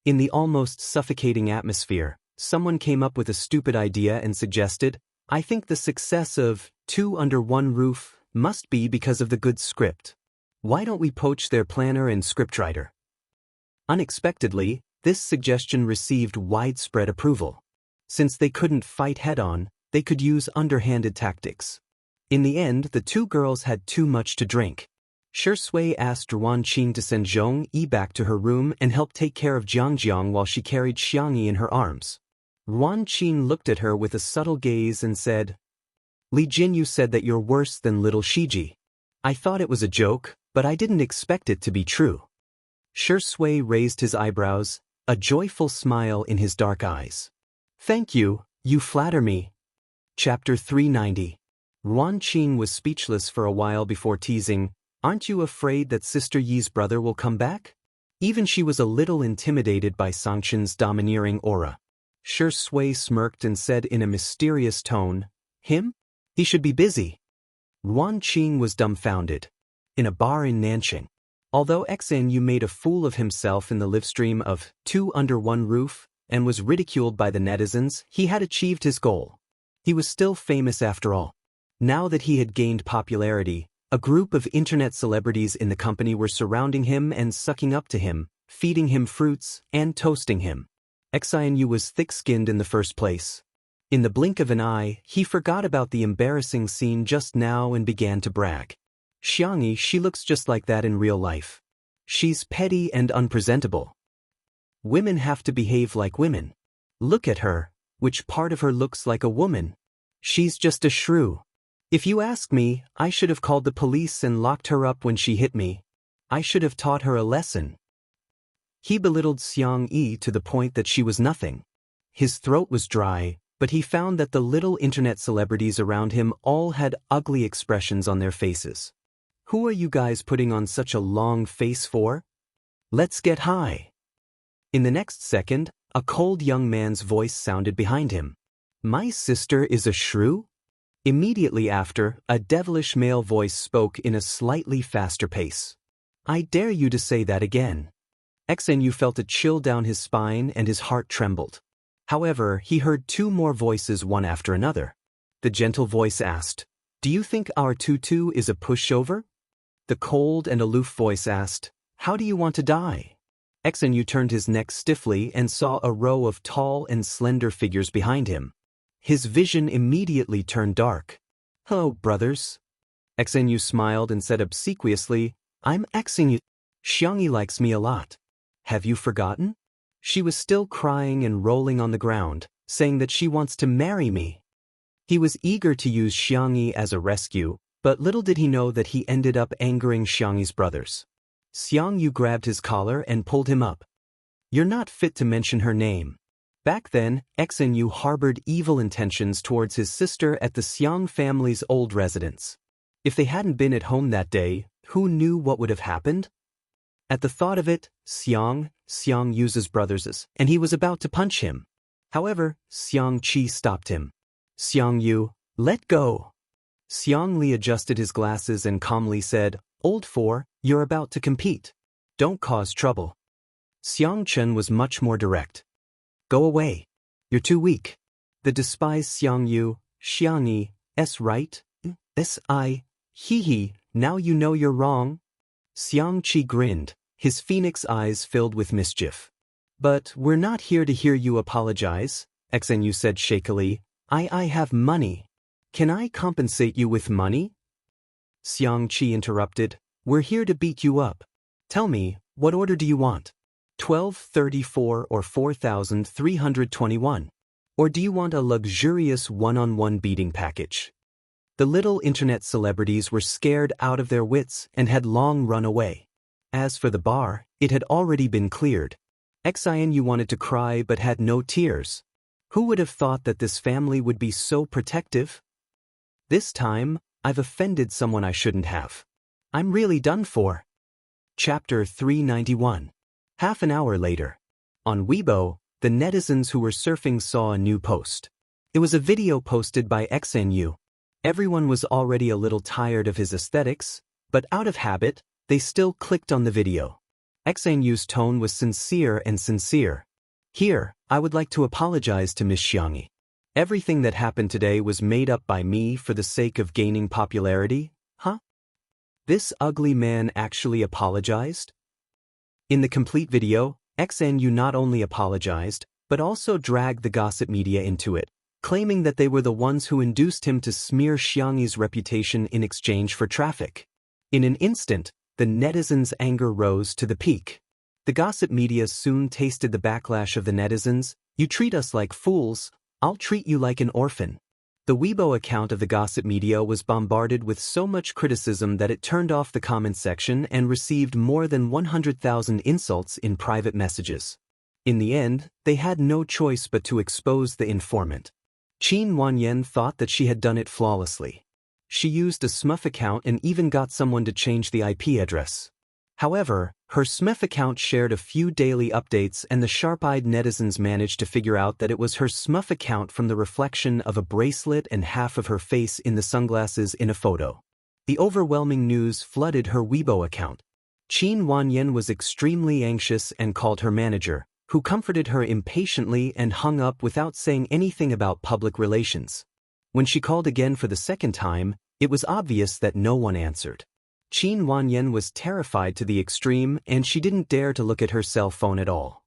[SPEAKER 1] In the almost suffocating atmosphere, someone came up with a stupid idea and suggested, I think the success of Two Under One Roof must be because of the good script. Why don't we poach their planner and scriptwriter? Unexpectedly, this suggestion received widespread approval. Since they couldn't fight head-on, they could use underhanded tactics. In the end, the two girls had too much to drink. Shui asked Ruan Qing to send Zhong Yi back to her room and help take care of Jiangjiang while she carried Xiangyi in her arms. Ruan Qing looked at her with a subtle gaze and said, Li Jin, you said that you're worse than little Shiji. I thought it was a joke, but I didn't expect it to be true. Shui raised his eyebrows, a joyful smile in his dark eyes. Thank you, you flatter me. Chapter 390. Ruan Qing was speechless for a while before teasing, Aren't you afraid that Sister Yi's brother will come back? Even she was a little intimidated by Sangchen's domineering aura. Shui smirked and said in a mysterious tone, Him? He should be busy. Ruan Qing was dumbfounded. In a bar in Nanqing. Although XNU made a fool of himself in the livestream of Two Under One Roof and was ridiculed by the netizens, he had achieved his goal. He was still famous after all. Now that he had gained popularity, a group of internet celebrities in the company were surrounding him and sucking up to him, feeding him fruits, and toasting him. XINU was thick-skinned in the first place. In the blink of an eye, he forgot about the embarrassing scene just now and began to brag. Xiangyi, she looks just like that in real life. She's petty and unpresentable. Women have to behave like women. Look at her, which part of her looks like a woman? She's just a shrew. If you ask me, I should have called the police and locked her up when she hit me. I should have taught her a lesson. He belittled Xiangyi to the point that she was nothing. His throat was dry, but he found that the little internet celebrities around him all had ugly expressions on their faces. Who are you guys putting on such a long face for? Let's get high. In the next second, a cold young man's voice sounded behind him. My sister is a shrew? Immediately after, a devilish male voice spoke in a slightly faster pace. I dare you to say that again. XNU felt a chill down his spine and his heart trembled. However, he heard two more voices one after another. The gentle voice asked, Do you think our tutu is a pushover? The cold and aloof voice asked, How do you want to die? XNU turned his neck stiffly and saw a row of tall and slender figures behind him. His vision immediately turned dark. Hello, brothers. XNU smiled and said obsequiously, I'm XNU. Xiangyi likes me a lot. Have you forgotten? She was still crying and rolling on the ground, saying that she wants to marry me. He was eager to use Xiangyi as a rescue, but little did he know that he ended up angering Xiangyi's brothers. Xiangyu grabbed his collar and pulled him up. You're not fit to mention her name. Back then, XNU harbored evil intentions towards his sister at the Xiang family's old residence. If they hadn't been at home that day, who knew what would have happened? At the thought of it, Xiang uses brothers, and he was about to punch him. However, Xiang Qi stopped him. Xiang Yu, let go. Xiang Li adjusted his glasses and calmly said, Old Four, you're about to compete. Don't cause trouble. Xiang Chen was much more direct. Go away. You're too weak. The despised Xiang Yu, Xiangyi, right? Hee, now you know you're wrong. Xiang Qi grinned, his phoenix eyes filled with mischief. But we're not here to hear you apologize, XNU said shakily. I have money. Can I compensate you with money? Xiang Qi interrupted. We're here to beat you up. Tell me, what order do you want? 1234 or 4321? Or do you want a luxurious one-on-one beating package? The little internet celebrities were scared out of their wits and had long run away. As for the bar, it had already been cleared. XINU wanted to cry but had no tears. Who would have thought that this family would be so protective? This time, I've offended someone I shouldn't have. I'm really done for. Chapter 391. Half an hour later. On Weibo, the netizens who were surfing saw a new post. It was a video posted by XNU. Everyone was already a little tired of his aesthetics, but out of habit, they still clicked on the video. Yu's tone was sincere and sincere. Here, I would like to apologize to Miss Xiangyi. Everything that happened today was made up by me for the sake of gaining popularity, huh? This ugly man actually apologized? In the complete video, Yu not only apologized, but also dragged the gossip media into it, claiming that they were the ones who induced him to smear Xiangyi's reputation in exchange for traffic. In an instant, the netizens' anger rose to the peak. The gossip media soon tasted the backlash of the netizens. You treat us like fools, I'll treat you like an orphan. The Weibo account of the gossip media was bombarded with so much criticism that it turned off the comment section and received more than 100,000 insults in private messages. In the end, they had no choice but to expose the informant. Qin Wanyan thought that she had done it flawlessly. She used a SMUF account and even got someone to change the IP address. However, her SMUF account shared a few daily updates and the sharp-eyed netizens managed to figure out that it was her SMUF account from the reflection of a bracelet and half of her face in the sunglasses in a photo. The overwhelming news flooded her Weibo account. Qin Wanyan was extremely anxious and called her manager, who comforted her impatiently and hung up without saying anything about public relations. When she called again for the second time, it was obvious that no one answered. Qin Wanyan was terrified to the extreme and she didn't dare to look at her cell phone at all.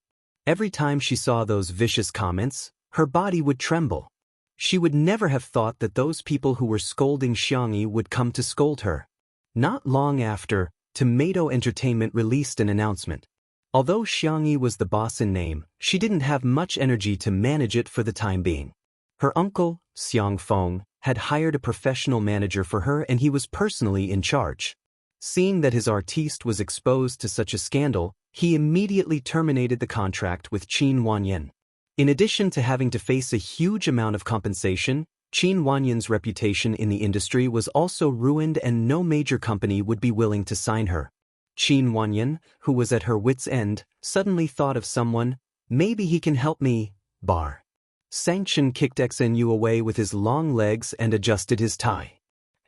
[SPEAKER 1] Every time she saw those vicious comments, her body would tremble. She would never have thought that those people who were scolding Xiangyi would come to scold her. Not long after, Tomato Entertainment released an announcement. Although Xiangyi was the boss in name, she didn't have much energy to manage it for the time being. Her uncle, Xiang Feng, had hired a professional manager for her and he was personally in charge. Seeing that his artiste was exposed to such a scandal, he immediately terminated the contract with Qin Wanyan. In addition to having to face a huge amount of compensation, Qin Wanyan's reputation in the industry was also ruined and no major company would be willing to sign her. Qin Wanyan, who was at her wit's end, suddenly thought of someone. Maybe he can help me. Bar. Sanction kicked Yu away with his long legs and adjusted his tie.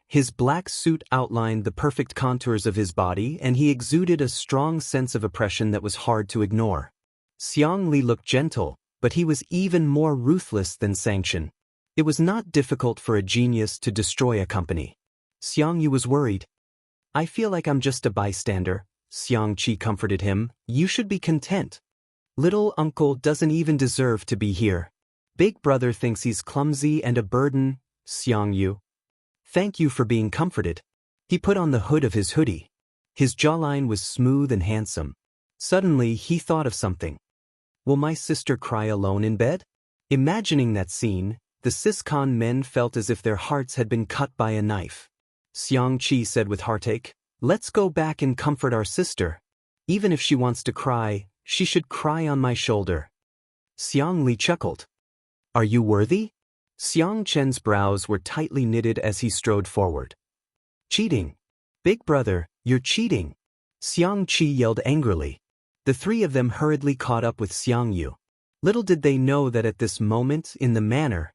[SPEAKER 1] His black suit outlined the perfect contours of his body and he exuded a strong sense of oppression that was hard to ignore. Xiang Li looked gentle, but he was even more ruthless than Sanction. It was not difficult for a genius to destroy a company. Xiang Yu was worried. I feel like I'm just a bystander, Xiang Qi comforted him. You should be content. Little uncle doesn't even deserve to be here. Big brother thinks he's clumsy and a burden, Xiang Yu. Thank you for being comforted. He put on the hood of his hoodie. His jawline was smooth and handsome. Suddenly, he thought of something. Will my sister cry alone in bed? Imagining that scene, the Siscon men felt as if their hearts had been cut by a knife. Xiang Qi said with heartache, let's go back and comfort our sister. Even if she wants to cry, she should cry on my shoulder. Xiang Li chuckled. Are you worthy? Xiang Chen's brows were tightly knitted as he strode forward. Cheating. Big brother, you're cheating. Xiang Qi yelled angrily. The three of them hurriedly caught up with Xiang Yu. Little did they know that at this moment in the manor.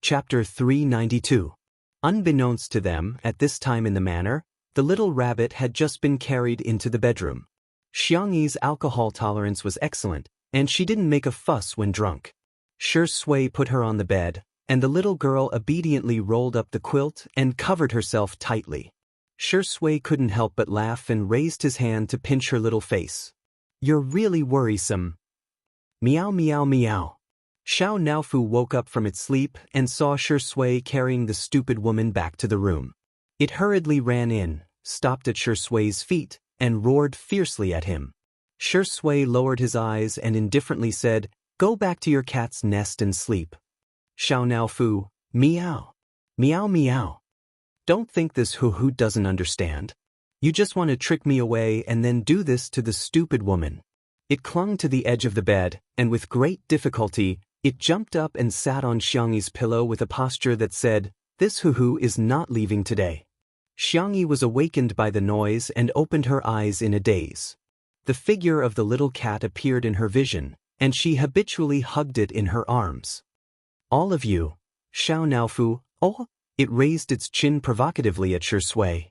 [SPEAKER 1] Chapter 392. Unbeknownst to them, at this time in the manor, the little rabbit had just been carried into the bedroom. Xiangyi's alcohol tolerance was excellent, and she didn't make a fuss when drunk. Shi Sui put her on the bed, and the little girl obediently rolled up the quilt and covered herself tightly. Shi Sui couldn't help but laugh and raised his hand to pinch her little face. You're really worrisome. Meow meow meow. Xiao Naofu woke up from its sleep and saw Shi Sui carrying the stupid woman back to the room. It hurriedly ran in, stopped at Shi Sui's feet, and roared fiercely at him. Shi Sui lowered his eyes and indifferently said, Go back to your cat's nest and sleep. Xiao Naofu, meow. Meow meow. Don't think this hoo-hoo doesn't understand. You just want to trick me away and then do this to the stupid woman. It clung to the edge of the bed, and with great difficulty, it jumped up and sat on Xiangyi's pillow with a posture that said, This hoo-hoo is not leaving today. Xiangyi was awakened by the noise and opened her eyes in a daze. The figure of the little cat appeared in her vision, and she habitually hugged it in her arms. All of you. Xiao Naofu, oh, it raised its chin provocatively at Shi Sui.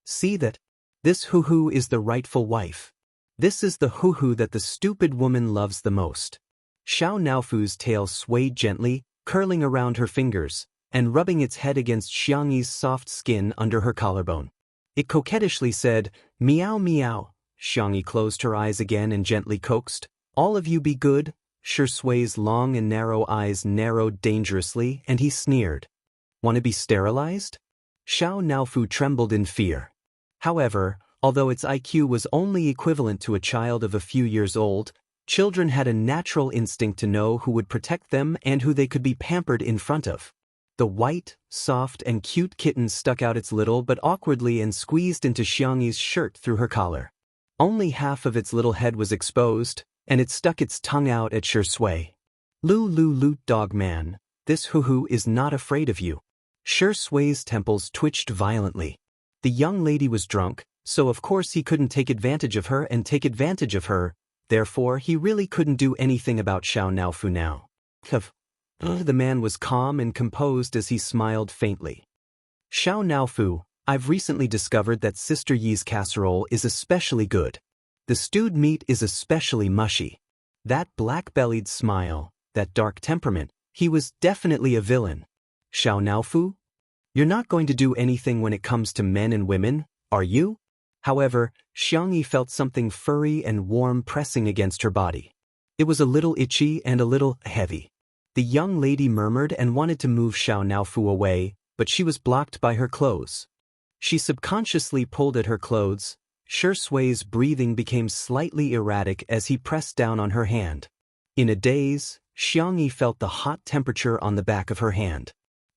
[SPEAKER 1] See that? This hoo-hoo is the rightful wife. This is the hoo-hoo that the stupid woman loves the most. Xiao Naofu's tail swayed gently, curling around her fingers, and rubbing its head against Xiangyi's soft skin under her collarbone. It coquettishly said, "Meow meow." Xiangyi closed her eyes again and gently coaxed, "All of you be good." Shui's long and narrow eyes narrowed dangerously, and he sneered. "Want to be sterilized?" Xiao Naofu trembled in fear. However, although its IQ was only equivalent to a child of a few years old, children had a natural instinct to know who would protect them and who they could be pampered in front of. The white, soft, and cute kitten stuck out its little but awkwardly and squeezed into Xiangyi's shirt through her collar. Only half of its little head was exposed, and it stuck its tongue out at Shui. Lu, dog man, this hoo-hoo is not afraid of you." Shui's temples twitched violently. The young lady was drunk, so of course he couldn't take advantage of her, therefore he really couldn't do anything about Xiao Naofu now. The man was calm and composed as he smiled faintly. "Xiao Naofu, I've recently discovered that Sister Yi's casserole is especially good. The stewed meat is especially mushy." That black-bellied smile, that dark temperament, he was definitely a villain. "Xiao Naofu? You're not going to do anything when it comes to men and women, are you?" However, Xiangyi felt something furry and warm pressing against her body. It was a little itchy and a little heavy. The young lady murmured and wanted to move Xiao Naofu away, but she was blocked by her clothes. She subconsciously pulled at her clothes. Shui's breathing became slightly erratic as he pressed down on her hand. In a daze, Xiangyi felt the hot temperature on the back of her hand.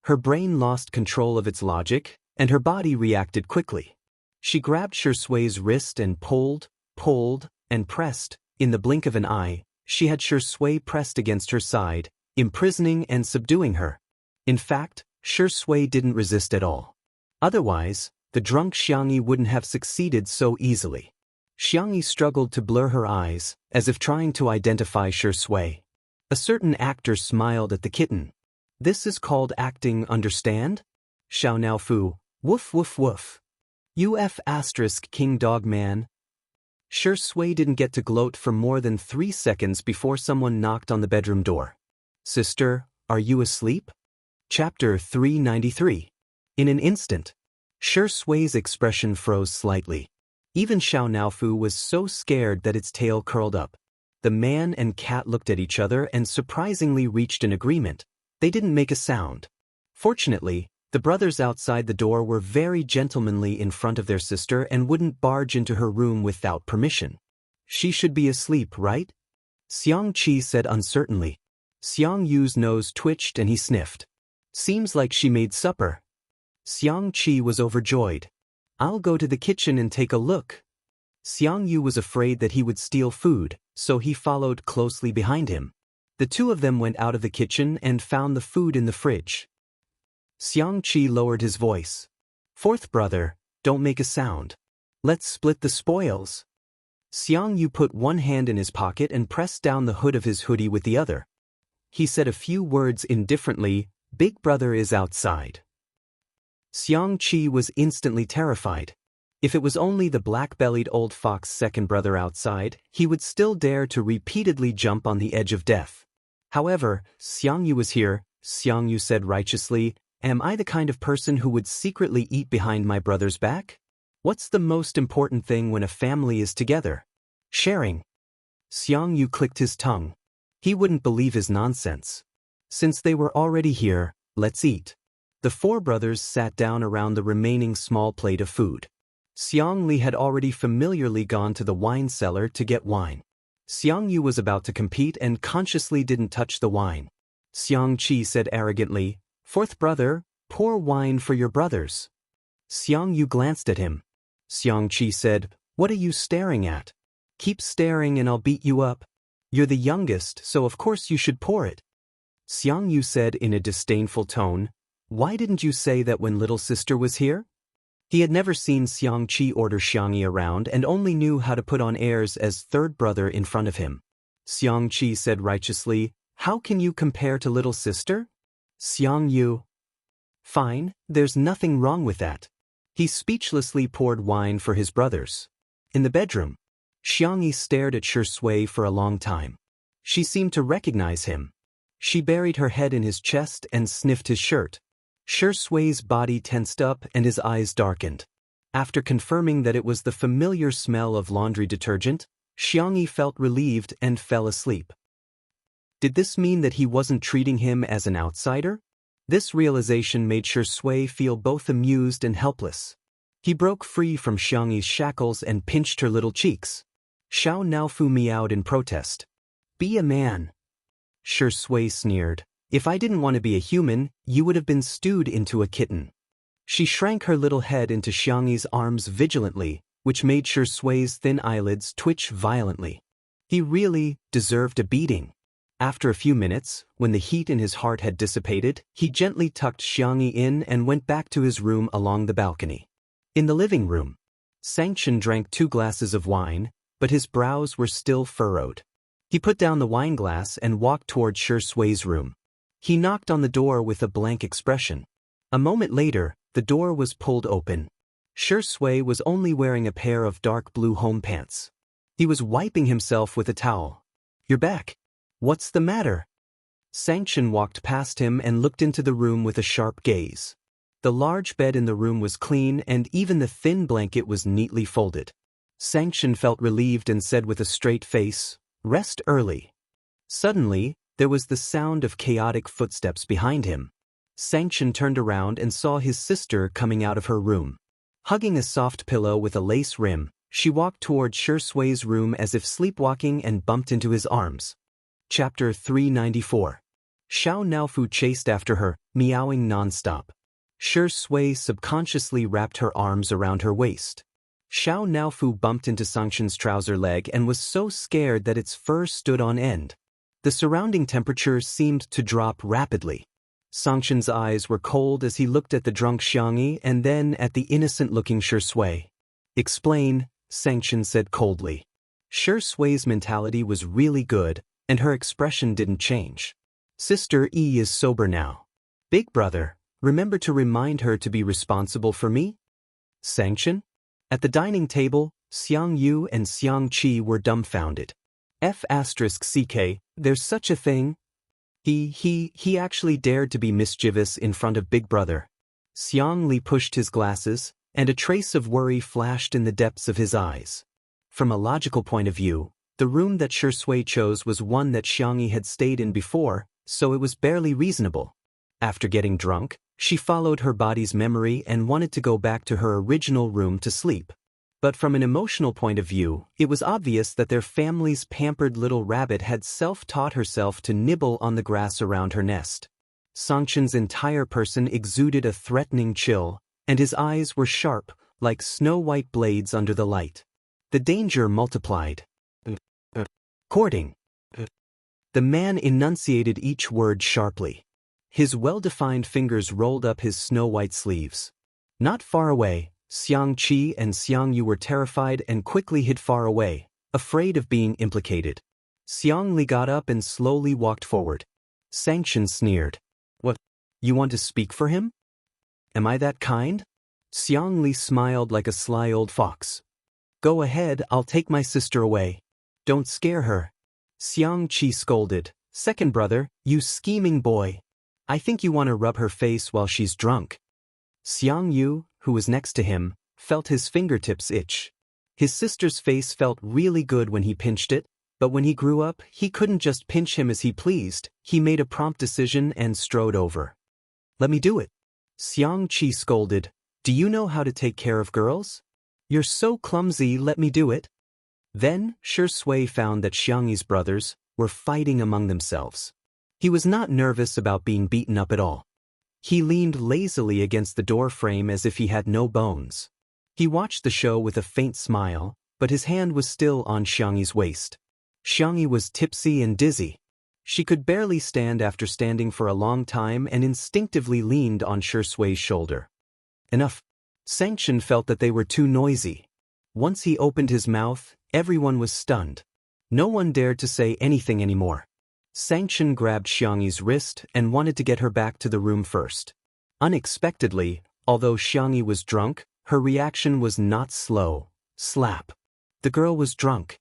[SPEAKER 1] Her brain lost control of its logic, and her body reacted quickly. She grabbed Shui's wrist and pulled, and pressed. In the blink of an eye, she had Shui pressed against her side, imprisoning and subduing her. In fact, Shui didn't resist at all. Otherwise, the drunk Xiangyi wouldn't have succeeded so easily. Xiangyi struggled to blur her eyes, as if trying to identify Shui. A certain actor smiled at the kitten. "This is called acting, understand? Xiao Naofu, woof woof woof. UF** King Dog Man." Shui didn't get to gloat for more than 3 seconds before someone knocked on the bedroom door. "Sister, are you asleep?" Chapter 393. In an instant, Shui's expression froze slightly. Even Xiao Naofu was so scared that its tail curled up. The man and cat looked at each other and surprisingly reached an agreement. They didn't make a sound. Fortunately, the brothers outside the door were very gentlemanly in front of their sister and wouldn't barge into her room without permission. "She should be asleep, right?" Xiang Qi said uncertainly. Xiang Yu's nose twitched and he sniffed. "Seems like she made supper." Xiang Qi was overjoyed. "I'll go to the kitchen and take a look." Xiang Yu was afraid that he would steal food, so he followed closely behind him. The two of them went out of the kitchen and found the food in the fridge. Xiang Qi lowered his voice. "Fourth brother, don't make a sound. Let's split the spoils." Xiang Yu put one hand in his pocket and pressed down the hood of his hoodie with the other. He said a few words indifferently. "Big brother is outside." Xiang Qi was instantly terrified. If it was only the black-bellied old fox second brother outside, he would still dare to repeatedly jump on the edge of death. However, Xiang Yu was here. Xiang Yu said righteously, "Am I the kind of person who would secretly eat behind my brother's back? What's the most important thing when a family is together? Sharing." Xiang Yu clicked his tongue. He wouldn't believe his nonsense. Since they were already here, let's eat. The 4 brothers sat down around the remaining small plate of food. Xiang Li had already familiarly gone to the wine cellar to get wine. Xiang Yu was about to compete and consciously didn't touch the wine. Xiang Qi said arrogantly, "Fourth brother, pour wine for your brothers." Xiang Yu glanced at him. Xiang Qi said, "What are you staring at? Keep staring and I'll beat you up. You're the youngest, so of course you should pour it." Xiang Yu said in a disdainful tone, "Why didn't you say that when little sister was here?" He had never seen Xiang Qi order Xiangyi around and only knew how to put on airs as third brother in front of him. Xiang Qi said righteously, "How can you compare to little sister?" Xiang Yu. "Fine, there's nothing wrong with that." He speechlessly poured wine for his brothers. In the bedroom, Xiangyi stared at Shi Sui for a long time. She seemed to recognize him. She buried her head in his chest and sniffed his shirt. Shi Sui's body tensed up and his eyes darkened. After confirming that it was the familiar smell of laundry detergent, Xiangyi felt relieved and fell asleep. Did this mean that he wasn't treating him as an outsider? This realization made Shi Sui feel both amused and helpless. He broke free from Xiangyi's shackles and pinched her little cheeks. Xiao Naofu meowed in protest. Be a man. Shi Sui sneered. If I didn't want to be a human, you would have been stewed into a kitten. She shrank her little head into Xiangyi's arms vigilantly, which made Shi Sui's thin eyelids twitch violently. He really deserved a beating. After a few minutes, when the heat in his heart had dissipated, he gently tucked Xiangyi in and went back to his room along the balcony. In the living room, Sanction drank 2 glasses of wine, but his brows were still furrowed. He put down the wine glass and walked toward Shi Sui's room. He knocked on the door with a blank expression. A moment later, the door was pulled open. Shi Sui was only wearing a pair of dark blue home pants. He was wiping himself with a towel. You're back. What's the matter? Sanction walked past him and looked into the room with a sharp gaze. The large bed in the room was clean and even the thin blanket was neatly folded. Sanction felt relieved and said with a straight face, "Rest early." Suddenly, there was the sound of chaotic footsteps behind him. Sanction turned around and saw his sister coming out of her room. Hugging a soft pillow with a lace rim, she walked toward Shi Sui's room as if sleepwalking and bumped into his arms. Chapter 394. Xiao Naofu chased after her, meowing nonstop. Shi Sui subconsciously wrapped her arms around her waist. Xiao Naofu bumped into Sanction's trouser leg and was so scared that its fur stood on end. The surrounding temperature seemed to drop rapidly. Sanction's eyes were cold as he looked at the drunk Xiangyi and then at the innocent-looking Shi Sui. Explain, Sanction said coldly. Shi Sui's mentality was really good, and her expression didn't change. Sister E is sober now. Big brother, remember to remind her to be responsible for me? Sanction? At the dining table, Xiang Yu and Xiang Qi were dumbfounded. F***ck, there's such a thing? He actually dared to be mischievous in front of Big Brother. Xiang Li pushed his glasses, and a trace of worry flashed in the depths of his eyes. From a logical point of view, the room that Shi Sui chose was one that Xiangyi had stayed in before, so it was barely reasonable. After getting drunk, she followed her body's memory and wanted to go back to her original room to sleep. But from an emotional point of view, it was obvious that their family's pampered little rabbit had self-taught herself to nibble on the grass around her nest. Sanction's entire person exuded a threatening chill, and his eyes were sharp, like snow-white blades under the light. The danger multiplied. Courting. The man enunciated each word sharply. His well-defined fingers rolled up his snow-white sleeves. Not far away, Xiang Qi and Xiang Yu were terrified and quickly hid far away, afraid of being implicated. Xiang Li got up and slowly walked forward. Sanction sneered. What? You want to speak for him? Am I that kind? Xiang Li smiled like a sly old fox. Go ahead, I'll take my sister away. Don't scare her. Xiang Qi scolded. Second brother, you scheming boy. I think you want to rub her face while she's drunk. Xiang Yu, who was next to him, felt his fingertips itch. His sister's face felt really good when he pinched it, but when he grew up, he couldn't just pinch him as he pleased. He made a prompt decision and strode over. Let me do it. Xiang Qi scolded. Do you know how to take care of girls? You're so clumsy, let me do it. Then, Shi Sui found that Xiangyi's brothers were fighting among themselves. He was not nervous about being beaten up at all. He leaned lazily against the door frame as if he had no bones. He watched the show with a faint smile, but his hand was still on Xiangyi's waist. Xiangyi was tipsy and dizzy. She could barely stand after standing for a long time and instinctively leaned on Shi Sui's shoulder. Enough. Sanction felt that they were too noisy. Once he opened his mouth, everyone was stunned. No one dared to say anything anymore. Sanction grabbed Xiangyi's wrist and wanted to get her back to the room first. Unexpectedly, although Xiangyi was drunk, her reaction was not slow. Slap. The girl was drunk.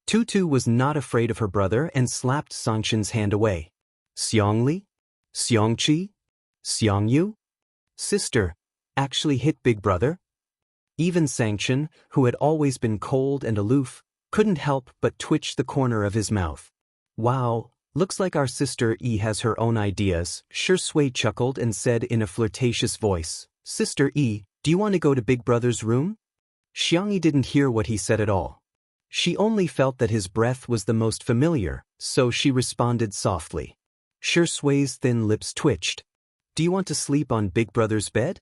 [SPEAKER 1] Tutu was not afraid of her brother and slapped Sangshan's hand away. Xiangli? Xiangqi? Xiangyu? Sister, actually hit big brother? Even Sangshan, who had always been cold and aloof, couldn't help but twitch the corner of his mouth. Wow, looks like our sister E has her own ideas, Shui chuckled and said in a flirtatious voice. Sister E, do you want to go to big brother's room? Xiangyi didn't hear what he said at all. She only felt that his breath was the most familiar, so she responded softly. Shui's thin lips twitched. Do you want to sleep on big brother's bed?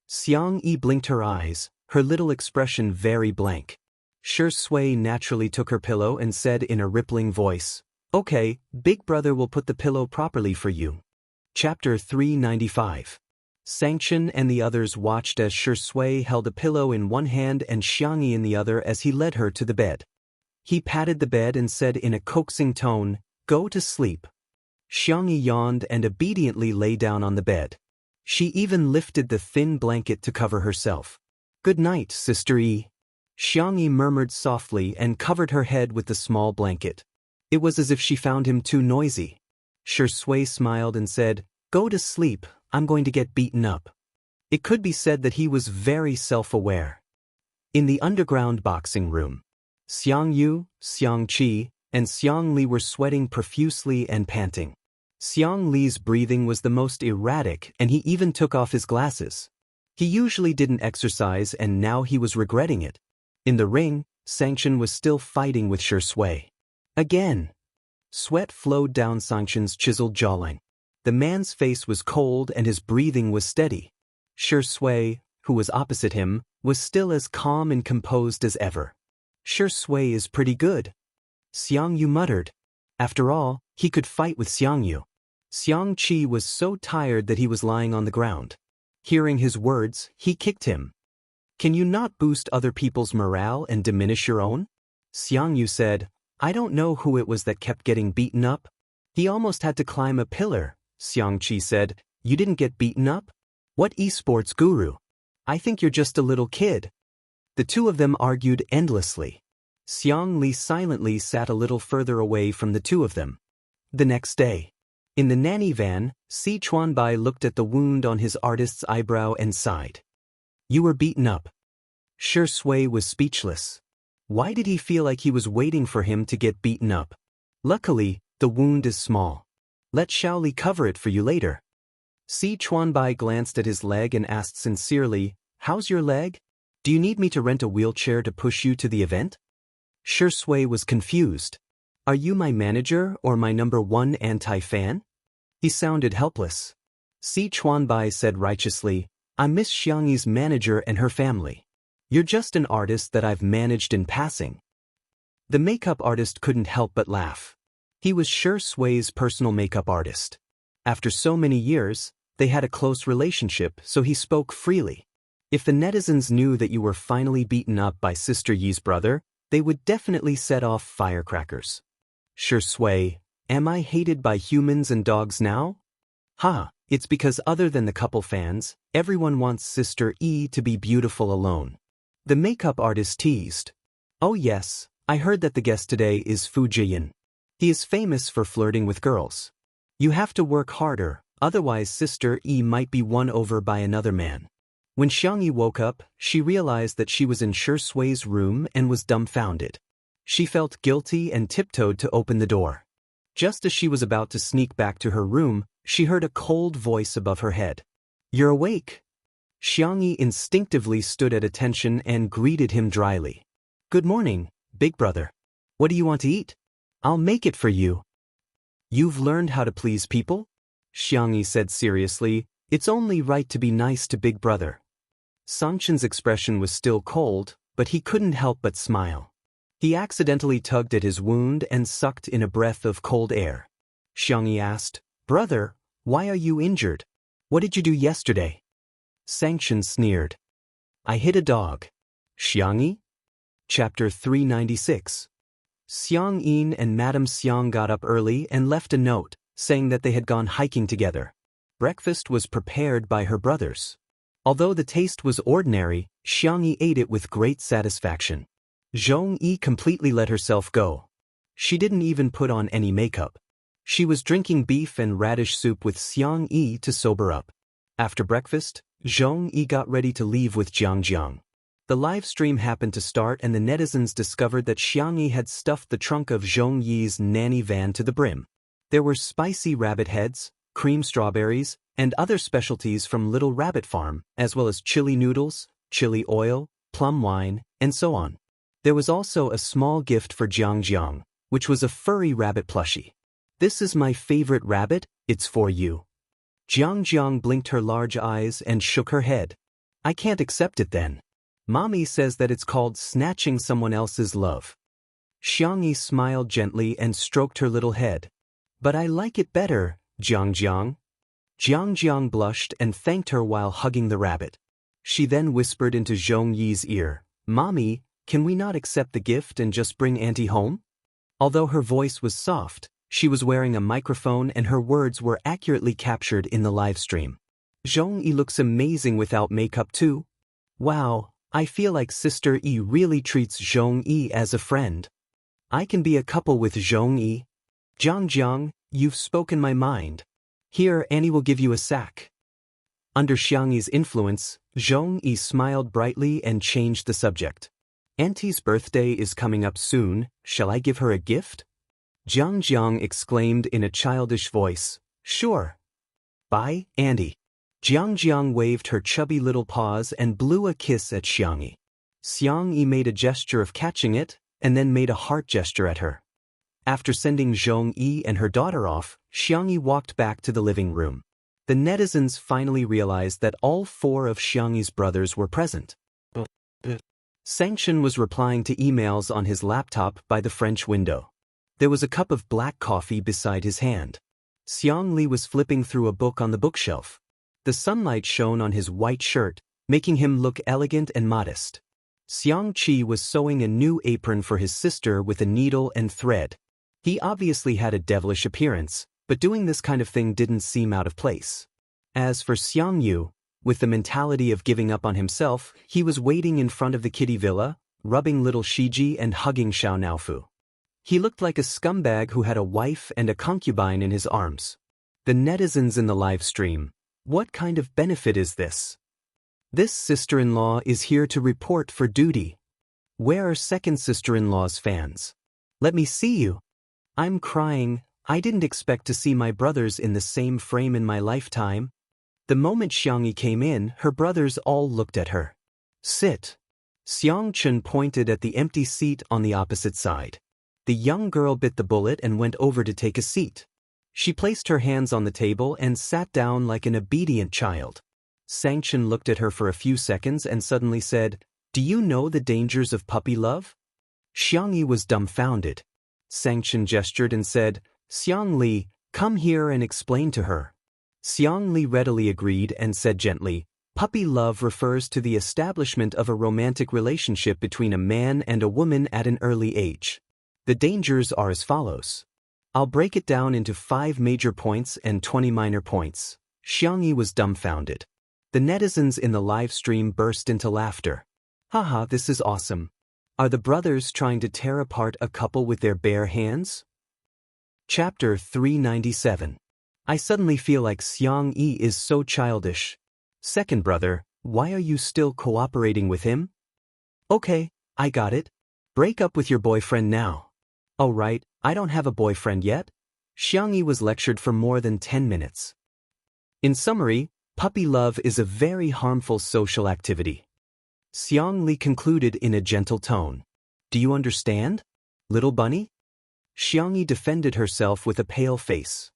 [SPEAKER 1] Xiang Yi blinked her eyes, her little expression very blank. Shui naturally took her pillow and said in a rippling voice, Okay, big brother will put the pillow properly for you. Chapter 395. Sangshan and the others watched as Shui held a pillow in one hand and Xiangyi in the other as he led her to the bed. He patted the bed and said in a coaxing tone, Go to sleep. Xiangyi yawned and obediently lay down on the bed. She even lifted the thin blanket to cover herself. Good night, Sister E. Xiangyi murmured softly and covered her head with the small blanket. It was as if she found him too noisy. Shui smiled and said, Go to sleep, I'm going to get beaten up. It could be said that he was very self-aware. In the underground boxing room, Xiang Yu, Xiang Qi, and Xiang Li were sweating profusely and panting. Xiang Li's breathing was the most erratic and he even took off his glasses. He usually didn't exercise and now he was regretting it. In the ring, Sangshan was still fighting with Shui. Again. Sweat flowed down Sangshan's chiseled jawline. The man's face was cold and his breathing was steady. Shui, who was opposite him, was still as calm and composed as ever. Shui is pretty good. Xiang Yu muttered. After all, he could fight with Xiang Yu. Xiang Qi was so tired that he was lying on the ground. Hearing his words, he kicked him. Can you not boost other people's morale and diminish your own? Xiang Yu said, I don't know who it was that kept getting beaten up. He almost had to climb a pillar. Xiang Qi said, You didn't get beaten up? What esports guru? I think you're just a little kid. The two of them argued endlessly. Xiang Li silently sat a little further away from the two of them. The next day, in the nanny van, Si Chuanbai looked at the wound on his artist's eyebrow and sighed. You were beaten up. Shui was speechless. Why did he feel like he was waiting for him to get beaten up? Luckily, the wound is small. Let Shaoli cover it for you later. Si Chuanbai glanced at his leg and asked sincerely, How's your leg? Do you need me to rent a wheelchair to push you to the event? Shui was confused. Are you my manager or my #1 anti-fan? He sounded helpless. Si Chuanbai said righteously, I'm Miss Xiangyi's manager and her family. You're just an artist that I've managed in passing. The makeup artist couldn't help but laugh. He was Shui's personal makeup artist. After so many years, they had a close relationship, so he spoke freely. If the netizens knew that you were finally beaten up by Sister Yi's brother, they would definitely set off firecrackers. Shui, am I hated by humans and dogs now? Ha, it's because other than the couple fans, everyone wants Sister E to be beautiful alone. The makeup artist teased. Oh yes, I heard that the guest today is Fu Jiyan. He is famous for flirting with girls. You have to work harder, otherwise Sister E might be won over by another man. When Xiangyi woke up, she realized that she was in Shui's room and was dumbfounded. She felt guilty and tiptoed to open the door. Just as she was about to sneak back to her room, she heard a cold voice above her head. You're awake. Xiangyi instinctively stood at attention and greeted him dryly. Good morning, big brother. What do you want to eat? I'll make it for you. You've learned how to please people? Xiangyi said seriously, it's only right to be nice to big brother. Sangshan's expression was still cold, but he couldn't help but smile. He accidentally tugged at his wound and sucked in a breath of cold air. Xiangyi asked, Brother, why are you injured? What did you do yesterday? Sangshan sneered. I hit a dog. Xiangyi? Chapter 396. Xiang Yin and Madame Xiang got up early and left a note, saying that they had gone hiking together. Breakfast was prepared by her brothers. Although the taste was ordinary, Xiangyi ate it with great satisfaction. Zhong Yi completely let herself go. She didn't even put on any makeup. She was drinking beef and radish soup with Xiang Yi to sober up. After breakfast, Zhong Yi got ready to leave with Jiang Jiang. The live stream happened to start and the netizens discovered that Xiang Yi had stuffed the trunk of Zhong Yi's nanny van to the brim. There were spicy rabbit heads, cream strawberries, and other specialties from Little Rabbit Farm, as well as chili noodles, chili oil, plum wine, and so on. There was also a small gift for Jiang Jiang, which was a furry rabbit plushie. "This is my favorite rabbit, it's for you." Jiang Jiang blinked her large eyes and shook her head. "I can't accept it then. Mommy says that it's called snatching someone else's love." Xiang Yi smiled gently and stroked her little head. "But I like it better, Jiang Jiang." Jiang Jiang blushed and thanked her while hugging the rabbit. She then whispered into Zhong Yi's ear, "Mommy, can we not accept the gift and just bring Auntie home?" Although her voice was soft, she was wearing a microphone and her words were accurately captured in the live stream. "Zhong Yi looks amazing without makeup too. Wow, I feel like Sister Yi really treats Zhong Yi as a friend. I can be a couple with Zhong Yi. Jiang Jiang, you've spoken my mind. Here, Annie will give you a sack." Under Xiang Yi's influence, Zhong Yi smiled brightly and changed the subject. "Auntie's birthday is coming up soon, shall I give her a gift?" Jiang Jiang exclaimed in a childish voice, "Sure. Bye, Auntie." Jiang Jiang waved her chubby little paws and blew a kiss at Xiang Yi. Xiang Yi made a gesture of catching it, and then made a heart gesture at her. After sending Zhong Yi and her daughter off, Xiang Yi walked back to the living room. The netizens finally realized that all four of Xiang Yi's brothers were present. Sanction was replying to emails on his laptop by the French window. There was a cup of black coffee beside his hand. Xiang Li was flipping through a book on the bookshelf. The sunlight shone on his white shirt, making him look elegant and modest. Xiang Qi was sewing a new apron for his sister with a needle and thread. He obviously had a devilish appearance, but doing this kind of thing didn't seem out of place. As for Xiang Yu, with the mentality of giving up on himself, he was waiting in front of the kitty villa, rubbing little Shiji and hugging Xiao Naofu. He looked like a scumbag who had a wife and a concubine in his arms. The netizens in the live stream, "What kind of benefit is this? This sister-in-law is here to report for duty. Where are second sister-in-law's fans? Let me see you. I'm crying, I didn't expect to see my brothers in the same frame in my lifetime." The moment Xiang Yi came in, her brothers all looked at her. "Sit." Xiang Chen pointed at the empty seat on the opposite side. The young girl bit the bullet and went over to take a seat. She placed her hands on the table and sat down like an obedient child. Sanction looked at her for a few seconds and suddenly said, "Do you know the dangers of puppy love?" Xiang Yi was dumbfounded. Sanction gestured and said, "Xiang Li, come here and explain to her." Xiang Li readily agreed and said gently, "Puppy love refers to the establishment of a romantic relationship between a man and a woman at an early age. The dangers are as follows. I'll break it down into 5 major points and 20 minor points." Xiang Yi was dumbfounded. The netizens in the live stream burst into laughter. "Haha, this is awesome. Are the brothers trying to tear apart a couple with their bare hands?" Chapter 397. I suddenly feel like Xiang Yi is so childish. Second brother, why are you still cooperating with him? Okay, I got it. Break up with your boyfriend now. Oh right, I don't have a boyfriend yet. Xiang Yi was lectured for more than 10 minutes. In summary, puppy love is a very harmful social activity. Xiang Li concluded in a gentle tone. Do you understand, little bunny? Xiang Yi defended herself with a pale face.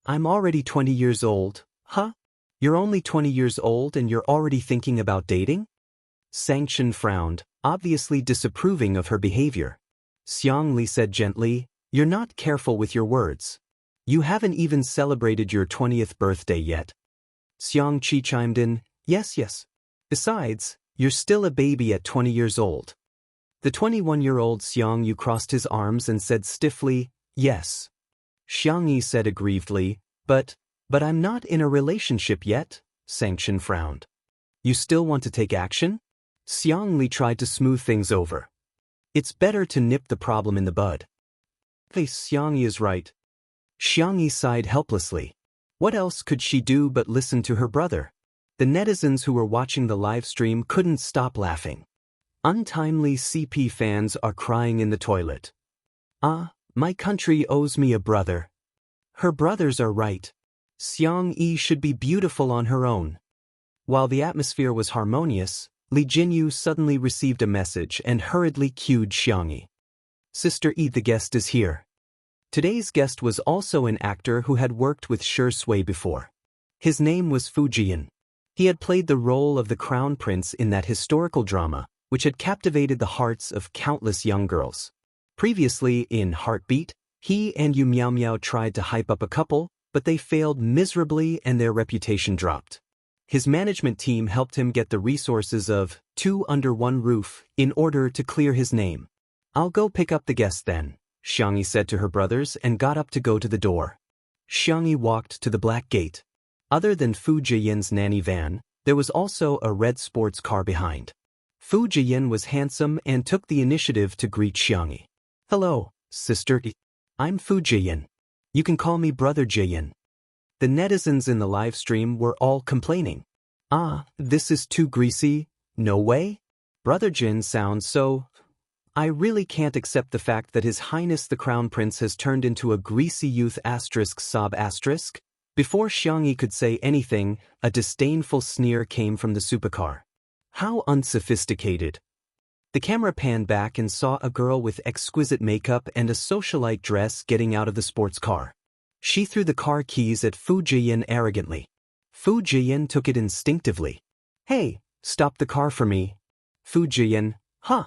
[SPEAKER 1] I'm already 20 years old, huh? You're only 20 years old and you're already thinking about dating? Sanction frowned, obviously disapproving of her behavior. Xiang Li said gently, "You're not careful with your words. You haven't even celebrated your 20th birthday yet." Xiang Qi chimed in, Yes. Besides, you're still a baby at 20 years old." The 21-year-old Xiang Yu crossed his arms and said stiffly, "Yes." Xiang Yi said aggrievedly, But I'm not in a relationship yet." Sanction frowned. "You still want to take action?" Xiang Li tried to smooth things over. It's better to nip the problem in the bud. Xiangyi is right. Xiangyi sighed helplessly. What else could she do but listen to her brother? The netizens who were watching the live stream couldn't stop laughing. Untimely CP fans are crying in the toilet. Ah, my country owes me a brother. Her brothers are right. Xiangyi should be beautiful on her own. While the atmosphere was harmonious, Li Jinyu suddenly received a message and hurriedly cued Xiangyi. Sister Yi, the guest is here. Today's guest was also an actor who had worked with Shui before. His name was Fu Jian. He had played the role of the Crown Prince in that historical drama, which had captivated the hearts of countless young girls. Previously, in Heartbeat, he and Yu Miao Miao tried to hype up a couple, but they failed miserably and their reputation dropped. His management team helped him get the resources of Two Under One Roof in order to clear his name. I'll go pick up the guest then, Xiangyi said to her brothers and got up to go to the door. Xiangyi walked to the black gate. Other than Fu Jiyan's nanny van, there was also a red sports car behind. Fu Jiyan was handsome and took the initiative to greet Xiangyi. Hello, sister. I'm Fu Jiyan. You can call me Brother Jiyan. The netizens in the live stream were all complaining. Ah, this is too greasy, no way? Brother Jin sounds so... I really can't accept the fact that His Highness the Crown Prince has turned into a greasy youth sob. Before Xiangyi could say anything, a disdainful sneer came from the supercar. How unsophisticated. The camera panned back and saw a girl with exquisite makeup and a socialite dress getting out of the sports car. She threw the car keys at Fu Jiyan arrogantly. Fu Jiyan took it instinctively. Hey, stop the car for me. Fu Jiyan, huh?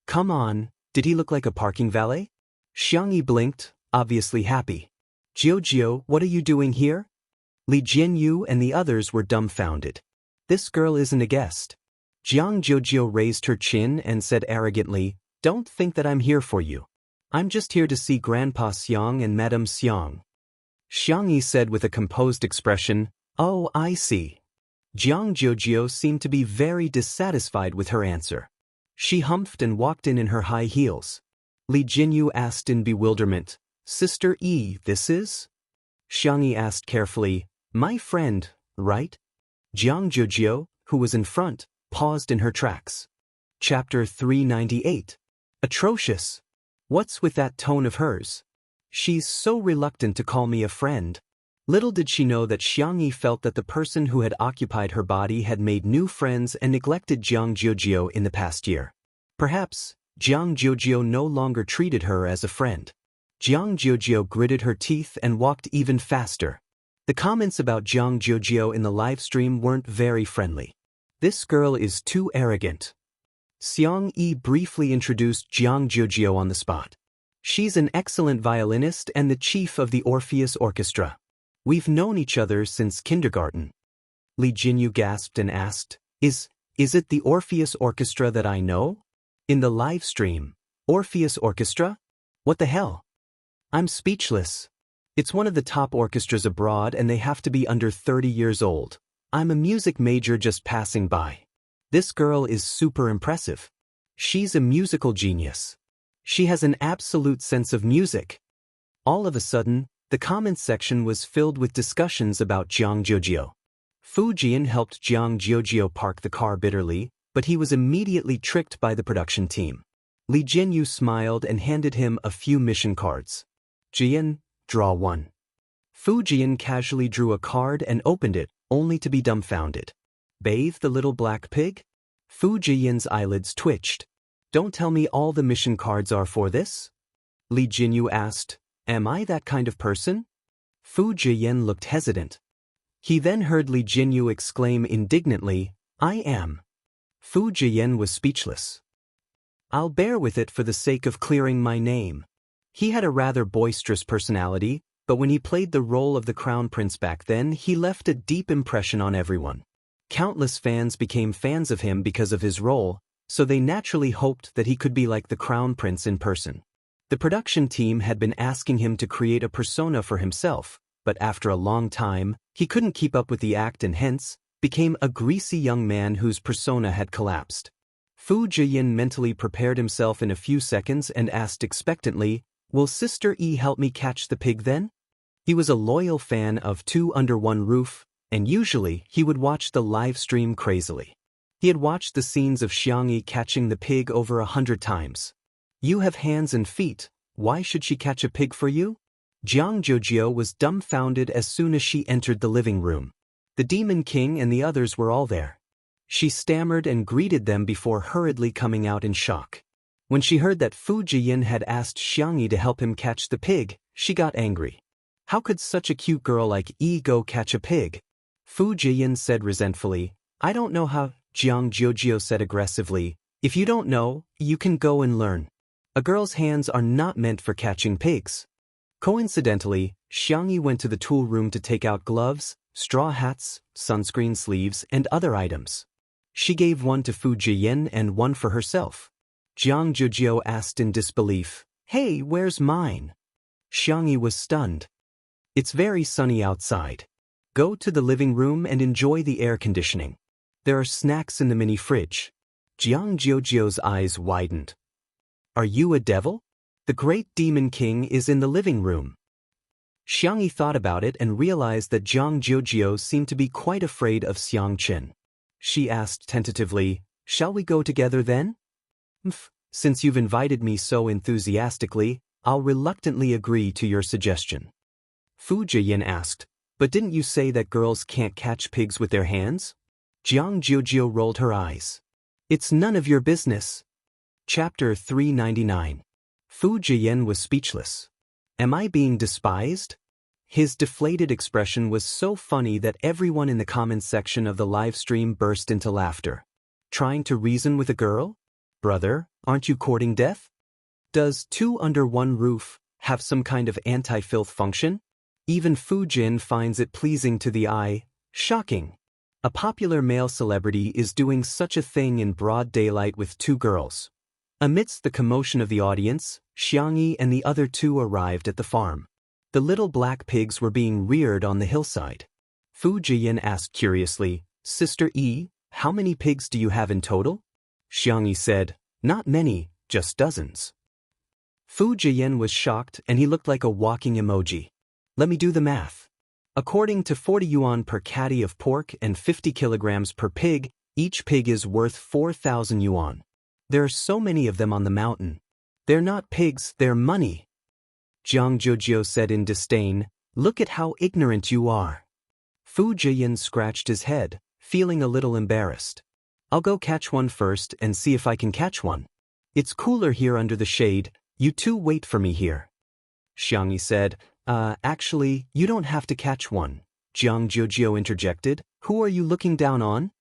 [SPEAKER 1] Come on, did he look like a parking valet? Xiangyi blinked, obviously happy. Jiu, what are you doing here? Li Jinyu and the others were dumbfounded. This girl isn't a guest. Jiang Jiu raised her chin and said arrogantly, don't think that I'm here for you. I'm just here to see Grandpa Xiang and Madame Xiang. Xiangyi said with a composed expression, oh, I see. Jiang Jiu seemed to be very dissatisfied with her answer. She humphed and walked in her high heels. Li Jinyu asked in bewilderment, Sister Yi, this is? Xiangyi asked carefully, my friend, right? Jiang Jiu, who was in front, paused in her tracks. Chapter 398. Atrocious. What's with that tone of hers? She's so reluctant to call me a friend. Little did she know that Xiangyi felt that the person who had occupied her body had made new friends and neglected Jiang Jiu in the past year. Perhaps, Jiang Jiu no longer treated her as a friend. Jiang Jiu gritted her teeth and walked even faster. The comments about Jiang Jiu in the live stream weren't very friendly. This girl is too arrogant. Xiang Yi briefly introduced Jiang Jiu on the spot. She's an excellent violinist and the chief of the Orpheus Orchestra. We've known each other since kindergarten. Li Jinyu gasped and asked, Is it the Orpheus Orchestra that I know? In the live stream, Orpheus Orchestra? What the hell? I'm speechless. It's one of the top orchestras abroad and they have to be under 30 years old. I'm a music major just passing by. This girl is super impressive. She's a musical genius. She has an absolute sense of music. All of a sudden, the comments section was filled with discussions about Jiang Jiu. Fu Jian helped Jiang Jiu park the car bitterly, but he was immediately tricked by the production team. Li Jinyu smiled and handed him a few mission cards. Jian, draw one. Fu Jian casually drew a card and opened it, only to be dumbfounded. Bathe the little black pig? Fu Jian's eyelids twitched. Don't tell me all the mission cards are for this? Li Jinyu asked, am I that kind of person? Fu Jian looked hesitant. He then heard Li Jinyu exclaim indignantly, I am. Fu Jian was speechless. I'll bear with it for the sake of clearing my name. He had a rather boisterous personality, but when he played the role of the Crown Prince back then, he left a deep impression on everyone. Countless fans became fans of him because of his role, so they naturally hoped that he could be like the Crown Prince in person. The production team had been asking him to create a persona for himself, but after a long time, he couldn't keep up with the act and hence, became a greasy young man whose persona had collapsed. Fu Jiyin mentally prepared himself in a few seconds and asked expectantly, "Will Sister E help me catch the pig then?" He was a loyal fan of Two Under One Roof, and usually he would watch the live stream crazily. He had watched the scenes of Xiangyi catching the pig over 100 times. "You have hands and feet, why should she catch a pig for you?" Jiang Jiujio was dumbfounded as soon as she entered the living room. The Demon King and the others were all there. She stammered and greeted them before hurriedly coming out in shock. When she heard that Fu Jiyin had asked Xiangyi to help him catch the pig, she got angry. How could such a cute girl like Yi go catch a pig? Fu Jiyin said resentfully. "I don't know how," Jiang Jiujio said aggressively. "If you don't know, you can go and learn. A girl's hands are not meant for catching pigs." Coincidentally, Xiangyi went to the tool room to take out gloves, straw hats, sunscreen sleeves, and other items. She gave one to Fu Jiyin and one for herself. Jiang Jiujio asked in disbelief, "Hey, where's mine?" Xiangyi was stunned. "It's very sunny outside. Go to the living room and enjoy the air conditioning. There are snacks in the mini fridge." Jiang Jiujio's eyes widened. "Are you a devil? The great Demon King is in the living room." Xiangyi thought about it and realized that Jiang Jiujio seemed to be quite afraid of Xiang Qin. She asked tentatively, "Shall we go together then?" Since you've invited me so enthusiastically, I'll reluctantly agree to your suggestion." Fu Jiyin asked, "But didn't you say that girls can't catch pigs with their hands?" Jiang Jiujio rolled her eyes. "It's none of your business." Chapter 399. Fu Jiyin was speechless. "Am I being despised?" His deflated expression was so funny that everyone in the comments section of the live stream burst into laughter. Trying to reason with a girl? Brother, aren't you courting death? Does Two Under One Roof have some kind of anti-filth function? Even Fu Jin finds it pleasing to the eye. Shocking. A popular male celebrity is doing such a thing in broad daylight with two girls. Amidst the commotion of the audience, Xiangyi and the other two arrived at the farm. The little black pigs were being reared on the hillside. Fu Jiyin asked curiously, "Sister E, how many pigs do you have in total?" Xiangyi said, "Not many, just dozens." Fu Jiyin was shocked and he looked like a walking emoji. "Let me do the math. According to 40 yuan per catty of pork and 50 kilograms per pig, each pig is worth 4,000 yuan. There are so many of them on the mountain. They're not pigs, they're money." Jiang Jiujio said in disdain, "Look at how ignorant you are." Fu Jiyin scratched his head, feeling a little embarrassed. "I'll go catch one first and see if I can catch one. It's cooler here under the shade, you two wait for me here." Xiangyi said, Actually, you don't have to catch one," Jiang Jiujio interjected. "Who are you looking down on?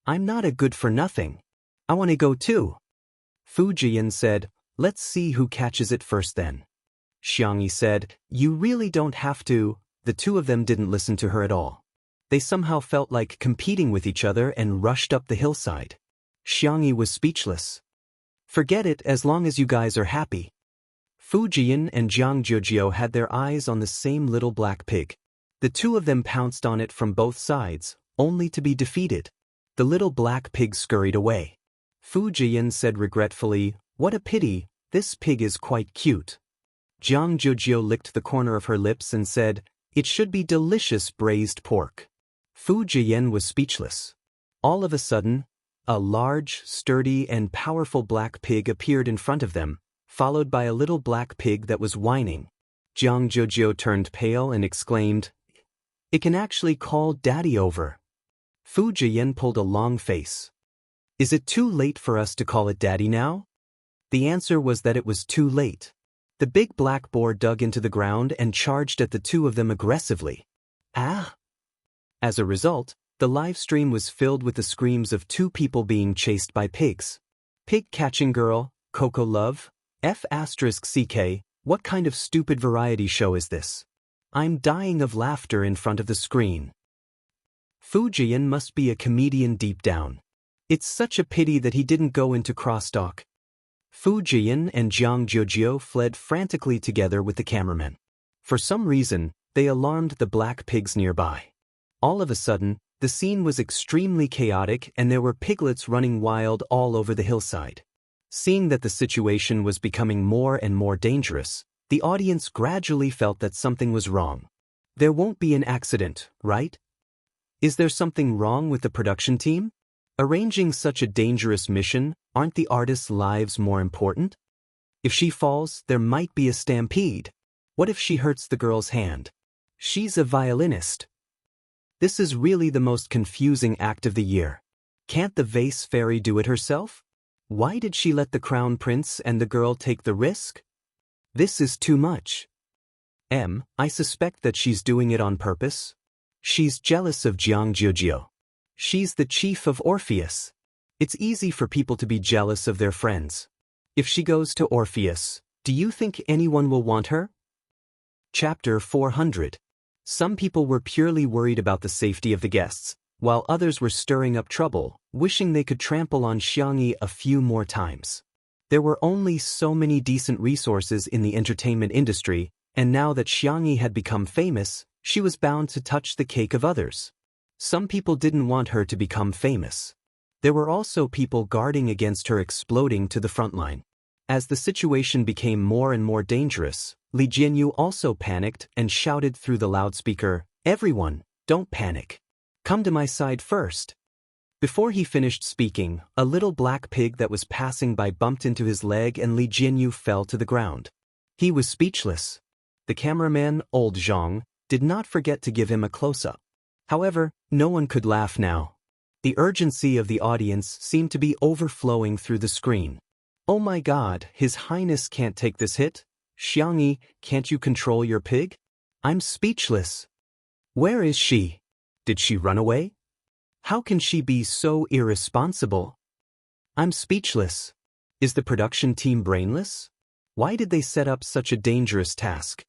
[SPEAKER 1] I'm not a good-for-nothing. I want to go too." Fu Jiyin said, "Let's see who catches it first then." Xiangyi said, "You really don't have to." The two of them didn't listen to her at all. They somehow felt like competing with each other and rushed up the hillside. Xiangyi was speechless. "Forget it as long as you guys are happy." Fu Jiyin and Jiang Jiujio had their eyes on the same little black pig. The two of them pounced on it from both sides, only to be defeated. The little black pig scurried away. Fu Jiyin said regretfully, "What a pity, this pig is quite cute." Jiang Jiujio licked the corner of her lips and said, "It should be delicious braised pork." Fu Jiyin was speechless. All of a sudden, a large, sturdy, and powerful black pig appeared in front of them, followed by a little black pig that was whining. Jiang Jiujio turned pale and exclaimed, "It can actually call Daddy over." Fu Jiyin pulled a long face. "Is it too late for us to call it Daddy now?" The answer was that it was too late. The big black boar dug into the ground and charged at the two of them aggressively. Ah! As a result, the live stream was filled with the screams of two people being chased by pigs. "Pig catching girl, Coco Love? F***CK, what kind of stupid variety show is this? I'm dying of laughter in front of the screen." Fu Jiyin must be a comedian deep down. It's such a pity that he didn't go into crosstalk. Fu Jiyin and Jiang Jiujio fled frantically together with the cameraman. For some reason, they alarmed the black pigs nearby. All of a sudden, The scene was extremely chaotic and there were piglets running wild all over the hillside. Seeing that the situation was becoming more and more dangerous, the audience gradually felt that something was wrong. There won't be an accident, right? Is there something wrong with the production team? Arranging such a dangerous mission, aren't the artists' lives more important? If she falls, there might be a stampede. What if she hurts the girl's hand? She's a violinist. This is really the most confusing act of the year. Can't the vase fairy do it herself? Why did she let the crown prince and the girl take the risk? This is too much. I suspect that she's doing it on purpose. She's jealous of Jiang Jiujio. She's the chief of Orpheus. It's easy for people to be jealous of their friends. If she goes to Orpheus, do you think anyone will want her? Chapter 400. Some people were purely worried about the safety of the guests, while others were stirring up trouble, wishing they could trample on Xiangyi a few more times. There were only so many decent resources in the entertainment industry, and now that Xiangyi had become famous, she was bound to touch the cake of others. Some people didn't want her to become famous. There were also people guarding against her exploding to the front line. As the situation became more and more dangerous, Li Jianyu also panicked and shouted through the loudspeaker, "Everyone, don't panic. Come to my side first." Before he finished speaking, a little black pig that was passing by bumped into his leg and Li Jianyu fell to the ground. He was speechless. The cameraman, old Zhang, did not forget to give him a close-up. However, no one could laugh now. The urgency of the audience seemed to be overflowing through the screen. "Oh my God, His Highness can't take this hit? Xiangyi, can't you control your pig? I'm speechless. Where is she? Did she run away? How can she be so irresponsible? I'm speechless. Is the production team brainless? Why did they set up such a dangerous task?"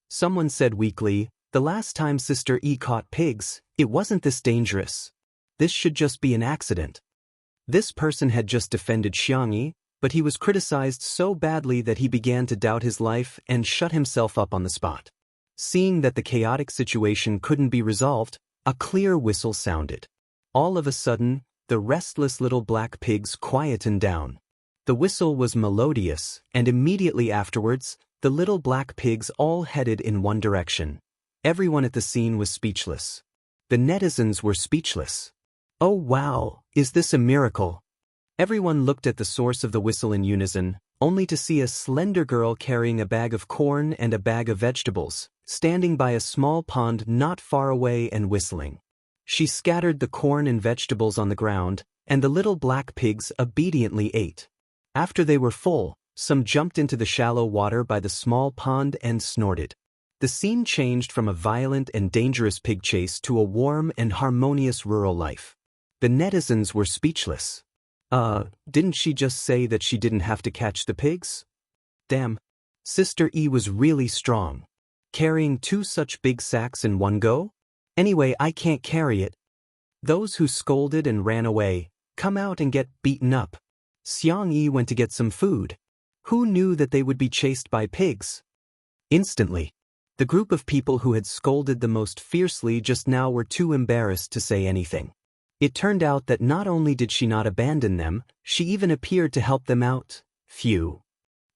[SPEAKER 1] Someone said weakly, "The last time Sister E caught pigs, it wasn't this dangerous. This should just be an accident." This person had just defended Xiangyi, but he was criticized so badly that he began to doubt his life and shut himself up on the spot. Seeing that the chaotic situation couldn't be resolved, a clear whistle sounded. All of a sudden, the restless little black pigs quietened down. The whistle was melodious, and immediately afterwards, the little black pigs all headed in one direction. Everyone at the scene was speechless. The netizens were speechless. "Oh wow, is this a miracle?" Everyone looked at the source of the whistle in unison, only to see a slender girl carrying a bag of corn and a bag of vegetables, standing by a small pond not far away and whistling. She scattered the corn and vegetables on the ground, and the little black pigs obediently ate. After they were full, some jumped into the shallow water by the small pond and snorted. The scene changed from a violent and dangerous pig chase to a warm and harmonious rural life. The netizens were speechless. Didn't she just say that she didn't have to catch the pigs? Damn. Sister E was really strong. Carrying 2 such big sacks in one go? Anyway, I can't carry it. Those who scolded and ran away, come out and get beaten up. Xiang Yi went to get some food. Who knew that they would be chased by pigs? Instantly, the group of people who had scolded the most fiercely just now were too embarrassed to say anything. It turned out that not only did she not abandon them, she even appeared to help them out. Phew.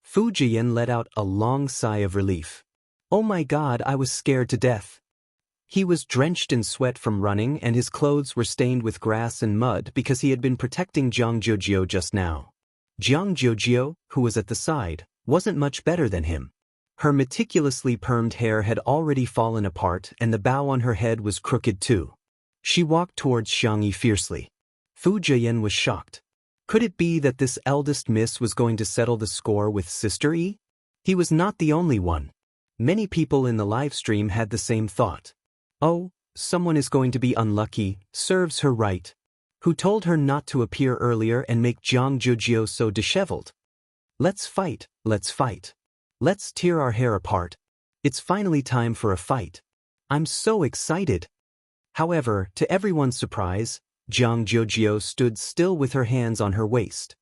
[SPEAKER 1] Fu Jian let out a long sigh of relief. Oh my God, I was scared to death. He was drenched in sweat from running and his clothes were stained with grass and mud because he had been protecting Jiang Jiujio just now. Jiang Jiujio, who was at the side, wasn't much better than him. Her meticulously permed hair had already fallen apart and the bow on her head was crooked too. She walked towards Xiangyi fiercely. Fu Jian was shocked. Could it be that this eldest miss was going to settle the score with Sister E? He was not the only one. Many people in the live stream had the same thought. Oh, someone is going to be unlucky, serves her right. Who told her not to appear earlier and make Jiang Jiujio so disheveled? Let's fight, let's fight. Let's tear our hair apart. It's finally time for a fight. I'm so excited. However, to everyone's surprise, Jiang Jiujio stood still with her hands on her waist.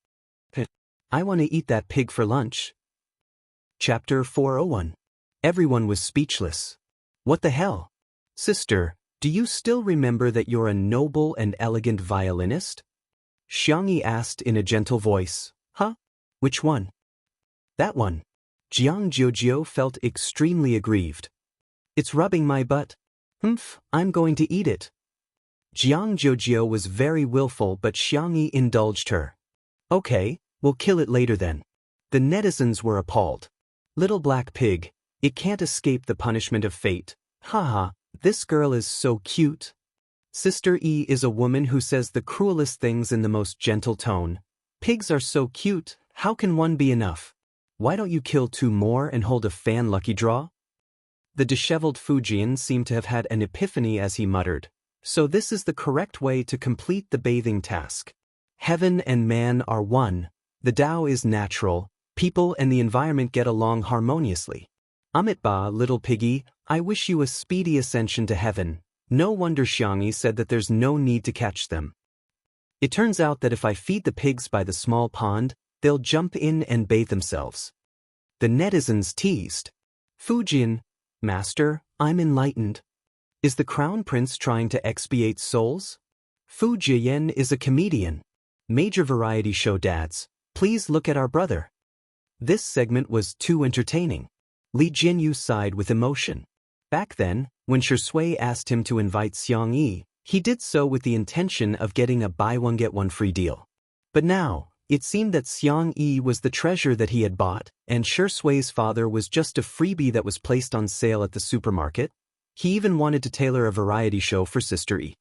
[SPEAKER 1] I want to eat that pig for lunch. Chapter 401. Everyone was speechless. What the hell? Sister, Do you still remember that you're a noble and elegant violinist? Xiangyi asked in a gentle voice. Huh? Which one? That one. Jiang Jiujiu felt extremely aggrieved. It's rubbing my butt. Humph, I'm going to eat it. Jiang Jiujiu was very willful, but Xiangyi indulged her. Okay, we'll kill it later then. The netizens were appalled. Little black pig, it can't escape the punishment of fate. Haha, this girl is so cute. Sister E is a woman who says the cruelest things in the most gentle tone. Pigs are so cute, how can one be enough? Why don't you kill 2 more and hold a fan lucky draw? The disheveled Fujian seemed to have had an epiphany as he muttered. So this is the correct way to complete the bathing task. Heaven and man are one. The Tao is natural. People and the environment get along harmoniously. Amitba, little piggy, I wish you a speedy ascension to heaven. No wonder Xiangyi said that there's no need to catch them. It turns out that if I feed the pigs by the small pond, they'll jump in and bathe themselves. The netizens teased. Fujian, Master, I'm enlightened. Is the crown prince trying to expiate souls? Fu Jian is a comedian. Major variety show dads, please look at our brother. This segment was too entertaining. Li Jinyu sighed with emotion. Back then, when Shui asked him to invite Xiangyi, he did so with the intention of getting a buy one get one free deal. But now, it seemed that Xiangyi was the treasure that he had bought, and Shui's father was just a freebie that was placed on sale at the supermarket. He even wanted to tailor a variety show for Sister E.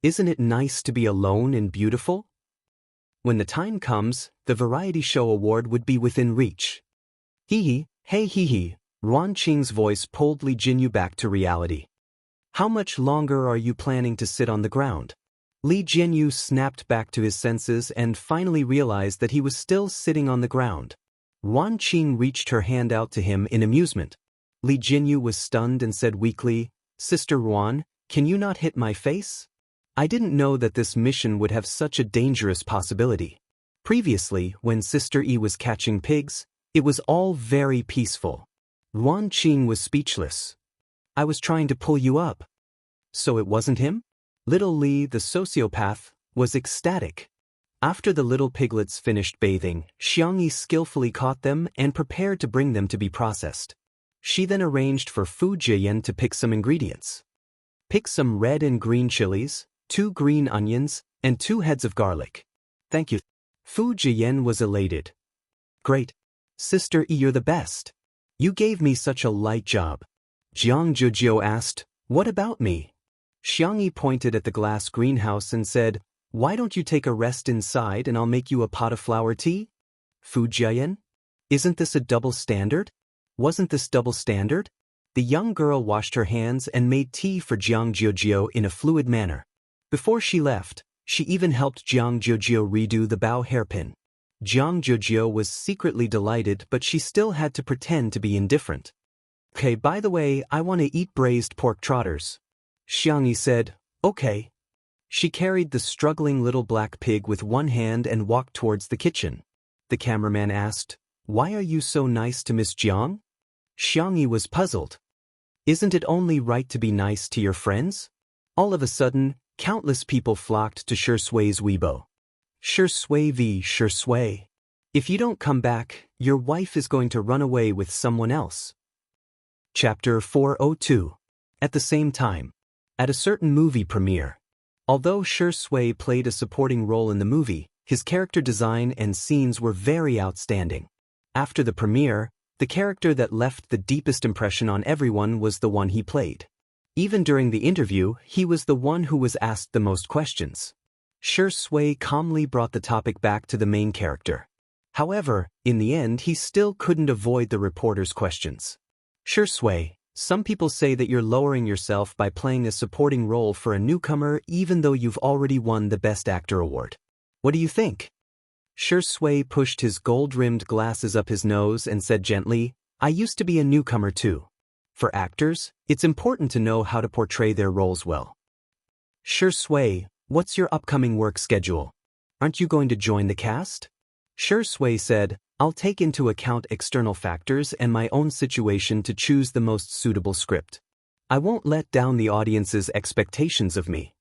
[SPEAKER 1] Isn't it nice to be alone and beautiful? When the time comes, the variety show award would be within reach. Hee hee, Ruan Qing's voice pulled Li Jinyu back to reality. How much longer are you planning to sit on the ground? Li Jinyu snapped back to his senses and finally realized that he was still sitting on the ground. Ruan Qing reached her hand out to him in amusement. Li Jinyu was stunned and said weakly, Sister Ruan, can you not hit my face? I didn't know that this mission would have such a dangerous possibility. Previously, when Sister E was catching pigs, it was all very peaceful. Ruan Qing was speechless. I was trying to pull you up. So it wasn't him? Little Li, the sociopath, was ecstatic. After the little piglets finished bathing, Xiangyi skillfully caught them and prepared to bring them to be processed. She then arranged for Fu Jian to pick some ingredients. Pick some red and green chilies, 2 green onions, and 2 heads of garlic. Thank you. Fu Jian was elated. Great. Sister E, you're the best. You gave me such a light job. Jiang Jiujiu asked, what about me? Xiangyi pointed at the glass greenhouse and said, why don't you take a rest inside and I'll make you a pot of flower tea? Fu Jian? Isn't this a double standard? Wasn't this double standard? The young girl washed her hands and made tea for Jiang Jiujiu in a fluid manner. Before she left, she even helped Jiang Jiujiu redo the bow hairpin. Jiang Jiujiu was secretly delighted, but she still had to pretend to be indifferent. Okay, by the way, I want to eat braised pork trotters. Xiangyi said, okay. She carried the struggling little black pig with one hand and walked towards the kitchen. The cameraman asked, why are you so nice to Miss Jiang? Xiangyi was puzzled. Isn't it only right to be nice to your friends? All of a sudden, countless people flocked to Shui's Weibo. Shui v. Shui. If you don't come back, your wife is going to run away with someone else. Chapter 402. At the same time. At a certain movie premiere. Although Shui played a supporting role in the movie, his character design and scenes were very outstanding. After the premiere, the character that left the deepest impression on everyone was the one he played. Even during the interview, he was the one who was asked the most questions. Shui calmly brought the topic back to the main character. However, in the end he still couldn't avoid the reporter's questions. Shui, some people say that you're lowering yourself by playing a supporting role for a newcomer even though you've already won the Best Actor award. What do you think? Shui pushed his gold-rimmed glasses up his nose and said gently, I used to be a newcomer too. For actors, it's important to know how to portray their roles well. Shui, what's your upcoming work schedule? Aren't you going to join the cast? Shui said, I'll take into account external factors and my own situation to choose the most suitable script. I won't let down the audience's expectations of me.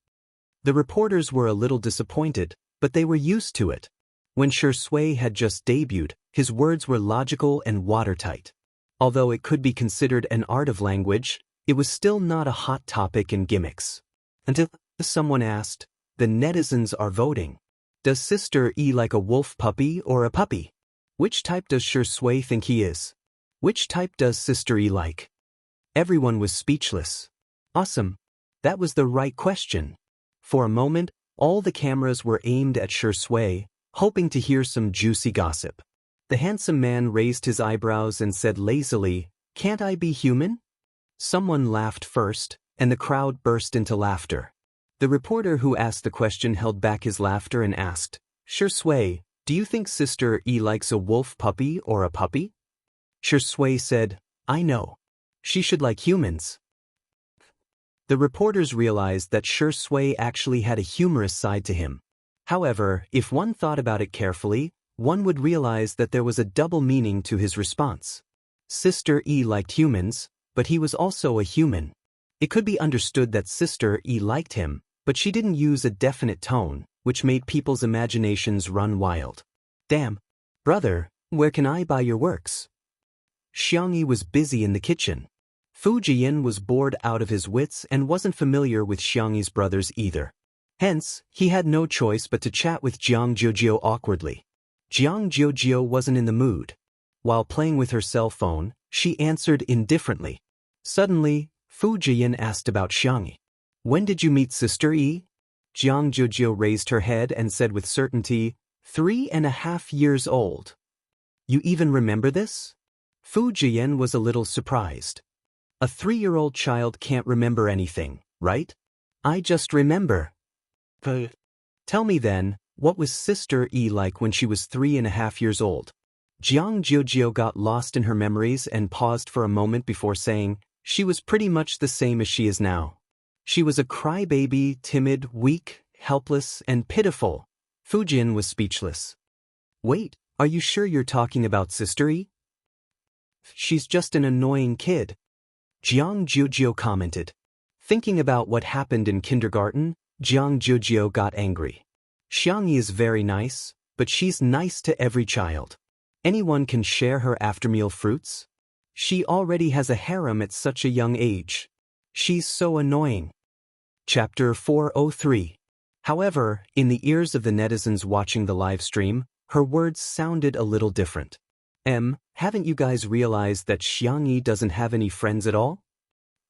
[SPEAKER 1] The reporters were a little disappointed, but they were used to it. When Shui had just debuted, his words were logical and watertight. Although it could be considered an art of language, it was still not a hot topic in gimmicks. Until someone asked, "The netizens are voting. Does Sister E like a wolf puppy or a puppy? Which type does Shui think he is? Which type does Sister E like?" Everyone was speechless. Awesome. That was the right question. For a moment, all the cameras were aimed at Shui, hoping to hear some juicy gossip. The handsome man raised his eyebrows and said lazily, "Can't I be human?" Someone laughed first, and the crowd burst into laughter. The reporter who asked the question held back his laughter and asked, "Shui, do you think Sister E likes a wolf puppy or a puppy?" Shui said, "I know. She should like humans." The reporters realized that Shui actually had a humorous side to him. However, if one thought about it carefully, one would realize that there was a double meaning to his response. Sister E liked humans, but he was also a human. It could be understood that Sister E liked him, but she didn't use a definite tone, which made people's imaginations run wild. "Damn. Brother, where can I buy your works?" Xiangyi was busy in the kitchen. Fu Jian was bored out of his wits and wasn't familiar with Xiangyi's brothers either. Hence, he had no choice but to chat with Jiang Jiujio awkwardly. Jiang Jiujio wasn't in the mood. While playing with her cell phone, she answered indifferently. Suddenly, Fu Jian asked about Xiangyi. "When did you meet Sister E?" Jiang Jiujio raised her head and said with certainty, 3.5 years old. "You even remember this?" Fu Jian was a little surprised. "A 3-year-old child can't remember anything, right? I just remember." "Tell me then, what was Sister E like when she was 3.5 years old?" Jiang Jiujio got lost in her memories and paused for a moment before saying, "She was pretty much the same as she is now. She was a crybaby, timid, weak, helpless, and pitiful." Fu Jian was speechless. "Wait, are you sure you're talking about Sister E?" "She's just an annoying kid," Jiang Jiujio commented. Thinking about what happened in kindergarten, Jiang Jiujio got angry. Xiangyi is very nice, but she's nice to every child. Anyone can share her after-meal fruits. She already has a harem at such a young age. She's so annoying. Chapter 403. However, in the ears of the netizens watching the live stream, her words sounded a little different. Haven't you guys realized that Xiangyi doesn't have any friends at all?"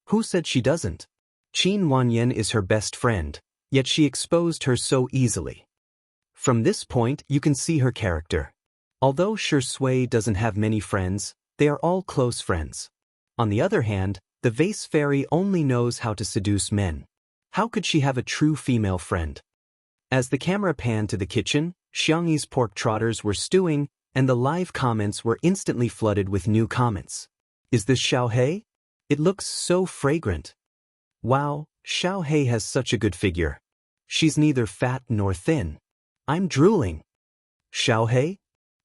[SPEAKER 1] "Who said she doesn't? Qin Wanyan is her best friend, yet she exposed her so easily." From this point, you can see her character. Although Shui doesn't have many friends, they are all close friends. On the other hand, the vase fairy only knows how to seduce men. How could she have a true female friend? As the camera panned to the kitchen, Xiangyi's pork trotters were stewing, and the live comments were instantly flooded with new comments. "Is this Xiaohei? It looks so fragrant. Wow, Xiaohei has such a good figure. She's neither fat nor thin. I'm drooling. Xiaohei?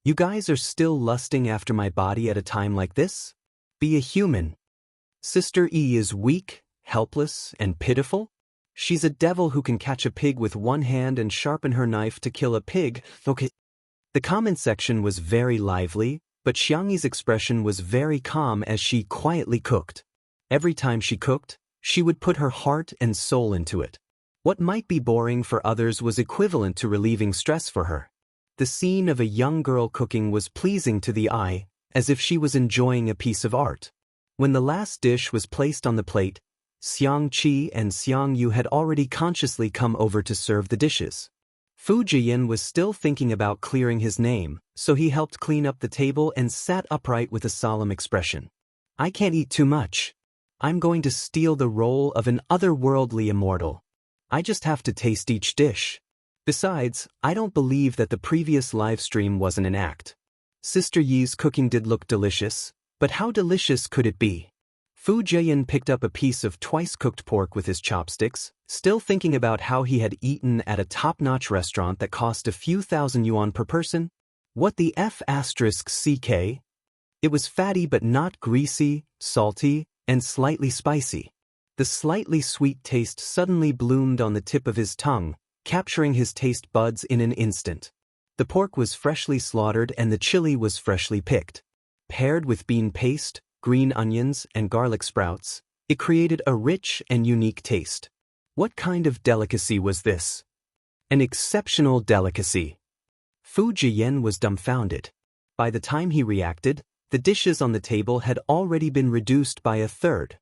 [SPEAKER 1] You guys are still lusting after my body at a time like this? Be a human. Sister E is weak, helpless, and pitiful? She's a devil who can catch a pig with one hand and sharpen her knife to kill a pig. Okay." The comment section was very lively, but Xiangyi's expression was very calm as she quietly cooked. Every time she cooked, she would put her heart and soul into it. What might be boring for others was equivalent to relieving stress for her. The scene of a young girl cooking was pleasing to the eye, as if she was enjoying a piece of art. When the last dish was placed on the plate, Xiang Qi and Xiang Yu had already consciously come over to serve the dishes. Fu Jian was still thinking about clearing his name, so he helped clean up the table and sat upright with a solemn expression. "I can't eat too much. I'm going to steal the role of an otherworldly immortal. I just have to taste each dish. Besides, I don't believe that the previous live stream wasn't an act. Sister Yi's cooking did look delicious, but how delicious could it be?" Fu Jian picked up a piece of twice-cooked pork with his chopsticks, still thinking about how he had eaten at a top-notch restaurant that cost a few thousand yuan per person. What the F***CK? It was fatty but not greasy, salty, and slightly spicy. The slightly sweet taste suddenly bloomed on the tip of his tongue, capturing his taste buds in an instant. The pork was freshly slaughtered and the chili was freshly picked. Paired with bean paste, green onions, and garlic sprouts, it created a rich and unique taste. What kind of delicacy was this? An exceptional delicacy. Fu Jiyan was dumbfounded. By the time he reacted, the dishes on the table had already been reduced by a third.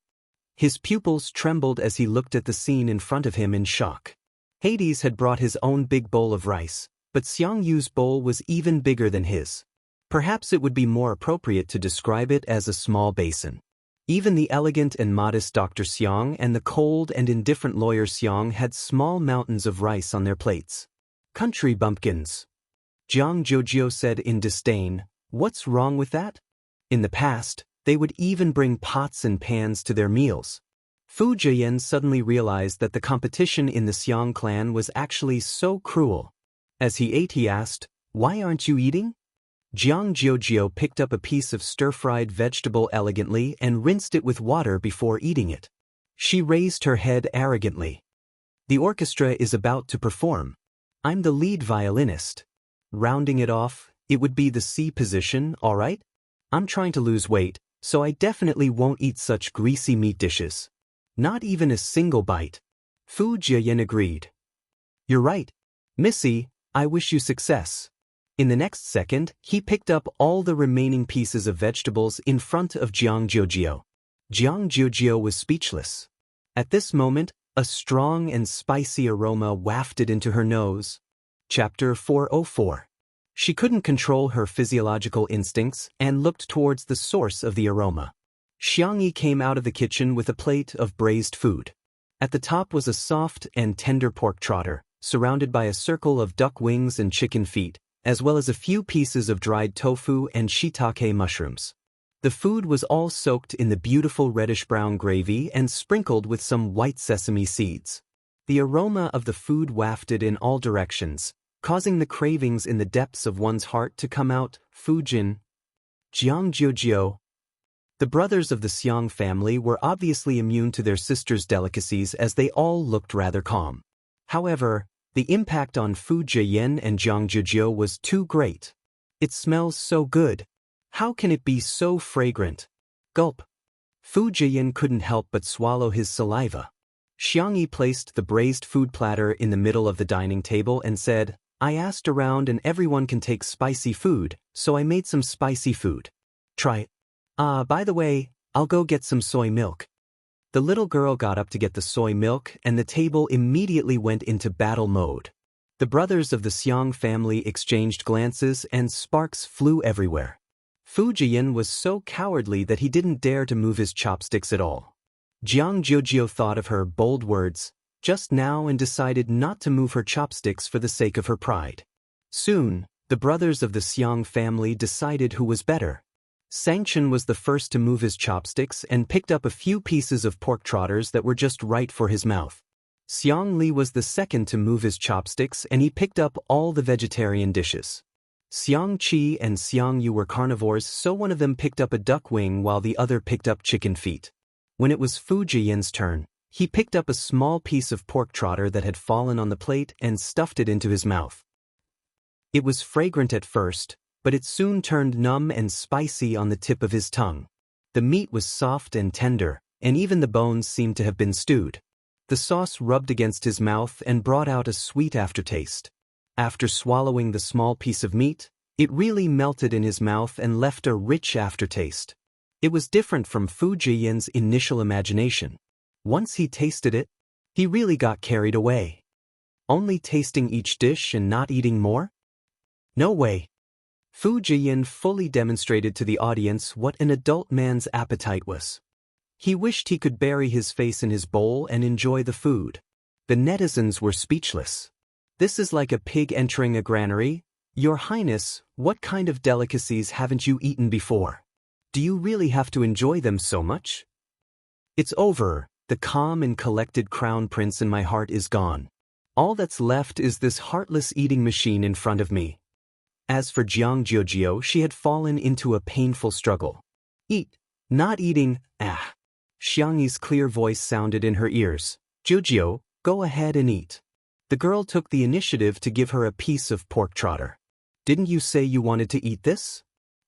[SPEAKER 1] His pupils trembled as he looked at the scene in front of him in shock. Hades had brought his own big bowl of rice, but Xiang Yu's bowl was even bigger than his. Perhaps it would be more appropriate to describe it as a small basin. Even the elegant and modest Dr. Xiang and the cold and indifferent lawyer Xiang had small mountains of rice on their plates. Country bumpkins. Jiang Jiujiu said in disdain, "What's wrong with that?" In the past, they would even bring pots and pans to their meals. Fu Jiyan suddenly realized that the competition in the Xiang clan was actually so cruel. As he ate, he asked, "Why aren't you eating?" Jiang Jiujiu picked up a piece of stir-fried vegetable elegantly and rinsed it with water before eating it. She raised her head arrogantly. "The orchestra is about to perform. I'm the lead violinist. Rounding it off, it would be the C position, all right? I'm trying to lose weight, so I definitely won't eat such greasy meat dishes. Not even a single bite." Fu Jiyan agreed. "You're right. Missy, I wish you success." In the next second, he picked up all the remaining pieces of vegetables in front of Jiang Jiujiu. Jiang Jiujiu was speechless. At this moment, a strong and spicy aroma wafted into her nose. Chapter 404. She couldn't control her physiological instincts and looked towards the source of the aroma. Xiang Yi came out of the kitchen with a plate of braised food. At the top was a soft and tender pork trotter, surrounded by a circle of duck wings and chicken feet, as well as a few pieces of dried tofu and shiitake mushrooms. The food was all soaked in the beautiful reddish-brown gravy and sprinkled with some white sesame seeds. The aroma of the food wafted in all directions, causing the cravings in the depths of one's heart to come out. Fujin, Jiang Jiujiu. The brothers of the Xiang family were obviously immune to their sister's delicacies as they all looked rather calm. However, the impact on Fu Jiyan and Jiang Jiujiu was too great. "It smells so good. How can it be so fragrant?" Gulp. Fu Jiyan couldn't help but swallow his saliva. Xiang Yi placed the braised food platter in the middle of the dining table and said, "I asked around and everyone can take spicy food, so I made some spicy food. Try it. By the way, I'll go get some soy milk." The little girl got up to get the soy milk and the table immediately went into battle mode. The brothers of the Xiang family exchanged glances and sparks flew everywhere. Fu Jiyan was so cowardly that he didn't dare to move his chopsticks at all. Jiang Jiujiu thought of her bold words just now and decided not to move her chopsticks for the sake of her pride. Soon, the brothers of the Xiang family decided who was better. Sangchen was the first to move his chopsticks and picked up a few pieces of pork trotters that were just right for his mouth. Xiang Li was the second to move his chopsticks and he picked up all the vegetarian dishes. Xiang Qi and Xiang Yu were carnivores, so one of them picked up a duck wing while the other picked up chicken feet. When it was Fu Jiyan's turn, he picked up a small piece of pork trotter that had fallen on the plate and stuffed it into his mouth. It was fragrant at first, but it soon turned numb and spicy on the tip of his tongue. The meat was soft and tender, and even the bones seemed to have been stewed. The sauce rubbed against his mouth and brought out a sweet aftertaste. After swallowing the small piece of meat, it really melted in his mouth and left a rich aftertaste. It was different from Fu Jiyan's initial imagination. Once he tasted it, he really got carried away. Only tasting each dish and not eating more? No way. Fu Jiyan fully demonstrated to the audience what an adult man's appetite was. He wished he could bury his face in his bowl and enjoy the food. The netizens were speechless. "This is like a pig entering a granary. Your Highness, what kind of delicacies haven't you eaten before? Do you really have to enjoy them so much?" "It's over. The calm and collected crown prince in my heart is gone. All that's left is this heartless eating machine in front of me." As for Jiang Jiujiu, she had fallen into a painful struggle. "Eat, not eating, ah." Xiangyi's clear voice sounded in her ears. Jojo, go ahead and eat. The girl took the initiative to give her a piece of pork trotter. Didn't you say you wanted to eat this?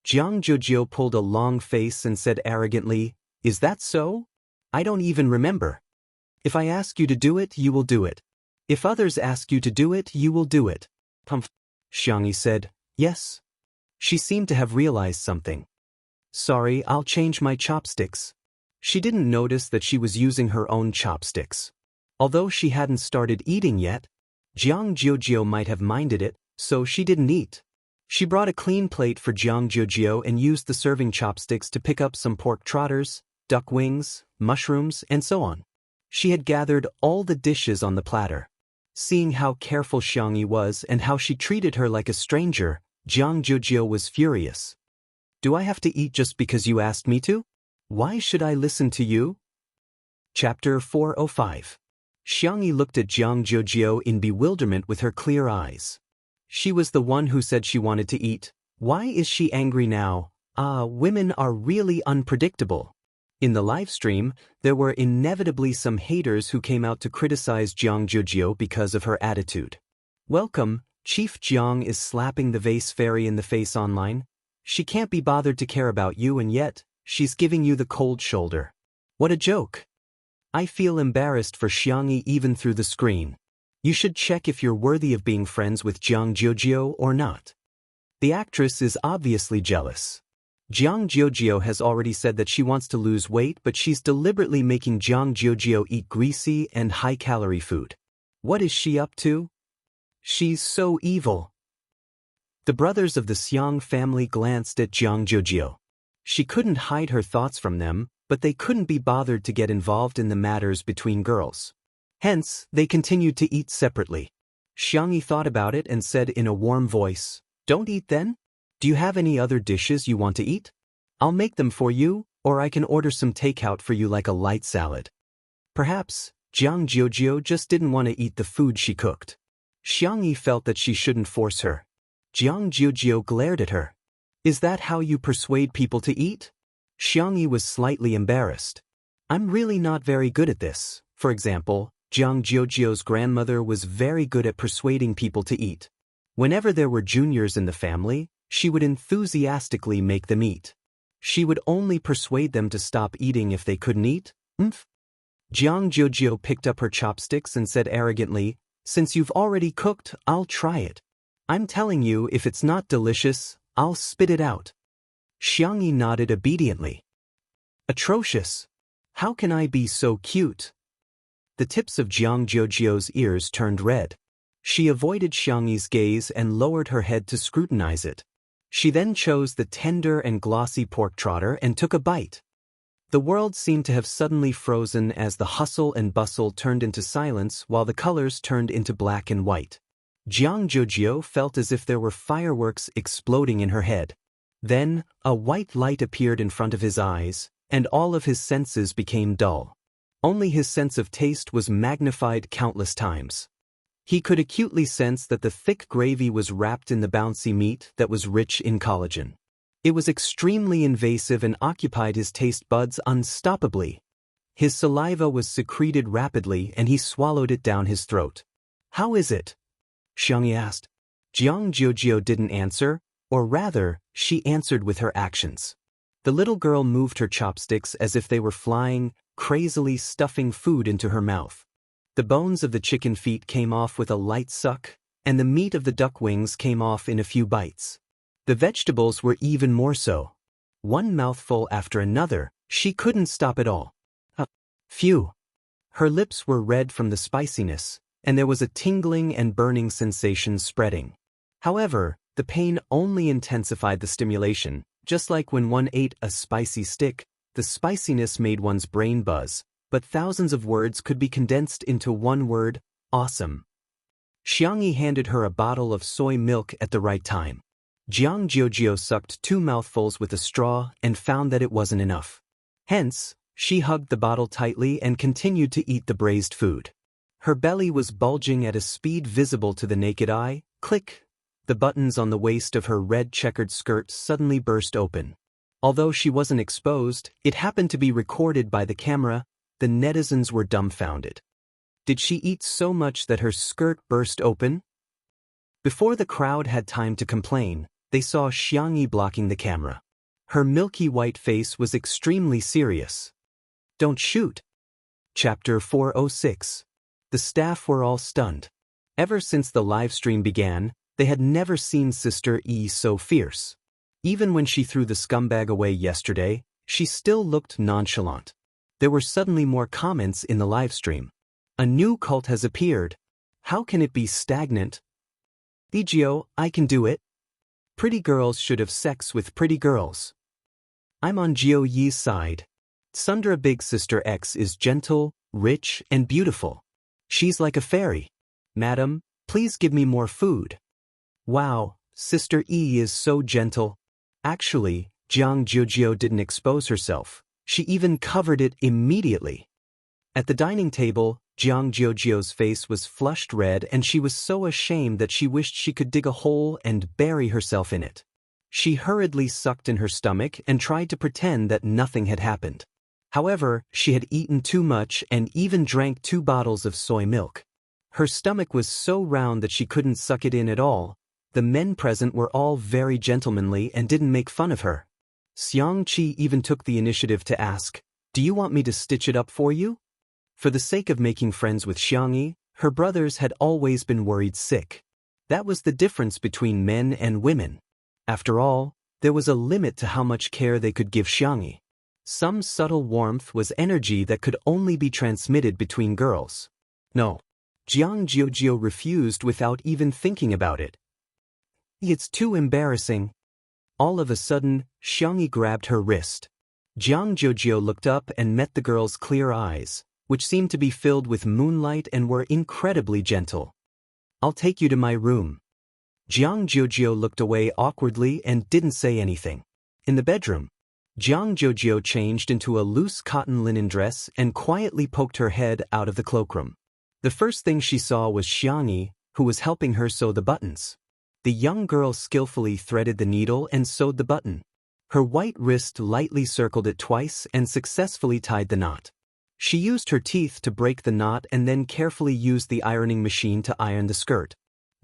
[SPEAKER 1] Jiang Jojo pulled a long face and said arrogantly, Is that so? I don't even remember. If I ask you to do it, you will do it. If others ask you to do it, you will do it. Pumph. Xiangyi said, Yes. She seemed to have realized something. Sorry, I'll change my chopsticks. She didn't notice that she was using her own chopsticks. Although she hadn't started eating yet, Jiang Jojo might have minded it, so she didn't eat. She brought a clean plate for Jiang Jojo and used the serving chopsticks to pick up some pork trotters, duck wings, mushrooms, and so on. She had gathered all the dishes on the platter. Seeing how careful Xiangyi was and how she treated her like a stranger, Jiang Jojo was furious. Do I have to eat just because you asked me to? Why should I listen to you? Chapter 405. Xiangyi looked at Jiang Jojo in bewilderment with her clear eyes. She was the one who said she wanted to eat. Why is she angry now? Women are really unpredictable. In the live stream, there were inevitably some haters who came out to criticize Jiang Jojo because of her attitude. Welcome, Chief Jiang is slapping the vase fairy in the face online. She can't be bothered to care about you and yet, she's giving you the cold shoulder. What a joke. I feel embarrassed for Xiangyi even through the screen. You should check if you're worthy of being friends with Jiang Jojo or not. The actress is obviously jealous. Jiang Jojo has already said that she wants to lose weight, but she's deliberately making Jiang Jojo eat greasy and high-calorie food. What is she up to? She's so evil. The brothers of the Xiang family glanced at Jiang Jojo. She couldn't hide her thoughts from them, but they couldn't be bothered to get involved in the matters between girls. Hence, they continued to eat separately. Xiangyi thought about it and said in a warm voice, Don't eat then? Do you have any other dishes you want to eat? I'll make them for you, or I can order some takeout for you like a light salad. Perhaps, Jiang Jojo just didn't want to eat the food she cooked. Xiangyi felt that she shouldn't force her. Jiang Jojo glared at her. Is that how you persuade people to eat? Xiangyi was slightly embarrassed. I'm really not very good at this. For example, Jiang Jojo's grandmother was very good at persuading people to eat. Whenever there were juniors in the family, she would enthusiastically make them eat. She would only persuade them to stop eating if they couldn't eat. Jiang Jojo picked up her chopsticks and said arrogantly, Since you've already cooked, I'll try it. I'm telling you, if it's not delicious, I'll spit it out. Xiangyi nodded obediently. Atrocious. How can I be so cute? The tips of Jiang Jojo's ears turned red. She avoided Xiangyi's gaze and lowered her head to scrutinize it. She then chose the tender and glossy pork trotter and took a bite. The world seemed to have suddenly frozen as the hustle and bustle turned into silence while the colors turned into black and white. Jiang Jojo felt as if there were fireworks exploding in her head. Then, a white light appeared in front of his eyes, and all of his senses became dull. Only his sense of taste was magnified countless times. He could acutely sense that the thick gravy was wrapped in the bouncy meat that was rich in collagen. It was extremely invasive and occupied his taste buds unstoppably. His saliva was secreted rapidly and he swallowed it down his throat. How is it? Xiangyi asked. Jiang Jojo didn't answer, or rather, she answered with her actions. The little girl moved her chopsticks as if they were flying, crazily stuffing food into her mouth. The bones of the chicken feet came off with a light suck, and the meat of the duck wings came off in a few bites. The vegetables were even more so. One mouthful after another, she couldn't stop at all. Phew. Her lips were red from the spiciness, and there was a tingling and burning sensation spreading. However, the pain only intensified the stimulation, just like when one ate a spicy stick, the spiciness made one's brain buzz, but thousands of words could be condensed into one word, awesome. Xiangyi handed her a bottle of soy milk at the right time. Jiang Jojo sucked 2 mouthfuls with a straw and found that it wasn't enough. Hence, she hugged the bottle tightly and continued to eat the braised food. Her belly was bulging at a speed visible to the naked eye. Click! The buttons on the waist of her red checkered skirt suddenly burst open. Although she wasn't exposed, it happened to be recorded by the camera. The netizens were dumbfounded. Did she eat so much that her skirt burst open? Before the crowd had time to complain, they saw Xiangyi blocking the camera. Her milky white face was extremely serious. Don't shoot. Chapter 406. The staff were all stunned. Ever since the live stream began, they had never seen Sister E so fierce. Even when she threw the scumbag away yesterday, she still looked nonchalant. There were suddenly more comments in the live stream. A new cult has appeared. How can it be stagnant? Ligio, I can do it. Pretty girls should have sex with pretty girls. I'm on Jiu Yi's side. Sundra Big Sister X is gentle, rich, and beautiful. She's like a fairy. Madam, please give me more food. Wow, Sister E is so gentle. Actually, Jiang Jiujio didn't expose herself. She even covered it immediately. At the dining table, Jiang Jiujio's face was flushed red and she was so ashamed that she wished she could dig a hole and bury herself in it. She hurriedly sucked in her stomach and tried to pretend that nothing had happened. However, she had eaten too much and even drank 2 bottles of soy milk. Her stomach was so round that she couldn't suck it in at all. The men present were all very gentlemanly and didn't make fun of her. Xiang Qi even took the initiative to ask, "Do you want me to stitch it up for you?" For the sake of making friends with Xiangyi, her brothers had always been worried sick. That was the difference between men and women. After all, there was a limit to how much care they could give Xiangyi. Some subtle warmth was energy that could only be transmitted between girls. No. Jiang Jiujio refused without even thinking about it. It's too embarrassing. All of a sudden, Xiangyi grabbed her wrist. Jiang Jiujio looked up and met the girl's clear eyes, which seemed to be filled with moonlight and were incredibly gentle. I'll take you to my room. Jiang Jiujio looked away awkwardly and didn't say anything. In the bedroom, Jiang Jiujio changed into a loose cotton linen dress and quietly poked her head out of the cloakroom. The first thing she saw was Xiangyi, who was helping her sew the buttons. The young girl skillfully threaded the needle and sewed the button. Her white wrist lightly circled it twice and successfully tied the knot. She used her teeth to break the knot and then carefully used the ironing machine to iron the skirt.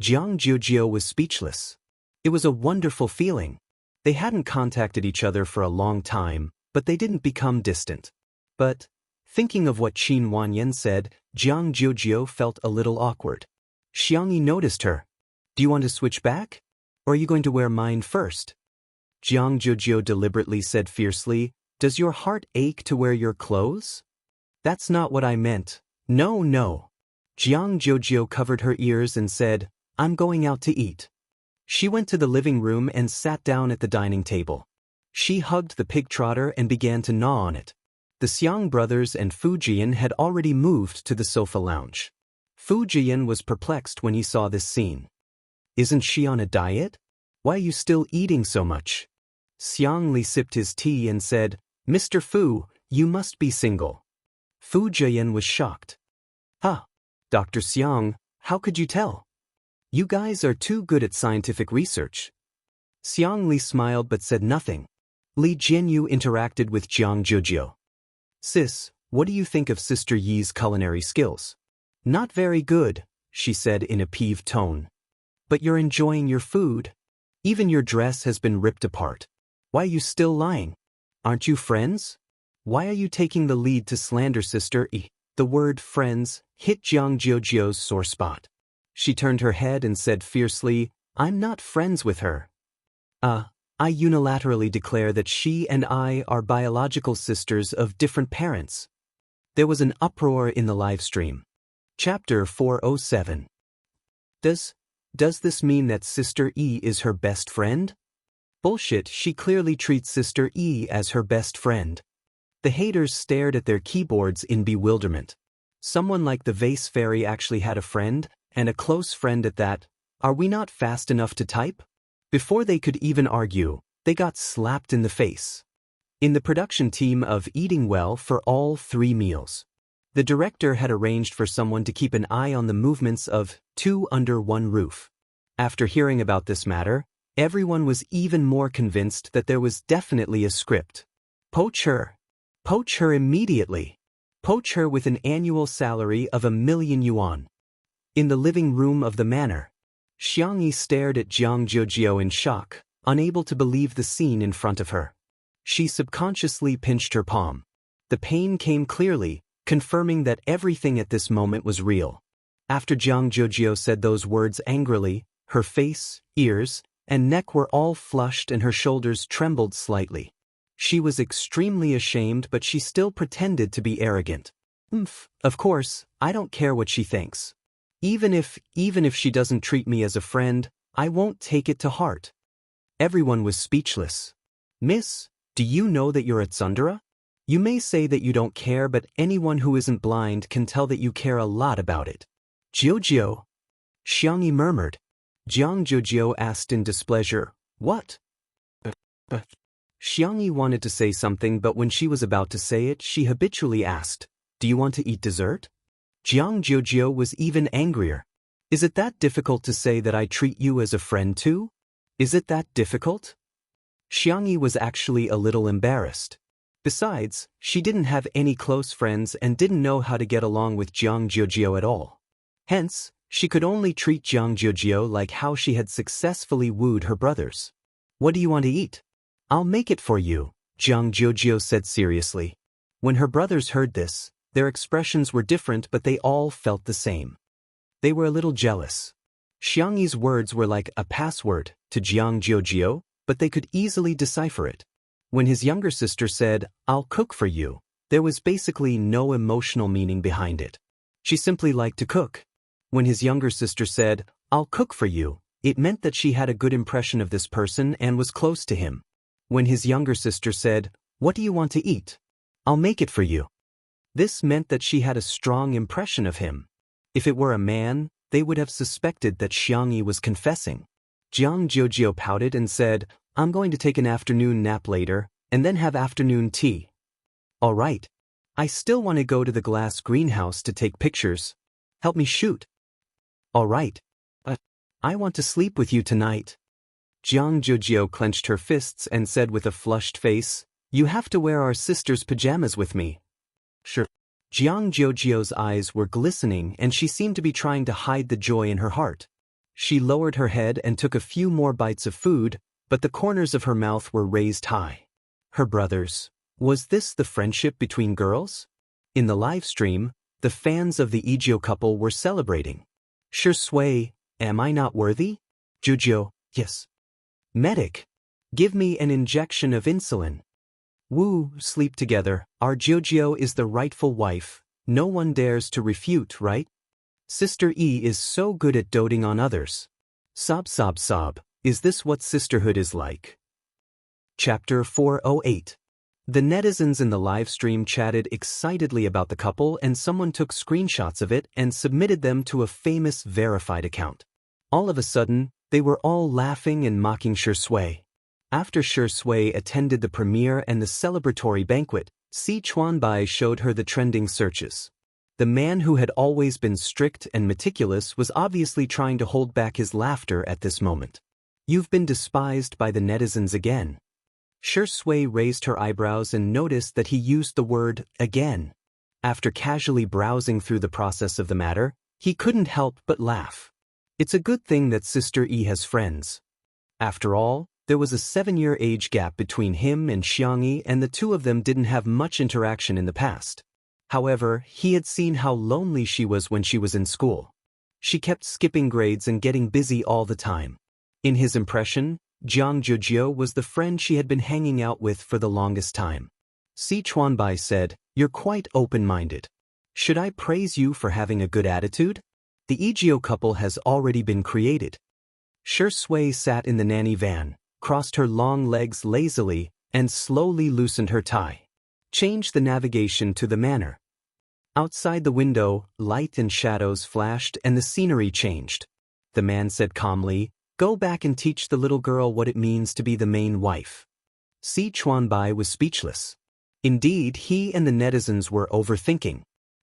[SPEAKER 1] Jiang Jiujio was speechless. It was a wonderful feeling. They hadn't contacted each other for a long time, but they didn't become distant. But, thinking of what Qin Wanyan said, Jiang Jiujio felt a little awkward. Xiangyi noticed her. Do you want to switch back? Or are you going to wear mine first? Jiang Jiujio deliberately said fiercely, Does your heart ache to wear your clothes? That's not what I meant. No, no. Jiang Jiujio covered her ears and said, I'm going out to eat. She went to the living room and sat down at the dining table. She hugged the pig trotter and began to gnaw on it. The Xiang brothers and Fu Jian had already moved to the sofa lounge. Fu Jian was perplexed when he saw this scene. Isn't she on a diet? Why are you still eating so much? Xiang Li sipped his tea and said, Mr. Fu, you must be single. Fu Jian was shocked. Huh, Dr. Xiang, how could you tell? You guys are too good at scientific research. Xiang Li smiled but said nothing. Li Jianyu interacted with Jiang Jiujio. Sis, what do you think of Sister Yi's culinary skills? Not very good, she said in a peeved tone. But you're enjoying your food. Even your dress has been ripped apart. Why are you still lying? Aren't you friends? Why are you taking the lead to slander Sister E? The word friends hit Jiang Jiujio's sore spot. She turned her head and said fiercely, I'm not friends with her. I unilaterally declare that she and I are biological sisters of different parents. There was an uproar in the live stream. Chapter 407. Does this mean that Sister E is her best friend? Bullshit, she clearly treats Sister E as her best friend. The haters stared at their keyboards in bewilderment. Someone like the vase fairy actually had a friend, and a close friend at that. Are we not fast enough to type? Before they could even argue, they got slapped in the face. In the production team of Eating Well for all 3 meals, the director had arranged for someone to keep an eye on the movements of 2 under 1 roof. After hearing about this matter, Everyone was even more convinced that there was definitely a script. Poach her. Poach her immediately. Poach her with an annual salary of 1,000,000 yuan. In the living room of the manor, Xiangyi stared at Jiang Zhujiu in shock, unable to believe the scene in front of her. She subconsciously pinched her palm. The pain came clearly, confirming that everything at this moment was real. After Jiang Zhujiu said those words angrily, her face, ears, and neck were all flushed and her shoulders trembled slightly. She was extremely ashamed, but she still pretended to be arrogant. Of course, I don't care what she thinks. Even if she doesn't treat me as a friend, I won't take it to heart. Everyone was speechless. Miss, do you know that you're a tsundere? You may say that you don't care, but anyone who isn't blind can tell that you care a lot about it. Zhujiu, Xiangyi murmured. Jiang Zhujiu asked in displeasure, what? Xiangyi wanted to say something, but when she was about to say it, she habitually asked, do you want to eat dessert? Jiang Zhujiu was even angrier. Is it that difficult to say that I treat you as a friend too? Is it that difficult? Xiangyi was actually a little embarrassed. Besides, she didn't have any close friends and didn't know how to get along with Jiang Zhujiu at all. Hence, she could only treat Jiang Zhujiu like how she had successfully wooed her brothers. What do you want to eat? I'll make it for you, Jiang Zhujiu said seriously. When her brothers heard this, their expressions were different, but they all felt the same. They were a little jealous. Xiangyi's words were like a password to Jiang Zhujiu, but they could easily decipher it. When his younger sister said, I'll cook for you, there was basically no emotional meaning behind it. She simply liked to cook. When his younger sister said, I'll cook for you, it meant that she had a good impression of this person and was close to him. When his younger sister said, what do you want to eat? I'll make it for you. This meant that she had a strong impression of him. If it were a man, they would have suspected that Xiangyi was confessing. Jiang Zhujiu pouted and said, I'm going to take an afternoon nap later, and then have afternoon tea. All right. I still want to go to the glass greenhouse to take pictures. Help me shoot. All right. I want to sleep with you tonight. Jiang Zhujiu clenched her fists and said with a flushed face, you have to wear our sister's pajamas with me. Sure. Jiang Zhujiu's eyes were glistening and she seemed to be trying to hide the joy in her heart. She lowered her head and took a few more bites of food, but the corners of her mouth were raised high. Her brothers. Was this the friendship between girls? In the live stream, the fans of the Egyo couple were celebrating. Shui, am I not worthy? Zhujiu, yes. Medic, give me an injection of insulin. Woo, sleep together, our Zhujiu is the rightful wife, no one dares to refute, right? Sister E is so good at doting on others. Sob sob sob, is this what sisterhood is like? Chapter 408. The netizens in the live stream chatted excitedly about the couple, and someone took screenshots of it and submitted them to a famous verified account. All of a sudden, they were all laughing and mocking Shui. After Shui attended the premiere and the celebratory banquet, Si Chuanbai showed her the trending searches. The man who had always been strict and meticulous was obviously trying to hold back his laughter at this moment. You've been despised by the netizens again. Shui raised her eyebrows and noticed that he used the word again. After casually browsing through the process of the matter, he couldn't help but laugh. It's a good thing that Sister E has friends. After all, there was a 7-year age gap between him and Xiangyi, and the two of them didn't have much interaction in the past. However, he had seen how lonely she was when she was in school. She kept skipping grades and getting busy all the time. In his impression, Jiang Zhujiu was the friend she had been hanging out with for the longest time. Si Chuanbai said, you're quite open-minded. Should I praise you for having a good attitude? The Egyo couple has already been created. Shui sat in the nanny van, crossed her long legs lazily, and slowly loosened her tie. Change the navigation to the manor. Outside the window, light and shadows flashed and the scenery changed. The man said calmly, go back and teach the little girl what it means to be the main wife. Si Chuanbai was speechless. Indeed, he and the netizens were overthinking.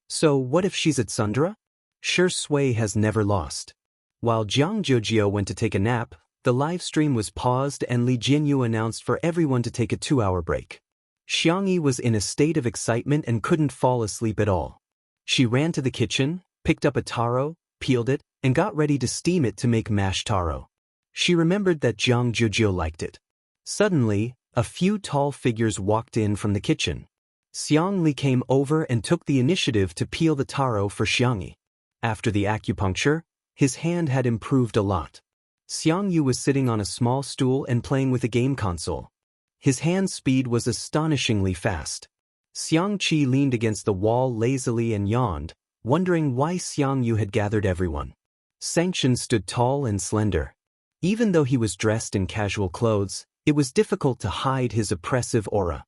[SPEAKER 1] So what if she's a tsundere? Shui has never lost. While Jiang Zhujiu went to take a nap, The live stream was paused and Li Jinyu announced for everyone to take a 2-hour break. Xiangyi was in a state of excitement and couldn't fall asleep at all. She ran to the kitchen, picked up a taro, peeled it, and got ready to steam it to make mashed taro. She remembered that Jiang Jiujio liked it. Suddenly, a few tall figures walked in from the kitchen. Xiang Li came over and took the initiative to peel the taro for Xiangyi. After the acupuncture, his hand had improved a lot. Xiang Yu was sitting on a small stool and playing with a game console. His hand speed was astonishingly fast. Xiang Qi leaned against the wall lazily and yawned, wondering why Xiang Yu had gathered everyone. Sanction stood tall and slender. Even though he was dressed in casual clothes, it was difficult to hide his oppressive aura.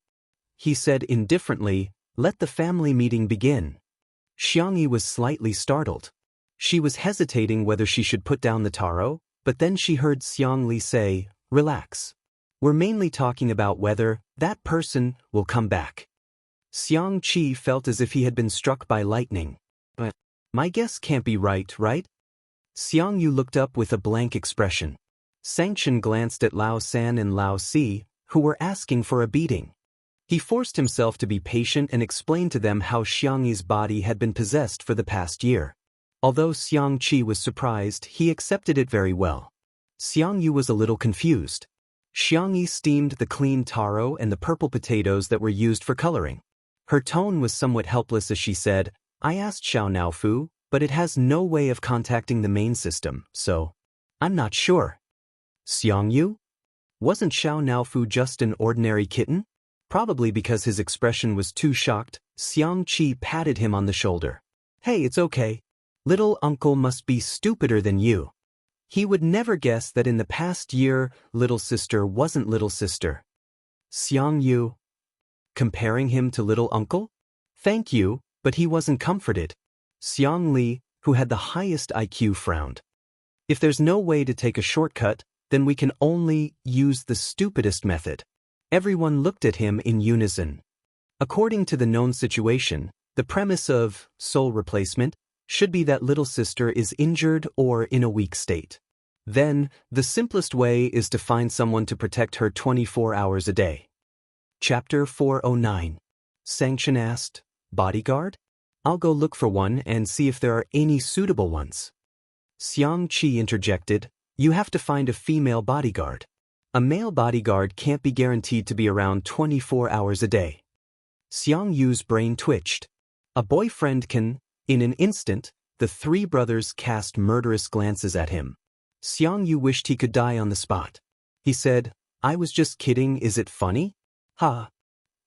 [SPEAKER 1] He said indifferently, "Let the family meeting begin." Xiangyi was slightly startled. She was hesitating whether she should put down the taro, but then she heard Xiang Li say, "Relax. We're mainly talking about whether that person will come back." Xiang Qi felt as if he had been struck by lightning. "But my guess can't be right, right?" Xiang Yu looked up with a blank expression. Sanction glanced at Lao San and Lao Si, who were asking for a beating. He forced himself to be patient and explained to them how Xiangyi's body had been possessed for the past year. Although Xiang Qi was surprised, he accepted it very well. Xiang Yu was a little confused. Xiangyi steamed the clean taro and the purple potatoes that were used for coloring. Her tone was somewhat helpless as she said, "I asked Xiao Naofu, but it has no way of contacting the main system, so I'm not sure." "Xiang Yu? Wasn't Xiao Naofu just an ordinary kitten?" Probably because his expression was too shocked, Xiang Qi patted him on the shoulder. "Hey, it's okay. Little uncle must be stupider than you. He would never guess that in the past year, little sister wasn't little sister." Xiang Yu? Comparing him to little uncle? "Thank you, but he wasn't comforted." Xiang Li, who had the highest IQ, frowned. "If there's no way to take a shortcut, then we can only use the stupidest method." Everyone looked at him in unison. According to the known situation, the premise of soul replacement should be that little sister is injured or in a weak state. Then, the simplest way is to find someone to protect her 24 hours a day. Chapter 409. Sanction asked, "Bodyguard? I'll go look for one and see if there are any suitable ones." Xiang Qi interjected, "You have to find a female bodyguard. A male bodyguard can't be guaranteed to be around 24 hours a day." Xiang Yu's brain twitched. A boyfriend can. In an instant, the three brothers cast murderous glances at him. Xiang Yu wished he could die on the spot. He said, "I was just kidding, is it funny?" "Ha."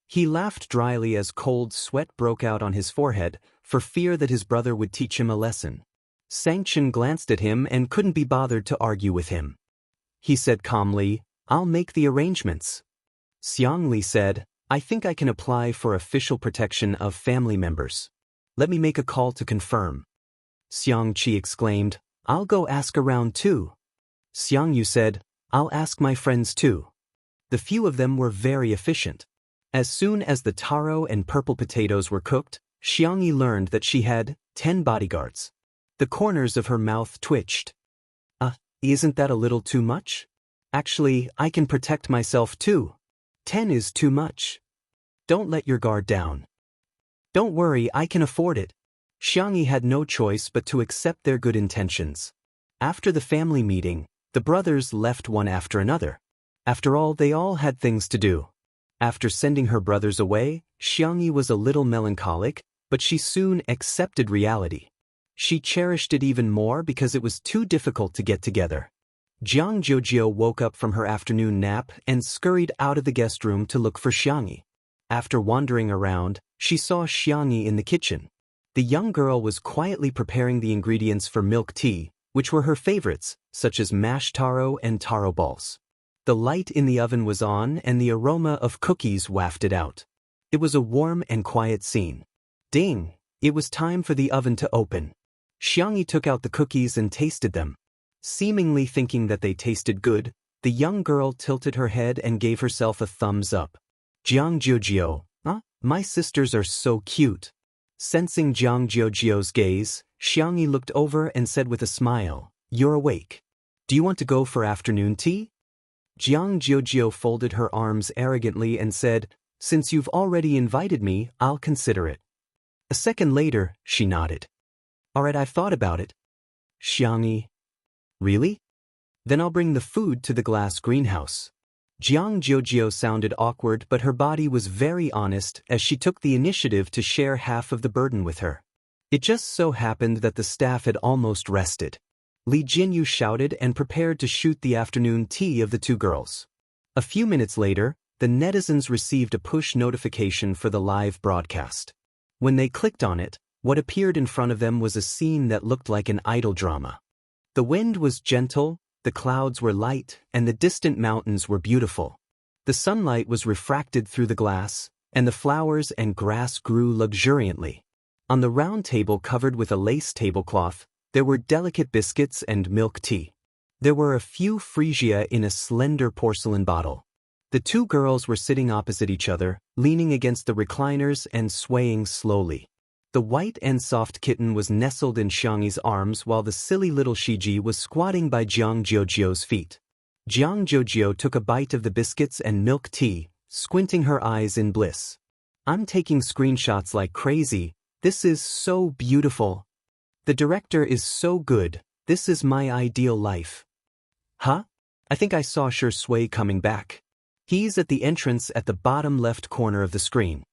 [SPEAKER 1] He laughed dryly as cold sweat broke out on his forehead, for fear that his brother would teach him a lesson. Sanction glanced at him and couldn't be bothered to argue with him. He said calmly, "I'll make the arrangements." Xiang Li said, "I think I can apply for official protection of family members. Let me make a call to confirm." Xiang Qi exclaimed, "I'll go ask around too." Xiang Yu said, "I'll ask my friends too." The few of them were very efficient. As soon as the taro and purple potatoes were cooked, Xiang Yi learned that she had 10 bodyguards. The corners of her mouth twitched. Isn't that a little too much? Actually, I can protect myself too. 10 is too much. Don't let your guard down. Don't worry, I can afford it." Xiangyi had no choice but to accept their good intentions. After the family meeting, the brothers left one after another. After all, they all had things to do. After sending her brothers away, Xiangyi was a little melancholic, but she soon accepted reality. She cherished it even more because it was too difficult to get together. Jiang Jiujio woke up from her afternoon nap and scurried out of the guest room to look for Xiangyi. After wandering around, she saw Xiangyi in the kitchen. The young girl was quietly preparing the ingredients for milk tea, which were her favorites, such as mashed taro and taro balls. The light in the oven was on and the aroma of cookies wafted out. It was a warm and quiet scene. Ding! It was time for the oven to open. Xiangyi took out the cookies and tasted them. Seemingly thinking that they tasted good, the young girl tilted her head and gave herself a thumbs up. "Jiang Jiujio, my sisters are so cute." Sensing Jiang Jiujio's gaze, Xiangyi looked over and said with a smile, "You're awake." Do you want to go for afternoon tea? Jiang Jiujio folded her arms arrogantly and said, Since you've already invited me, I'll consider it. A second later, she nodded. Alright, I've thought about it. Xiangyi. Really? Then I'll bring the food to the glass greenhouse. Jiang Jiujio sounded awkward, but her body was very honest as she took the initiative to share half of the burden with her. It just so happened that the staff had almost rested. Li Jinyu shouted and prepared to shoot the afternoon tea of the two girls. A few minutes later, the netizens received a push notification for the live broadcast. When they clicked on it, what appeared in front of them was a scene that looked like an idol drama. The wind was gentle, the clouds were light, and the distant mountains were beautiful. The sunlight was refracted through the glass, and the flowers and grass grew luxuriantly. On the round table covered with a lace tablecloth, there were delicate biscuits and milk tea. There were a few freesia in a slender porcelain bottle. The two girls were sitting opposite each other, leaning against the recliners and swaying slowly. The white and soft kitten was nestled in Xiangyi's arms while the silly little Shiji was squatting by Jiang Jiujio's feet. Jiang Jiujio took a bite of the biscuits and milk tea, squinting her eyes in bliss. I'm taking screenshots like crazy. This is so beautiful. The director is so good. This is my ideal life. Huh? I think I saw Shui coming back. He's at the entrance at the bottom left corner of the screen.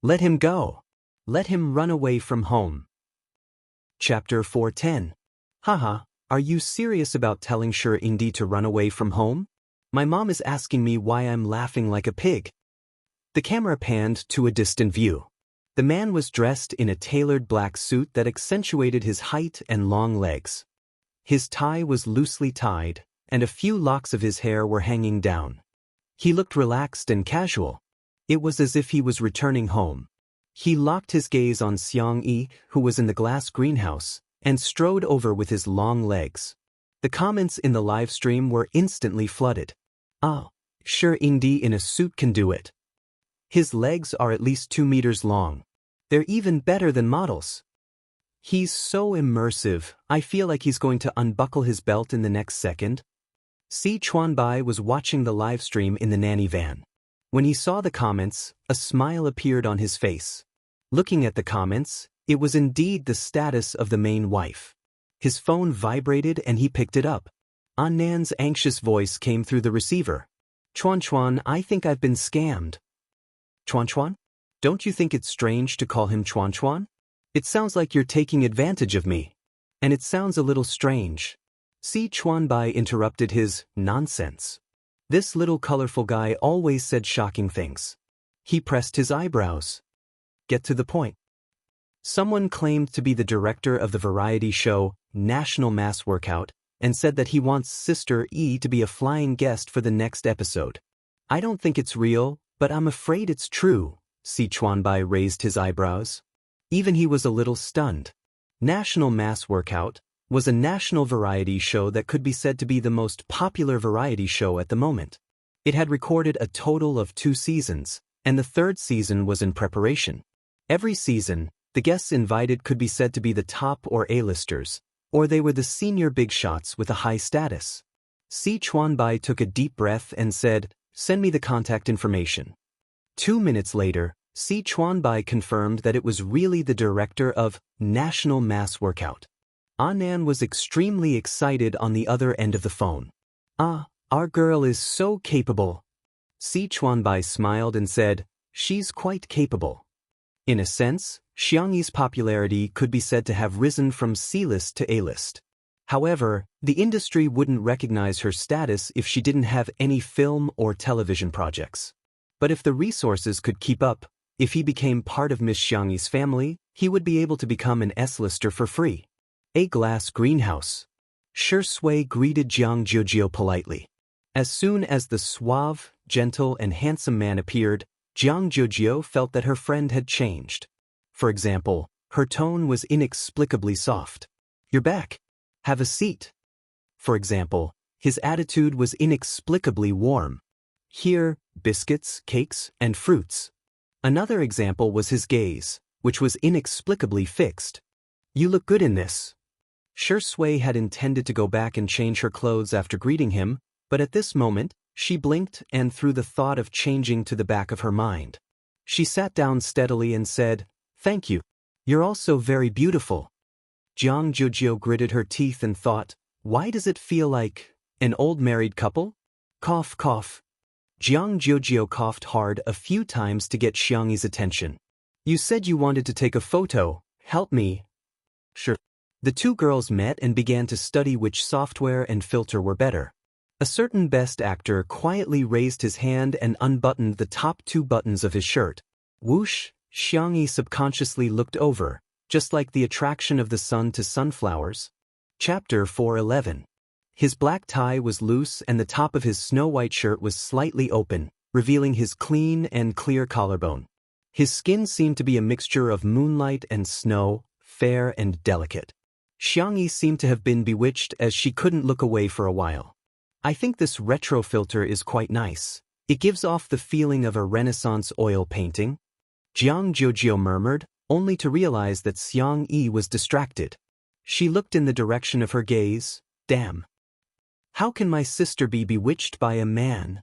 [SPEAKER 1] Let him go. Let him run away from home. Chapter 410. Haha, are you serious about telling Sure Indy to run away from home? My mom is asking me why I'm laughing like a pig. The camera panned to a distant view. The man was dressed in a tailored black suit that accentuated his height and long legs. His tie was loosely tied, and a few locks of his hair were hanging down. He looked relaxed and casual. It was as if he was returning home. He locked his gaze on Xiangyi, who was in the glass greenhouse, and strode over with his long legs. The comments in the live stream were instantly flooded. Ah, Sure Indy in a suit can do it. His legs are at least 2 meters long. They're even better than models. He's so immersive, I feel like he's going to unbuckle his belt in the next second. Si Chuanbai was watching the live stream in the nanny van. When he saw the comments, a smile appeared on his face. Looking at the comments, it was indeed the status of the main wife. His phone vibrated and he picked it up. Annan's anxious voice came through the receiver. Chuan, I think I've been scammed. Chuan? Don't you think it's strange to call him Chuan? It sounds like you're taking advantage of me. And it sounds a little strange. Si Chuanbai interrupted his nonsense. This little colorful guy always said shocking things. He pressed his eyebrows. Get to the point. Someone claimed to be the director of the variety show National Mass Workout and said that he wants Sister E to be a flying guest for the next episode. I don't think it's real, but I'm afraid it's true. Si Chuanbai raised his eyebrows. Even he was a little stunned. National Mass Workout was a national variety show that could be said to be the most popular variety show at the moment. It had recorded a total of 2 seasons, and the 3rd season was in preparation. Every season, the guests invited could be said to be the top or A-listers, or they were the senior big shots with a high status. Si Chuanbai took a deep breath and said, "Send me the contact information." 2 minutes later, Si Chuanbai confirmed that it was really the director of National Mass Workout. Annan was extremely excited on the other end of the phone. Ah, our girl is so capable. Si Chuanbai smiled and said, she's quite capable. In a sense, Xiangyi's popularity could be said to have risen from C-list to A-list. However, the industry wouldn't recognize her status if she didn't have any film or television projects. But if the resources could keep up, if he became part of Miss Xiangyi's family, he would be able to become an S-lister for free. A glass greenhouse. Shui greeted Jiang Jiujio politely. As soon as the suave, gentle, and handsome man appeared, Jiang Jiujio felt that her friend had changed. For example, her tone was inexplicably soft. You're back. Have a seat. For example, his attitude was inexplicably warm. Here, biscuits, cakes, and fruits. Another example was his gaze, which was inexplicably fixed. You look good in this. Shui had intended to go back and change her clothes after greeting him, but at this moment, she blinked and threw the thought of changing to the back of her mind. She sat down steadily and said, "Thank you. You're also very beautiful." Jiang Jujio gritted her teeth and thought, why does it feel like an old married couple? Cough, cough. Jiang Jujio coughed hard a few times to get Xiangyi's attention. "You said you wanted to take a photo. Help me." "Sure." The two girls met and began to study which software and filter were better. A certain best actor quietly raised his hand and unbuttoned the top two buttons of his shirt. Whoosh, Xiangyi subconsciously looked over, just like the attraction of the sun to sunflowers. Chapter 411. His black tie was loose and the top of his snow-white shirt was slightly open, revealing his clean and clear collarbone. His skin seemed to be a mixture of moonlight and snow, fair and delicate. Xiangyi seemed to have been bewitched as she couldn't look away for a while. "I think this retro filter is quite nice. It gives off the feeling of a Renaissance oil painting." Jiang Jujio murmured, only to realize that Xiangyi was distracted. She looked in the direction of her gaze. Damn. How can my sister be bewitched by a man?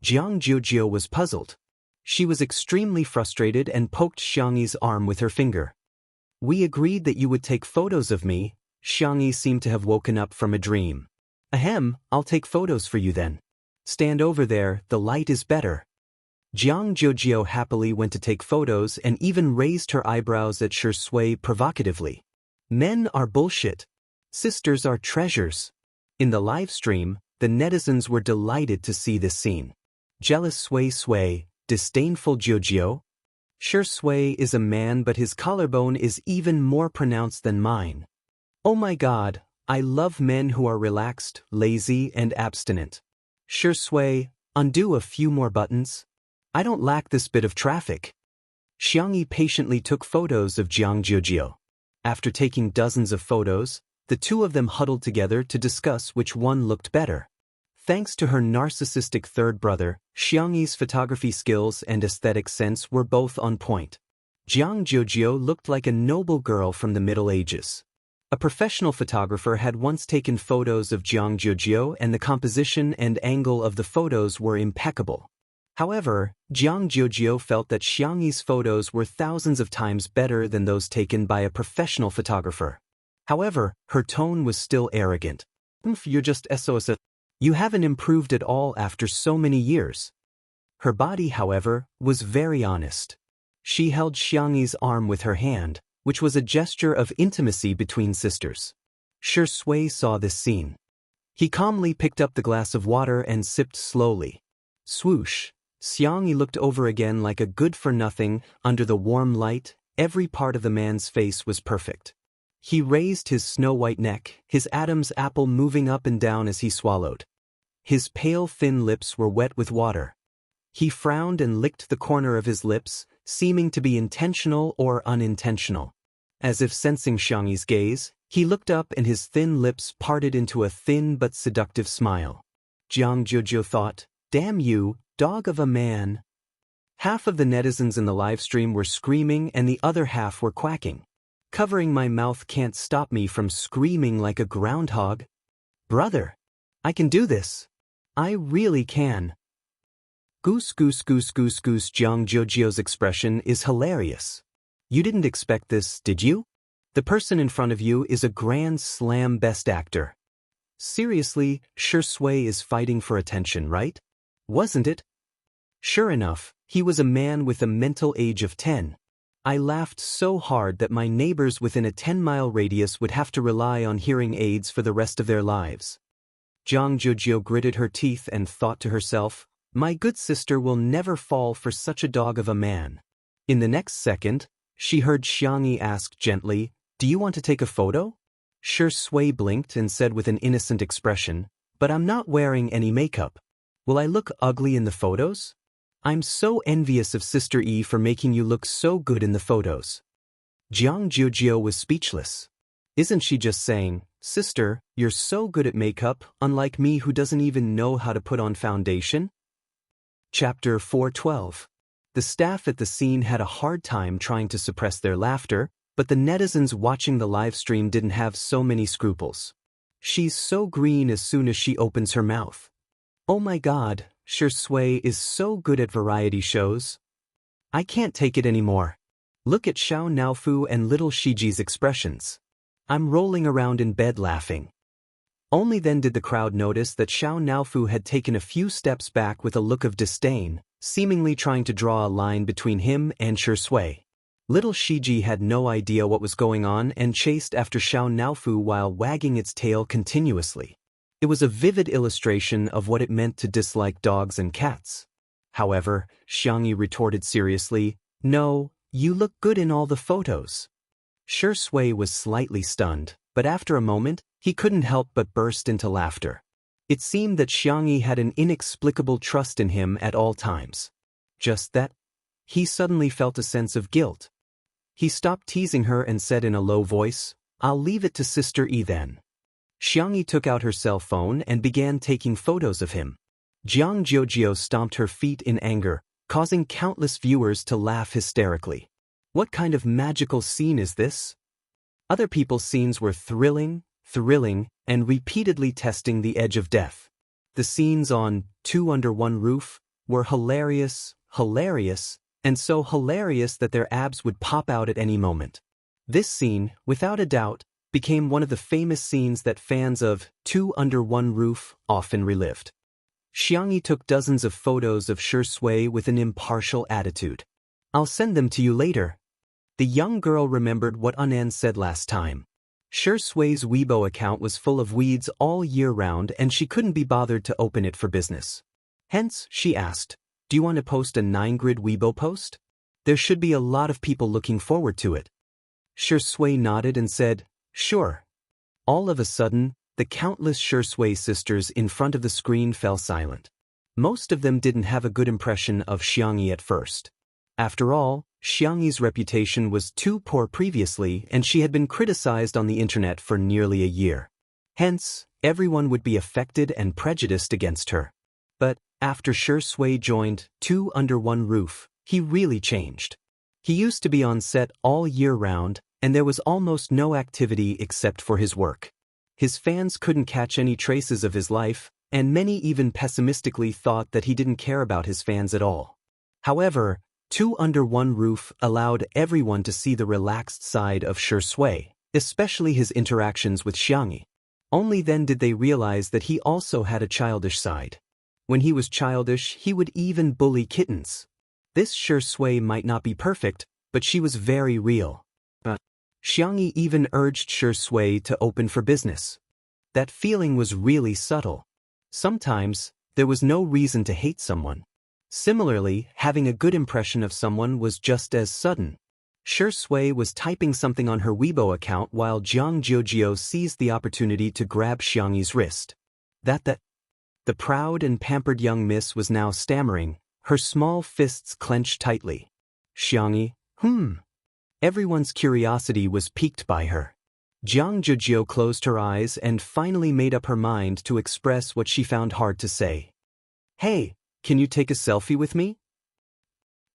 [SPEAKER 1] Jiang Jujio was puzzled. She was extremely frustrated and poked Xiangyi's arm with her finger. "We agreed that you would take photos of me." Xiangyi seemed to have woken up from a dream. "Ahem, I'll take photos for you then. Stand over there, the light is better." Jiang Jujio happily went to take photos and even raised her eyebrows at Shui provocatively. "Men are bullshit. Sisters are treasures." In the live stream, the netizens were delighted to see this scene. Jealous Sui, disdainful Jujio. Shui is a man, but his collarbone is even more pronounced than mine. Oh my god, I love men who are relaxed, lazy, and abstinent. Shui, undo a few more buttons. I don't lack this bit of traffic. Xiangyi patiently took photos of Jiang Jujio. After taking dozens of photos, the two of them huddled together to discuss which one looked better. Thanks to her narcissistic third brother, Xiangyi's photography skills and aesthetic sense were both on point. Jiang Jujio looked like a noble girl from the Middle Ages. A professional photographer had once taken photos of Jiang Jujio and the composition and angle of the photos were impeccable. However, Jiang Jujio felt that Xiangyi's photos were thousands of times better than those taken by a professional photographer. However, her tone was still arrogant. You're just SOS. You haven't improved at all after so many years." Her body, however, was very honest. She held Xiangyi's arm with her hand, which was a gesture of intimacy between sisters. Shui saw this scene. He calmly picked up the glass of water and sipped slowly. Swoosh! Xiangyi looked over again like a good-for-nothing. Under the warm light, every part of the man's face was perfect. He raised his snow-white neck, his Adam's apple moving up and down as he swallowed. His pale thin lips were wet with water. He frowned and licked the corner of his lips, seeming to be intentional or unintentional. As if sensing Xiangyi's gaze, he looked up and his thin lips parted into a thin but seductive smile. Jiang Jujio thought, "Damn you, dog of a man." Half of the netizens in the livestream were screaming and the other half were quacking. Covering my mouth can't stop me from screaming like a groundhog. Brother, I can do this. I really can. Goose goose goose goose goose. Jiang Jujio's expression is hilarious. You didn't expect this, did you? The person in front of you is a Grand Slam best actor. Seriously, Shui is fighting for attention, right? Wasn't it? Sure enough, he was a man with a mental age of 10. I laughed so hard that my neighbors within a 10-mile radius would have to rely on hearing aids for the rest of their lives. Jiang Jujio gritted her teeth and thought to herself, my good sister will never fall for such a dog of a man. In the next second, she heard Xiangyi ask gently, do you want to take a photo? Shui blinked and said with an innocent expression, but I'm not wearing any makeup. Will I look ugly in the photos? I'm so envious of Sister E for making you look so good in the photos. Jiang Jujio was speechless. Isn't she just saying, sister, you're so good at makeup, unlike me who doesn't even know how to put on foundation? Chapter 412. The staff at the scene had a hard time trying to suppress their laughter, But the netizens watching the live stream didn't have so many scruples. She's so green as soon as she opens her mouth. Oh my god, Shui is so good at variety shows. I can't take it anymore. Look at Xiao Naofu and little Shiji's expressions. I'm rolling around in bed laughing. Only then did the crowd notice that Xiao Naofu had taken a few steps back with a look of disdain, seemingly trying to draw a line between him and Shui. Little Shiji had no idea what was going on and chased after Xiao Naofu while wagging its tail continuously. It was a vivid illustration of what it meant to dislike dogs and cats. However, Xiangyi retorted seriously, "No, you look good in all the photos." Shui was slightly stunned, but after a moment, he couldn't help but burst into laughter. It seemed that Xiangyi had an inexplicable trust in him at all times. Just that, he suddenly felt a sense of guilt. He stopped teasing her and said in a low voice, "I'll leave it to Sister E then." Xiangyi took out her cell phone and began taking photos of him. Jiang Jiujio stomped her feet in anger, causing countless viewers to laugh hysterically. What kind of magical scene is this? Other people's scenes were thrilling, and repeatedly testing the edge of death. The scenes on Two Under One Roof were hilarious, and so hilarious that their abs would pop out at any moment. This scene, without a doubt, became one of the famous scenes that fans of Two Under One Roof often relived. Xiangyi took dozens of photos of Shui with an impartial attitude. "I'll send them to you later." The young girl remembered what Anan said last time. Shui's Weibo account was full of weeds all year round and she couldn't be bothered to open it for business. Hence, she asked, "Do you want to post a 9-grid Weibo post? There should be a lot of people looking forward to it." Shui nodded and said, "Sure." All of a sudden, the countless Shui sisters in front of the screen fell silent. Most of them didn't have a good impression of Xiangyi at first. After all, Xiangyi's reputation was too poor previously and she had been criticized on the internet for nearly a year. Hence, everyone would be affected and prejudiced against her. But, after Shui joined Two Under One Roof, he really changed. He used to be on set all year round, and there was almost no activity except for his work. His fans couldn't catch any traces of his life, and many even pessimistically thought that he didn't care about his fans at all. However, Two Under One Roof allowed everyone to see the relaxed side of Shui, especially his interactions with Xiangyi. Only then did they realize that he also had a childish side. When he was childish, he would even bully kittens. This Shui might not be perfect, but she was very real. Xiangyi even urged Shui to open for business. That feeling was really subtle. Sometimes, there was no reason to hate someone. Similarly, having a good impression of someone was just as sudden. Shui was typing something on her Weibo account while Jiang Jiujio seized the opportunity to grab Xiangyi's wrist. The proud and pampered young miss was now stammering, her small fists clenched tightly. "Xiangyi, Everyone's curiosity was piqued by her. Jiang Jiujio closed her eyes and finally made up her mind to express what she found hard to say. "Hey, can you take a selfie with me?"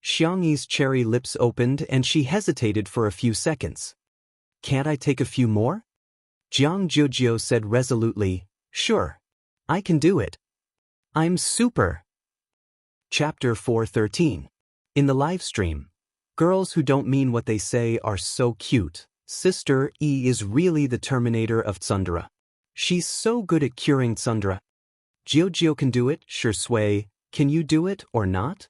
[SPEAKER 1] Xiangyi's cherry lips opened and she hesitated for a few seconds. "Can't I take a few more?" Jiang Jiujio said resolutely, "Sure. I can do it. I'm super." Chapter 413. In the live stream, girls who don't mean what they say are so cute. Sister E is really the Terminator of tsundere. She's so good at curing tsundere. Jiujio can do it, Shui. Can you do it or not?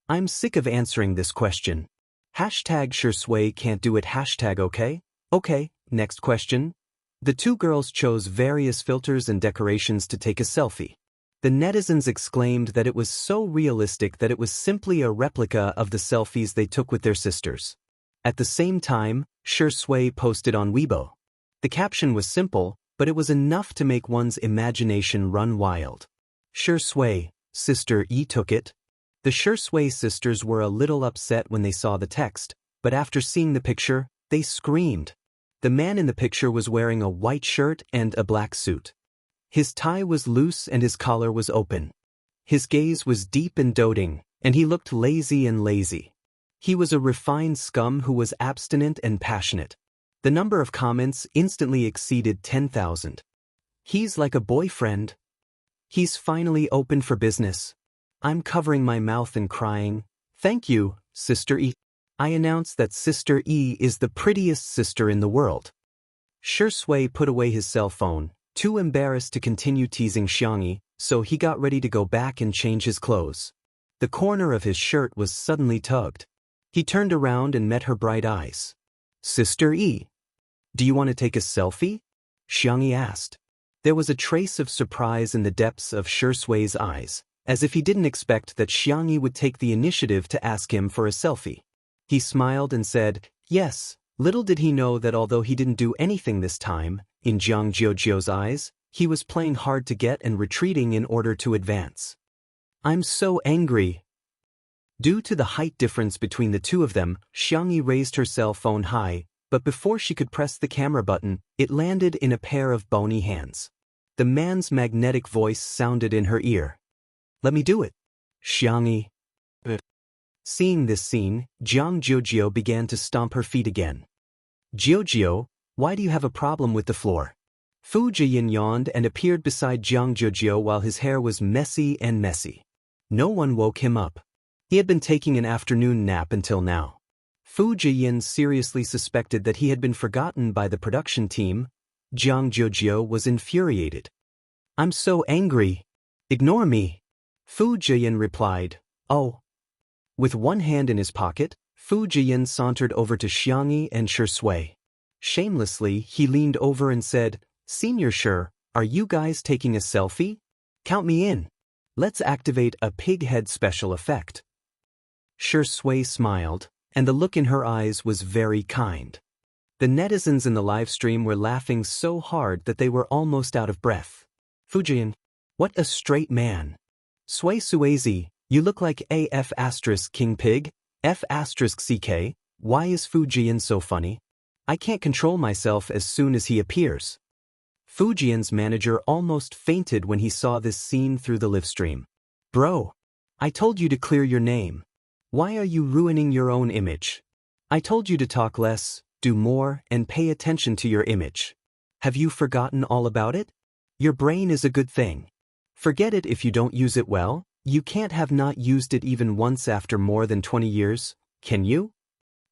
[SPEAKER 1] I'm sick of answering this question. #Shui can't do it #okay? Okay, next question. The two girls chose various filters and decorations to take a selfie. The netizens exclaimed that it was so realistic that it was simply a replica of the selfies they took with their sisters. At the same time, Shui posted on Weibo. The caption was simple, but it was enough to make one's imagination run wild. Shui, Sister E took it. The Shui sisters were a little upset when they saw the text, but after seeing the picture, they screamed. The man in the picture was wearing a white shirt and a black suit. His tie was loose and his collar was open. His gaze was deep and doting, and he looked lazy. He was a refined scum who was abstinent and passionate. The number of comments instantly exceeded 10,000. He's like a boyfriend. He's finally open for business. I'm covering my mouth and crying. Thank you, Sister E. I announce that Sister E is the prettiest sister in the world. Shui put away his cell phone, too embarrassed to continue teasing Xiangyi, so he got ready to go back and change his clothes. The corner of his shirt was suddenly tugged. He turned around and met her bright eyes. Sister E, do you want to take a selfie? Xiangyi asked. There was a trace of surprise in the depths of Shui's eyes, as if he didn't expect that Xiangyi would take the initiative to ask him for a selfie. He smiled and said, yes. Little did he know that although he didn't do anything this time, in Jiang Jiujiu's eyes, he was playing hard to get and retreating in order to advance. I'm so angry. Due to the height difference between the two of them, Xiangyi raised her cell phone high, but before she could press the camera button, it landed in a pair of bony hands. The man's magnetic voice sounded in her ear. Let me do it. Xiangyi. Seeing this scene, Jiang Jiujiu began to stomp her feet again. Jiujiu, why do you have a problem with the floor? Fu Jiyin yawned and appeared beside Jiang Jiujiu while his hair was messy. No one woke him up. He had been taking an afternoon nap until now. Fu Jiyin seriously suspected that he had been forgotten by the production team. Jiang Jiujiu was infuriated. I'm so angry. Ignore me. Fu Jiyin replied, oh. With one hand in his pocket, Fu Jiyin sauntered over to Xiangyi and Shui. Shamelessly, he leaned over and said, Senior Shi, are you guys taking a selfie? Count me in. Let's activate a pig head special effect. Shui smiled, and the look in her eyes was very kind. The netizens in the live stream were laughing so hard that they were almost out of breath. Fujian, what a straight man. Sui Suazi, you look like AF asterisk King Pig, F asterisk CK, why is Fujian so funny? I can't control myself as soon as he appears. Fujian's manager almost fainted when he saw this scene through the live stream. Bro, I told you to clear your name. Why are you ruining your own image? I told you to talk less, do more, and pay attention to your image. Have you forgotten all about it? Your brain is a good thing. Forget it if you don't use it well. You can't have not used it even once after more than 20 years, can you?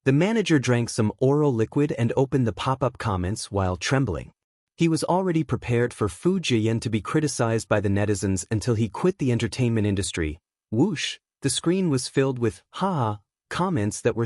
[SPEAKER 1] The manager drank some oral liquid and opened the pop-up comments while trembling. He was already prepared for Fu Jiyan to be criticized by the netizens until he quit the entertainment industry. Whoosh, the screen was filled with, haha, comments that were